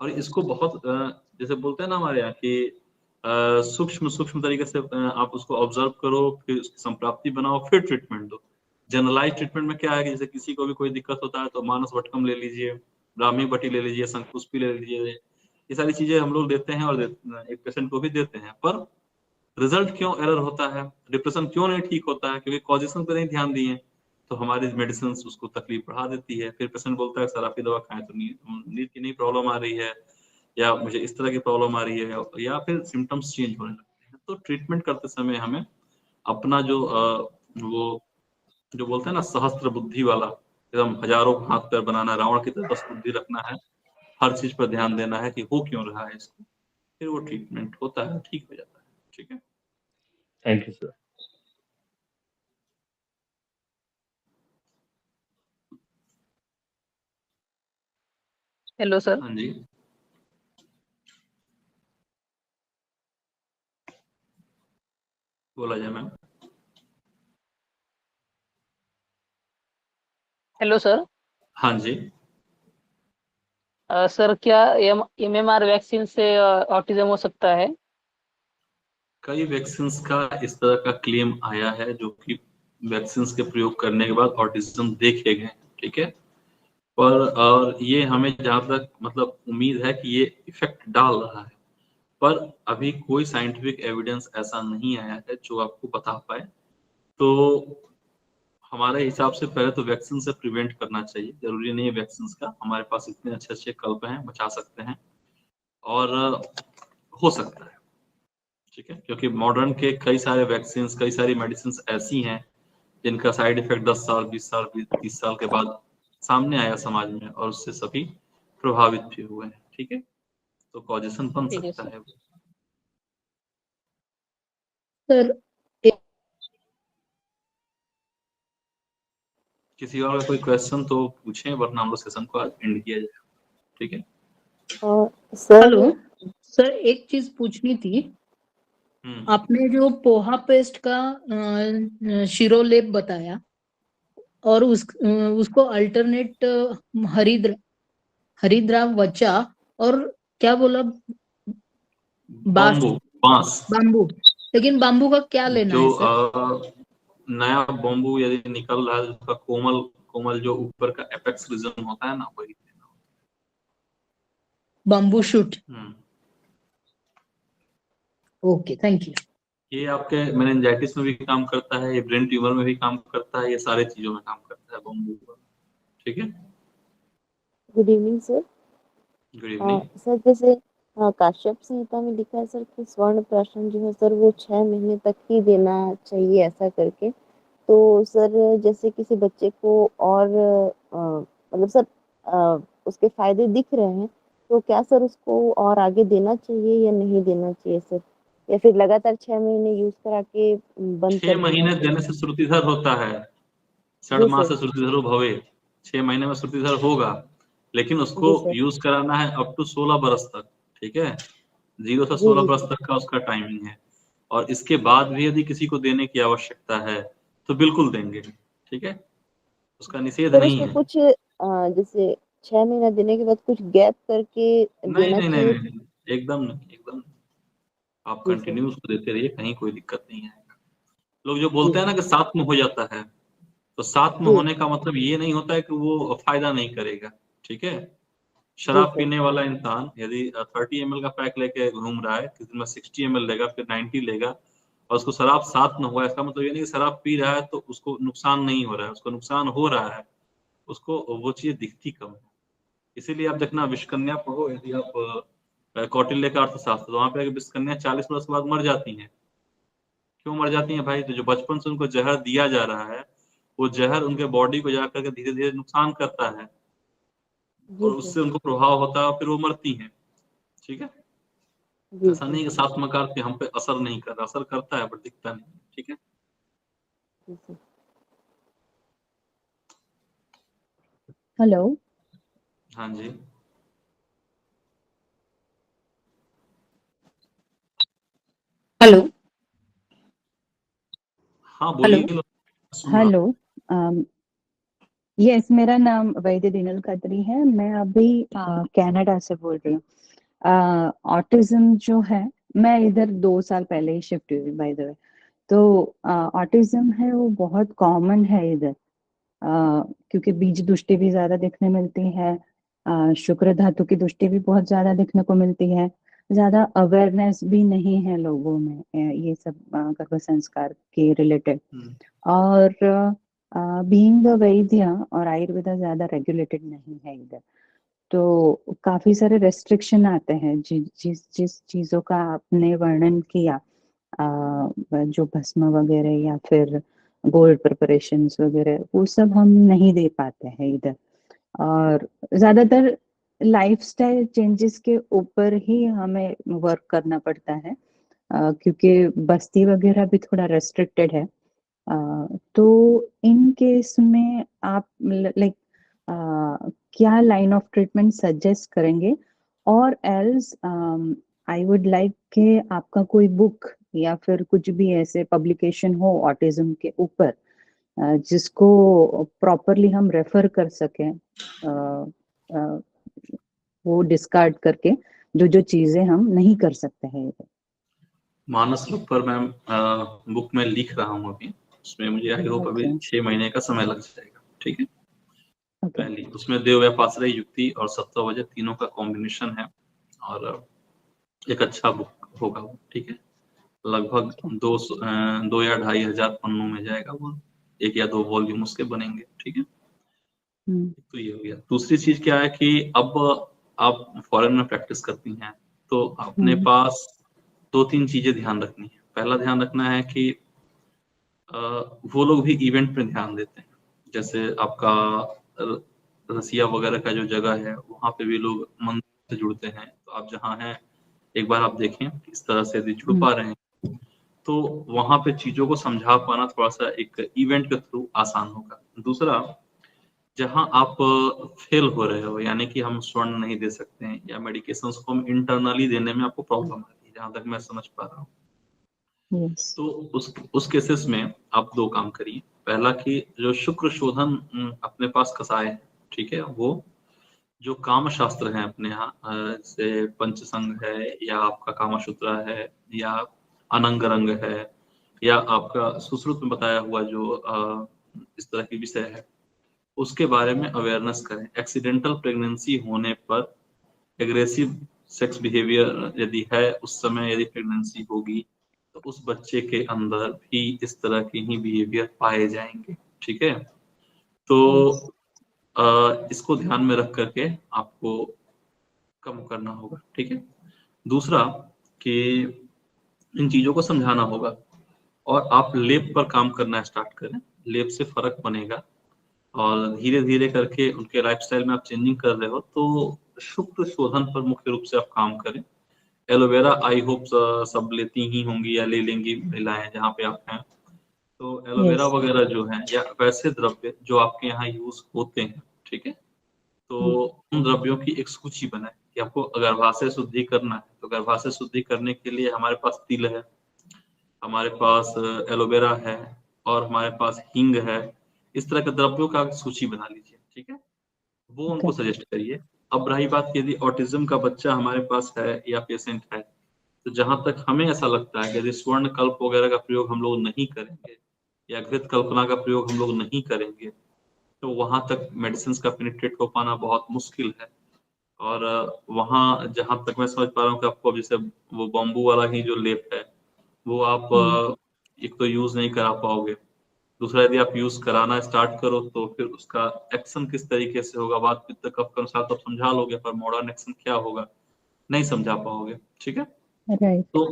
और इसको बहुत जैसे बोलते हैं ना हमारे यहाँ कि सूक्ष्म सूक्ष्म तरीके से आप उसको ऑब्जर्व करो, फिर उसकी संप्राप्ति बनाओ, फिर ट्रीटमेंट दो। जनरलाइज ट्रीटमेंट में क्या है कि जैसे किसी को भी कोई दिक्कत होता है तो मानस वटकम ले लीजिए, ब्राह्मी बटी ले लीजिए, शंखपुष्पी ले लीजिए, ये सारी चीजें हम लोग देते हैं और एक पेशेंट को भी देते हैं। पर रिजल्ट क्यों एरर होता है, डिप्रेशन क्यों नहीं ठीक होता है? क्योंकि कॉजेशन पे नहीं ध्यान दिए, तो हमारी मेडिसिन उसको तकलीफ बढ़ा देती है। फिर पेशेंट बोलता है सर आपकी दवा खाएं तो नींद की नहीं प्रॉब्लम आ रही है, या मुझे इस तरह की प्रॉब्लम आ रही है, या फिर सिम्टम्स चेंज होने लगते हैं। तो ट्रीटमेंट करते समय हमें अपना जो वो जो बोलते हैं ना सहस्त्र बुद्धि वाला, एकदम हजारों हाथ पैर बनाना, रावण की तरह बस बुद्धि रखना है, हर चीज पर ध्यान देना है कि हो क्यों रहा है इसको, फिर वो ट्रीटमेंट होता है, ठीक हो जाता है। ठीक है, thank you sir. Hello sir. हाँ जी, बोला जाए मैम। Hello sir. हाँ जी, सर क्या MMR वैक्सीन से ऑटिज्म हो सकता है? कई वैक्सीन का इस तरह का क्लेम आया है जो कि वैक्सीन के प्रयोग करने के बाद ऑटिज्म देखे गए। ठीक है, पर और ये हमें जहां तक मतलब उम्मीद है कि ये इफेक्ट डाल रहा है, पर अभी कोई साइंटिफिक एविडेंस ऐसा नहीं आया है जो आपको बता पाए। तो हमारे हिसाब से पहले तो वैक्सीन से प्रिवेंट करना चाहिए, जरूरी नहीं है वैक्सीन का, हमारे पास इतने अच्छे अच्छे कल्प हैं, बचा सकते हैं और हो सकता है। ठीक है, क्योंकि मॉडर्न के कई सारे वैक्सीन, कई सारी मेडिसिन ऐसी हैं जिनका साइड इफेक्ट 10 साल 20 साल 30 साल के बाद सामने आया समाज में, और उससे सभी प्रभावित भी हुए हैं। ठीक है, तो कॉजेशन बन ठीक है सकता सर। है। सर किसी और का कोई क्वेश्चन तो पूछें, वरना हम लोग सेशन को आज एंड किया जाए। ठीक है, हेलो सर, एक चीज पूछनी थी। आपने जो पोहा पेस्ट का शिरोलेप बताया और उसको अल्टरनेट हरिद्राव वचा और क्या बोला, बम्बू बांस, बाम्बू। लेकिन बाम्बू का क्या लेना जो है सर? नया बम्बू यदि निकल रहा है, उसका कोमल कोमल जो ऊपर का एपेक्स रीजन होता है ना, वही। Bamboo shoot. Okay, thank you. ये आपके मेनिंजाइटिस में भी काम करता है, ये ब्रेन ट्यूमर में भी काम करता है, ये सारे चीजों में काम करता है बम्बू का। ठीक है, good evening sir. Good evening. Sir जैसे काश्यप संहिता में लिखा है सर कि स्वर्ण प्राशन जो है सर वो 6 महीने तक ही देना चाहिए ऐसा करके। तो सर जैसे किसी बच्चे को और मतलब सर उसके फायदे दिख रहे हैं, तो क्या सर उसको और आगे देना चाहिए या नहीं देना चाहिए सर, या फिर लगातार 6 महीने यूज करा के बंद 6 कर देना महीने चाहिए? देने से श्रुतिधर होता है, षड जी मास सर। श्रुतिधरो भवे। 6 महीने में श्रुतिधर होगा, लेकिन उसको जी सर। यूज कराना है अप टू 16 बरस तक। ठीक है, 0 से जी 16 जी बरस सर। तक का उसका टाइमिंग है, और इसके बाद भी यदि किसी को देने की आवश्यकता है तो बिल्कुल देंगे। ठीक है, उसका निषेध सर नहीं उसमें है। कुछ जैसे 6 महीना देने के बाद कुछ गैप करके नहीं देना नहीं नहीं चाहिए? नहीं, नहीं, एकदम नहीं, एकदम नहीं। आप जी सर। कंटिन्यू उसको देते रहिए, कहीं कोई दिक्कत नहीं है। लोग जो जी बोलते हैं ना कि साथ में हो जाता है, तो साथ में जी होने का मतलब ये नहीं होता है कि वो फायदा नहीं करेगा। ठीक है, जी शराब सर। पीने वाला इंसान यदि 30 ml का पैक लेके घूम रहा है, किसी दिन में 60 ml लेगा, फिर 90 लेगा, और उसको शराब साथ में हुआ, इसका मतलब ये नहीं कि शराब पी रहा है तो उसको नुकसान नहीं हो रहा है, उसको नुकसान हो रहा है, उसको वो चीज दिखती कम है। इसीलिए आप देखना विषकन्या पढ़ो, यदि आप कौटिल्य का अर्थशास्त्र, तो वहां पे विषकन्या 40 वर्ष के बाद मर जाती हैं। क्यों मर जाती हैं भाई? तो जो बचपन से उनको जहर दिया जा रहा है, वो जहर उनके बॉडी को जाकर के धीरे धीरे नुकसान करता है, और जी सर। उससे उनको प्रभाव होता है, और फिर वो मरती हैं। ठीक है, जी ऐसा सर। नहीं कि सात मकार के हम पे असर नहीं कर रहा, असर करता है पर दिखता नहीं। ठीक है, जी सर। हेलो। हाँ जी, हेलो। हाँ हेलो। बोलिए, सुन रहा हूँ। हेलो। यस, मेरा नाम वैद्य दिनल खत्री है। मैं अभी कनाडा से बोल रही हूँ। ऑटिज्म जो है मैं इधर 2 साल पहले ही शिफ्ट हुई बाय द वे। तो ऑटिज्म है वो बहुत कॉमन है इधर, क्योंकि बीज दुष्टि भी ज्यादा देखने मिलती है, शुक्र धातु की दुष्टि भी बहुत ज्यादा देखने को मिलती है, ज्यादा अवेयरनेस भी नहीं है लोगों में ये सब गर्भ संस्कार के रिलेटेड। और बीइंग अ वैद्य और आयुर्वेदा ज्यादा रेगुलेटेड नहीं है इधर, तो काफी सारे रेस्ट्रिक्शन आते हैं। जिस चीजों का आपने वर्णन किया, जो भस्म वगैरह या फिर गोल्ड प्रिपरेशंस वगैरह, वो सब हम नहीं दे पाते हैं इधर। और ज्यादातर लाइफस्टाइल चेंजेस के ऊपर ही हमें वर्क करना पड़ता है, क्योंकि बस्ती वगैरह भी थोड़ा रेस्ट्रिक्टेड है। तो इन केस में आप लाइक क्या लाइन ऑफ ट्रीटमेंट सजेस्ट करेंगे? और एल्स आई वुड लाइक कि आपका कोई बुक या फिर कुछ भी ऐसे पब्लिकेशन हो ऑटिज्म के ऊपर, जिसको प्रॉपरली हम रेफर कर सकें, वो डिस्कार्ड करके जो जो चीजें हम नहीं कर सकते हैं। मानस रूप पर मैम बुक में लिख रहा हूँ अभी, उसमें मुझे आई होप अभी 6 महीने का समय लग जाएगा। ठीक है। पहली उसमें देव व्यापाश्रय युक्ति और सत्ववजह तीनों का कॉम्बिनेशन है और एक अच्छा बुक होगा वो। ठीक है। लगभग 2 या 2,500 पन्नों में जाएगा वो, 1 या 2 वॉल्यूम उसके बनेंगे। ठीक है। तो ये हो गया। दूसरी चीज क्या है कि अब आप फॉरेन में प्रैक्टिस करती हैं तो अपने पास 2-3 चीजें ध्यान रखनी है। पहला ध्यान रखना है कि वो लोग भी इवेंट पे ध्यान देते हैं। जैसे आपका रसिया वगैरह का जो जगह है वहां पे भी लोग मंदिर से जुड़ते हैं, तो आप जहाँ हैं एक बार आप देखें किस तरह से यदि जुड़ पा रहे हैं तो वहां पे चीजों को समझा पाना थोड़ा सा एक इवेंट के थ्रू आसान होगा। दूसरा, जहां आप फेल हो रहे हो, यानी कि हम स्वर्ण नहीं दे सकते हैं या मेडिकेशंस को हम इंटरनली देने में आपको प्रॉब्लम आती है, जहां तक मैं समझ पा रहा हूँ। तो उस केसेस में आप 2 काम करिए। पहला कि जो शुक्र शोधन अपने पास कसाय है, ठीक है, वो जो काम शास्त्र है अपने यहाँ, जैसे पंचसंग है या आपका कामसूत्र है या अनंग रंग है या आपका सुश्रुत में बताया हुआ जो इस तरह की विषय है, उसके बारे में अवेयरनेस करें। एक्सीडेंटल प्रेगनेंसी होने पर एग्रेसिव सेक्स बिहेवियर यदि है, उस समय यदि प्रेगनेंसी होगी तो उस बच्चे के अंदर भी इस तरह के ही बिहेवियर पाए जाएंगे। ठीक है। तो इसको ध्यान में रख करके आपको कम करना होगा। ठीक है। दूसरा कि इन चीजों को समझाना होगा और आप लेप पर काम करना स्टार्ट करें। लेप से फर्क बनेगा और धीरे धीरे करके उनके लाइफस्टाइल में आप चेंजिंग कर रहे हो तो शुक्र शोधन पर मुख्य रूप से आप काम करें। एलोवेरा आई होप सब लेती ही होंगी या ले लेंगी महिलाएं जहाँ पे आप हैं, तो एलोवेरा वगैरह जो है या वैसे द्रव्य जो आपके यहाँ यूज होते हैं, ठीक है, तो उन द्रव्यों की एक सूची बनाए कि आपको गर्भाशय शुद्धि करना है तो गर्भाशय शुद्धि करने के लिए हमारे पास तिल है, हमारे पास एलोवेरा है और हमारे पास हींग है। इस तरह के द्रव्यों का सूची बना लीजिए। ठीक है। वो उनको सजेस्ट करिए। अब रही बात कि यदि ऑटिज्म का बच्चा हमारे पास है या पेशेंट है, तो जहां तक हमें ऐसा लगता है कि यदि स्वर्ण कल्प वगैरह का प्रयोग हम लोग नहीं करेंगे या घृत कल्पना का प्रयोग हम लोग नहीं करेंगे तो वहां तक मेडिसिन का पेनिट्रेट हो पाना बहुत मुश्किल है। और वहां जहां तक मैं समझ पा रहा हूँ कि आपको जैसे वो बम्बू वाला ही जो लेप है वो आप एक तो यूज नहीं करा पाओगे, दूसरा यदि आप यूज कराना स्टार्ट करो तो फिर उसका एक्शन किस तरीके से होगा, बात पित्त कफ के अनुसार तो आप समझा लोगे पर मॉडर्न एक्शन क्या होगा नहीं समझा पाओगे। ठीक है। तो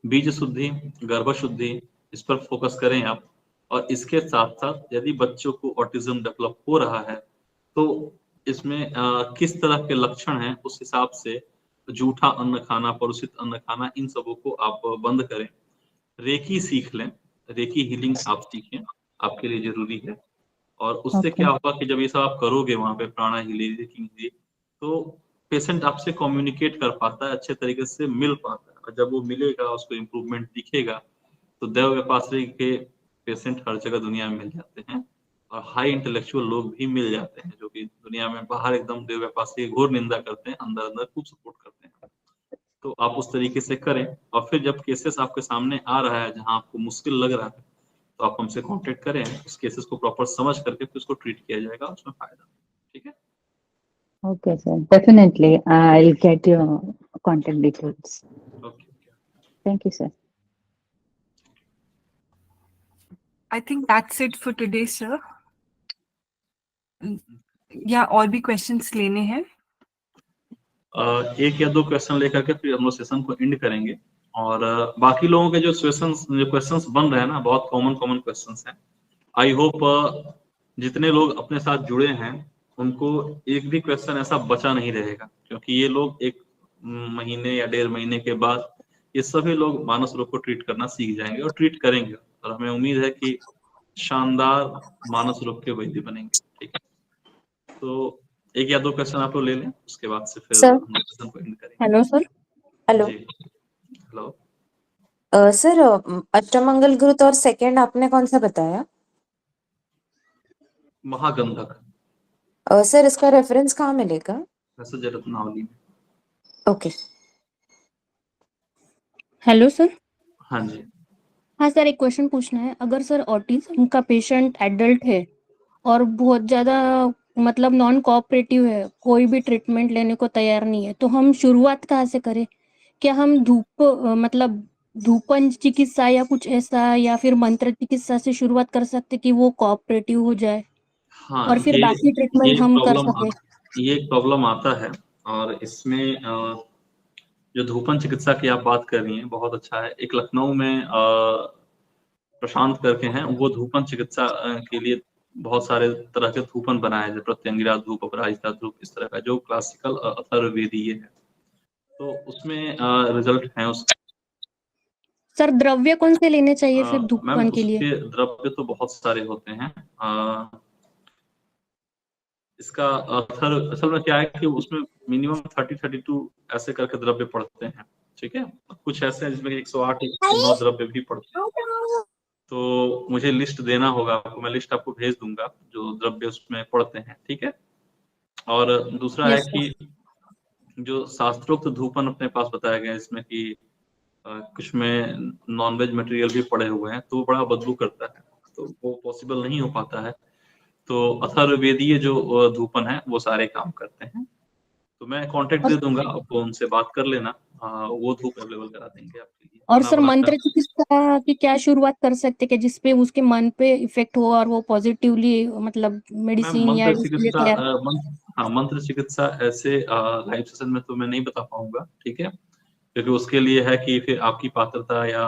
बीज शुद्धि, गर्भ शुद्धि, इस पर फोकस करें आप। और इसके साथ साथ यदि बच्चों को ऑटिज्म डेवलप हो रहा है तो इसमें किस तरह के लक्षण हैं उस हिसाब से जूठा अन्न खाना, परुषित अन्न खाना, इन सबों को आप बंद करें। रेकी सीख लें, रेकी हीलिंग आप सीखें, आपके लिए जरूरी है। और उससे क्या होगा कि जब ये सब आप करोगे वहां पे प्राणा हीलिंग रेकी, तो पेशेंट आपसे कम्युनिकेट कर पाता है, अच्छे तरीके से मिल पाता है, और जब वो मिलेगा उसको इम्प्रूवमेंट दिखेगा तो देव व्यापाश्रय के पेशेंट हर जगह दुनिया में मिल जाते हैं और हाई इंटेलेक्चुअल लोग भी मिल जाते हैं जो कि दुनिया में बाहर एकदम देव व्यापाश्रय की घोर निंदा करते हैं, अंदर अंदर खूब सपोर्ट करते हैं। तो आप उस तरीके से करें, और फिर जब केसेस आपके सामने आ रहा है जहां आपको मुश्किल लग रहा है तो आप हमसे कांटेक्ट करें, उस केसेस को प्रॉपर समझ करके फिर उसको ट्रीट किया जाएगा, उसमें फायदा। ठीक है, Okay, sir. Definitely, I'll get your contact details. Okay. Thank you, sir. I think that's it for today, sir. या और भी क्वेश्चंस लेने हैं? एक या दो क्वेश्चन लेकर के फिर हम लोग सेशन को एंड करेंगे, और बाकी लोगों के जो क्वेश्चंस बन रहे हैं ना, बहुत कॉमन क्वेश्चंस हैं। आई होप जितने लोग अपने साथ जुड़े हैं उनको एक भी क्वेश्चन ऐसा बचा नहीं रहेगा, क्योंकि ये लोग एक महीने या 1.5 महीने के बाद ये सभी लोग मानस रोग को ट्रीट करना सीख जाएंगे और ट्रीट करेंगे, और हमें उम्मीद है कि शानदार मानस रोग के वैद्य बनेंगे। ठीक है, तो एक या दो क्वेश्चन आप लोग ले लें, उसके बाद से फिर सर, हम सेशन को एंड करेंगे। Hello sir. हेलो जी, हेलो सर, अष्टमंगल घृत और सेकंड आपने कौन सा बताया? महागंधक। सर, इसका रेफरेंस कहाँ मिलेगा? वैसे रत्नावली में। ओके। Hello sir. हाँ जी, हाँ सर, एक क्वेश्चन पूछना है। अगर सर ऑटिज्म का पेशेंट एडल्ट है और बहुत ज़्यादा मतलब नॉन कोऑपरेटिव है, कोई भी ट्रीटमेंट लेने को तैयार नहीं है, तो हम शुरुआत कहाँ से करें? क्या हम मतलब धूपन चिकित्सा या कुछ ऐसा, या फिर मंत्र चिकित्सा से शुरुआत कर सकते कि वो कोऑपरेटिव हो जाए हाँ, और फिर बाकी ये ट्रीटमेंट हम कर सके? ये एक प्रॉब्लम आता है, और इसमें जो धूपन चिकित्सा की आप बात कर रही हैं बहुत अच्छा है। एक लखनऊ में प्रशांत करके हैं, वो धूपन चिकित्सा के लिए बहुत सारे तरह के धूपन बनाए हैं, प्रत्यंगिरा धूप, अपराजिता धूप, इस तरह का जो क्लासिकल अथर्ववेदीय है, तो उसमें रिजल्ट है उसके। सर, द्रव्य कौन से लेने चाहिए फिर मैम, धूपन के लिए? उसके द्रव्य तो बहुत सारे होते हैं। इसका असल में क्या है कि उसमें मिनिमम 30-32 ऐसे करके द्रव्य पड़ते हैं। ठीक है, कुछ ऐसे हैं जिसमें 108 109 द्रव्य भी पड़ते हैं, तो मुझे लिस्ट देना होगा आपको, मैं लिस्ट आपको भेज दूंगा जो द्रव्य उसमें पड़ते हैं। ठीक है, और दूसरा है कि जो शास्त्रोक्त धूपन अपने पास बताया गया है, इसमें कि कुछ में नॉनवेज मटेरियल भी पड़े हुए हैं, तो वो बड़ा बदबू करता है, तो वो पॉसिबल नहीं हो पाता है। तो अथर्ववेदीय जो धूपन है वो सारे काम करते हैं, तो मैं कांटेक्ट दे दूंगा आपको, उनसे बात कर लेना, वो धूप अवेलेबल करा देंगे आपके लिए। और सर, मंत्र चिकित्सा की क्या शुरुआत कर सकते हैं जिसपे उसके मन पे इफेक्ट हो और वो पॉजिटिवली मतलब मेडिसिन या मंत्र चिकित्सा ऐसे लाइव सेशन में तो मैं नहीं बता पाऊंगा। ठीक है, क्योंकि उसके लिए है कि फिर आपकी पात्रता या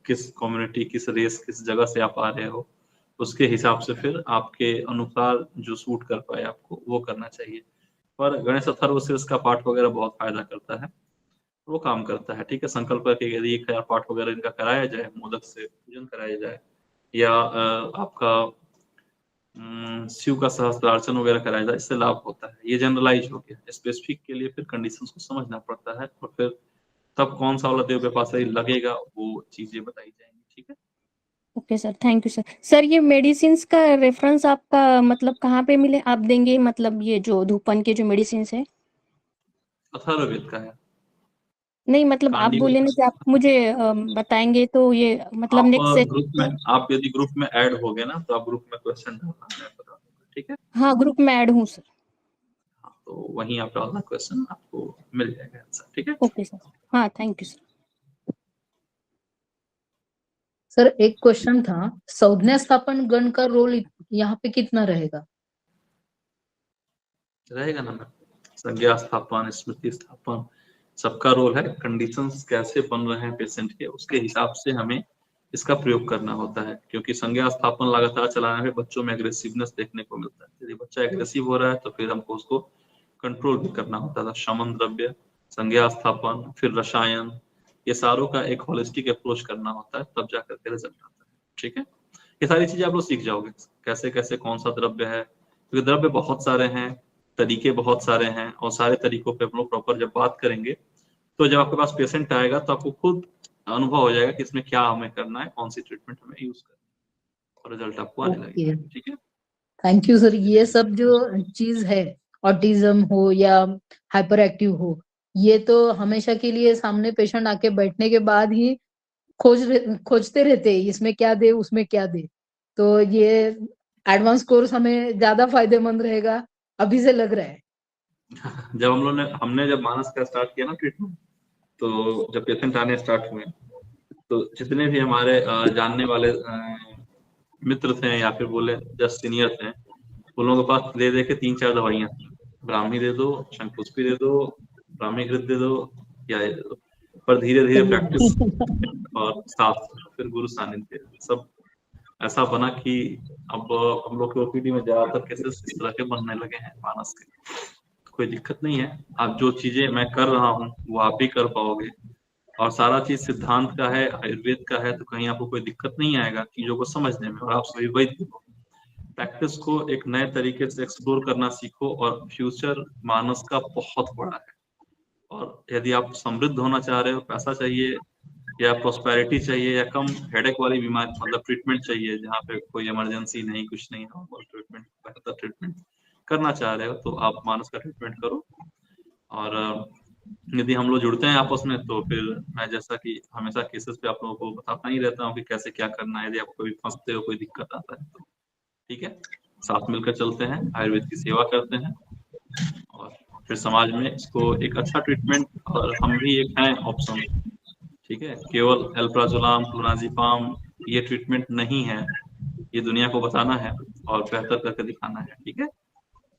किस कम्युनिटी, किस रेस, किस जगह से आप आ रहे हो, उसके हिसाब से फिर आपके अनुसार जो सूट कर पाए आपको वो करना चाहिए। पर गणेश अथर्व से इसका पाठ वगैरह बहुत फायदा करता है, वो काम करता है। ठीक है, संकल्प करके यदि 1000 पाठ वगैरह इनका कराया जाए, मोदक से पूजन कराया जाए, या आपका शिव का सहस्त्रार्चन वगैरह कराया जाए, इससे लाभ होता है। ये जनरलाइज हो गया, स्पेसिफिक के लिए फिर कंडीशंस को समझना पड़ता है, और फिर तब कौन सा वाला देव व्यापार सही लगेगा वो चीजें बताई जाएंगी। ठीक है, okay sir, thank you sir. Sir, ये मेडिसिन का रेफरेंस आपका मतलब कहाँ पे मिले, आप देंगे? मतलब ये जो धूपन के जो मेडिसिन है अथर्ववेद का है। नहीं, मतलब आप बोले ना कि आप मुझे बताएंगे, तो ये मतलब आप नेक्स्ट ग्रुप में, आप यदि ग्रुप में ऐड हो गए ना, तो आप ग्रुप में क्वेश्चन डालना, मैं बता दूंगा। ठीक है, हाँ, ग्रुप में ऐड हूँ सर। तो वहीं आप डालना क्वेश्चन, आपको मिल जाएगा आंसर। ठीक है, ओके सर। हाँ, थैंक यू सर। सर, एक क्वेश्चन था, संज्ञा स्थापन गण का रोल यहाँ पे कितना रहेगा? रहेगा ना मैम, संज्ञा स्थापन, स्मृति स्थापन, सबका रोल है। कंडीशंस कैसे बन रहे हैं पेशेंट के, उसके हिसाब से हमें इसका प्रयोग करना होता है, क्योंकि संज्ञा स्थापन लगातार चलाने में बच्चों में एग्रेसिवनेस देखने को मिलता है। यदि बच्चा एग्रेसिव हो रहा है तो फिर हमको उसको कंट्रोल भी करना होता था। शमन द्रव्य, संज्ञा स्थापन, फिर रसायन, ये सारों का एक होलिस्टिक अप्रोच करना होता है, तब जाकर के रिजल्ट आता है। ठीक है, ये सारी चीजें आप लोग सीख जाओगे, कैसे कैसे कौन सा द्रव्य है, क्योंकि द्रव्य बहुत सारे हैं, तरीके बहुत सारे हैं, और सारे तरीकों पे हम लोग प्रॉपर जब बात करेंगे तो जब आपके पास पेशेंट आएगा तो आपको खुद अनुभव हो जाएगा कि इसमें क्या हमें करना है, कौन सी ट्रीटमेंट हमें यूज करना है, और रिजल्ट आपको आने लगेगा। ठीक है, थैंक यू सर। ये सब जो चीज है, ऑटिज्म हो या हाइपर एक्टिव हो, ये तो हमेशा के लिए सामने पेशेंट आके बैठने के बाद ही खोजते रहते हैं, इसमें क्या दे उसमें क्या दे। तो ये एडवांस कोर्स हमें ज्यादा फायदेमंद रहेगा, अभी से लग रहा है। जब हमने जब मानस का स्टार्ट किया ना ट्रीटमेंट, तो जब पेशेंट आने स्टार्ट हुए तो जितने भी हमारे जानने वाले मित्र थे या फिर बोले जस्ट सीनियर थे, उन लोगों के पास दे दे के 3-4 दवाइयां, ब्राह्मी दे दो, शंखपुष्पी दे दो, ब्राह्मी घृत दे दो, या ये दे दो। पर धीरे धीरे प्रैक्टिस और साथ फिर गुरु सानिध्य सब ऐसा बना कि अब हम लोग के ओपीडी में ज्यादातर केसेस इस तरह के बनने लगे हैं मानस के। कोई दिक्कत नहीं है, आप जो चीजें मैं कर रहा हूँ वो आप भी कर पाओगे, और सारा चीज सिद्धांत का है, आयुर्वेद का है, तो कहीं आपको कोई दिक्कत नहीं आएगा चीजों को समझने में। और आप सभी वैद्य हो, प्रैक्टिस को एक नए तरीके से एक्सप्लोर करना सीखो, और फ्यूचर मानस का बहुत बड़ा है। और यदि आप समृद्ध होना चाह रहे हो, पैसा चाहिए या प्रोस्पेरिटी चाहिए या कम हेडेक वाली बीमारी मतलब ट्रीटमेंट चाहिए जहाँ पे कोई इमरजेंसी नहीं, कुछ नहीं, नॉर्मल ट्रीटमेंट, बेहतर ट्रीटमेंट करना चाह रहे हो, तो आप मानस का ट्रीटमेंट करो। और यदि हम लोग जुड़ते हैं आपस में, तो फिर मैं जैसा कि हमेशा केसेस पे आप लोगों को बताता ही रहता हूँ कि कैसे क्या करना है। यदि आप कभी फंसते हो, कोई दिक्कत आता है तो ठीक है, साथ मिलकर चलते हैं, आयुर्वेद की सेवा करते हैं, और फिर समाज में इसको एक अच्छा ट्रीटमेंट, और हम भी एक हैं ऑप्शन, ठीक है। केवल एल्प्राजोलाम, क्लोनाजीपाम ये ट्रीटमेंट नहीं है, ये दुनिया को बताना है और बेहतर करके दिखाना है, ठीक है।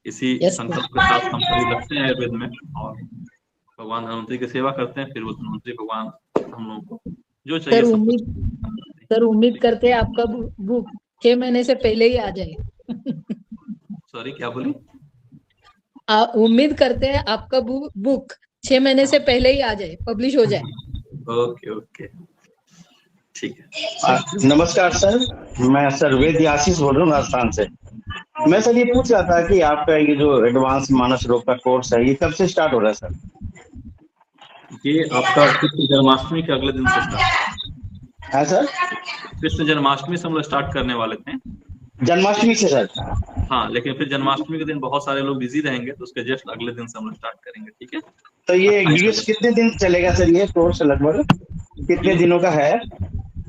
इसी संकल्प के साथ हम सभी लगते हैं आयुर्वेद में, और भगवान धन्वंतरी की सेवा करते हैं। फिर वो धन्वंतरी भगवान हम लोगों को जो चाहिए सर उम्मीद करते हैं आपका बुक 6 महीने से पहले ही आ जाए। सॉरी, क्या बोली? उम्मीद करते हैं आपका बुक 6 महीने से पहले ही आ जाए, पब्लिश हो जाए। ओके ओके, ठीक है। नमस्कार सर, मैं सर वैद्य आशीष बोल रहा हूँ राजस्थान से। मैं सर ये पूछ रहा था कि आपका ये जो एडवांस मानस रोग का कोर्स है, ये कब से स्टार्ट हो रहा है सर? ये आपका कृष्ण जन्माष्टमी के अगले दिन से स्टार्ट है सर। कृष्ण जन्माष्टमी से हम लोग स्टार्ट करने वाले थे। जन्माष्टमी से सर? हाँ, लेकिन फिर जन्माष्टमी के दिन बहुत सारे लोग बिजी रहेंगे, तो उसके जस्ट अगले दिन से हम लोग स्टार्ट करेंगे, ठीक है। तो ये वीडियोस कितने दिन चलेगा सर? ये कोर्स लगभग कितने दिनों का है?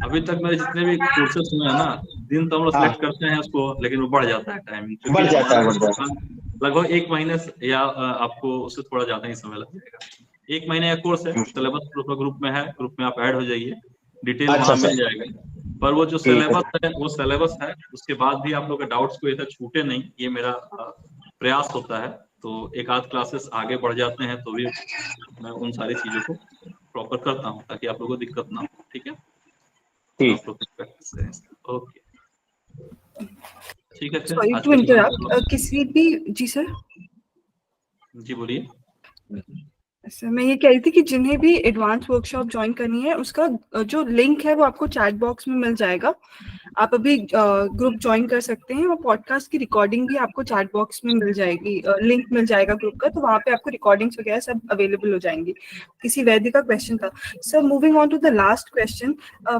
अभी तक मेरे जितने भी कोर्सेस हुए हैं ना, दिन तो हम लोग सिलेक्ट करते हैं उसको, लेकिन वो बढ़ जाता है टाइमिंग, बढ़ जाता है लगभग 1 महीने या आपको उससे थोड़ा ज्यादा ही समय लग जाएगा। 1 महीने का कोर्स है, सिलेबस ग्रुप में है, ग्रुप में आप ऐड हो जाइए, डिटेल वहाँ मिल जाएगा। पर वो जो सिलेबस है वो सिलेबस है, उसके बाद भी आप लोग के डाउट्स को ऐसा छूटे नहीं, ये मेरा प्रयास होता है। तो एक आध क्लासेस आगे बढ़ जाते हैं तो भी मैं उन सारी चीजों को प्रॉपर करता हूँ ताकि आप लोगों को दिक्कत ना हो, ठीक है। ओके, ठीक है। सॉरी टू इंटरप्ट, किसी भी जी सर जी बोलिए सर। मैं ये कह रही थी कि जिन्हें भी एडवांस वर्कशॉप ज्वाइन करनी है, उसका जो लिंक है वो आपको चैट बॉक्स में मिल जाएगा। आप अभी ग्रुप ज्वाइन कर सकते हैं, और पॉडकास्ट की रिकॉर्डिंग भी आपको चैट बॉक्स में मिल जाएगी, लिंक मिल जाएगा ग्रुप का, तो वहाँ पे आपको रिकॉर्डिंग्स वगैरह सब अवेलेबल हो जाएंगी। किसी वैद्य का क्वेश्चन था sir. Moving on to the last question,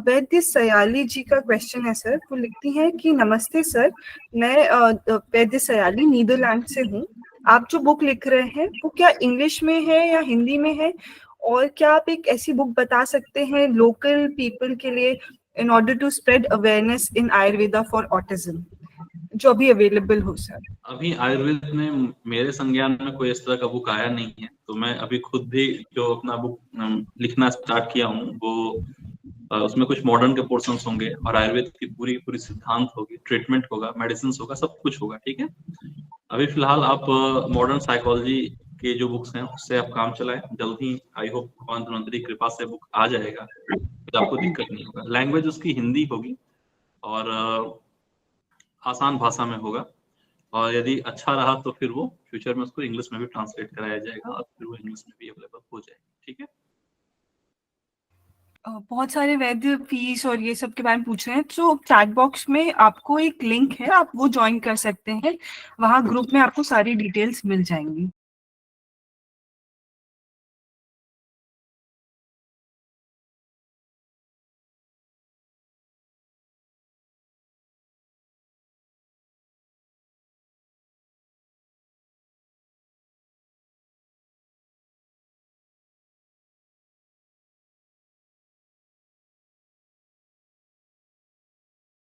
Vaidya Sayali जी का क्वेश्चन है सर। वो लिखती हैं कि नमस्ते सर, मैं वैद्य सयाली नीदरलैंड से हूँ। आप जो बुक लिख रहे हैं वो क्या इंग्लिश में है या हिंदी में है, और क्या आप एक ऐसी बुक बता सकते हैं लोकल पीपल के लिए, in order to spread awareness in Ayurveda for autism, जो अभी अवेलेबल हो सर? अभी आयुर्वेद में मेरे संज्ञान में कोई इस तरह का बुक आया नहीं है, तो मैं अभी खुद भी जो अपना बुक लिखना स्टार्ट किया हूँ, वो उसमें कुछ मॉडर्न के पोर्शंस होंगे और आयुर्वेद की पूरी सिद्धांत होगी, ट्रीटमेंट होगा, मेडिसिन होगा, सब कुछ होगा, ठीक है। अभी फिलहाल आप मॉडर्न साइकोलॉजी के जो बुक्स हैं उससे आप काम चलाएं। जल्द ही आई होप भगवान धन्वंतरी कृपा से बुक आ जाएगा, तो आपको दिक्कत नहीं होगा। लैंग्वेज उसकी हिंदी होगी और आसान भाषा में होगा, और यदि अच्छा रहा तो फिर वो फ्यूचर में उसको इंग्लिश में भी ट्रांसलेट कराया जाएगा और फिर वो इंग्लिश में भी अवेलेबल हो जाएगी, ठीक है। बहुत सारे वैद्य फीस और ये सब के बारे में पूछ रहे हैं, तो चैट बॉक्स में आपको एक लिंक है, आप वो ज्वाइन कर सकते हैं, वहाँ ग्रुप में आपको सारी डिटेल्स मिल जाएंगी।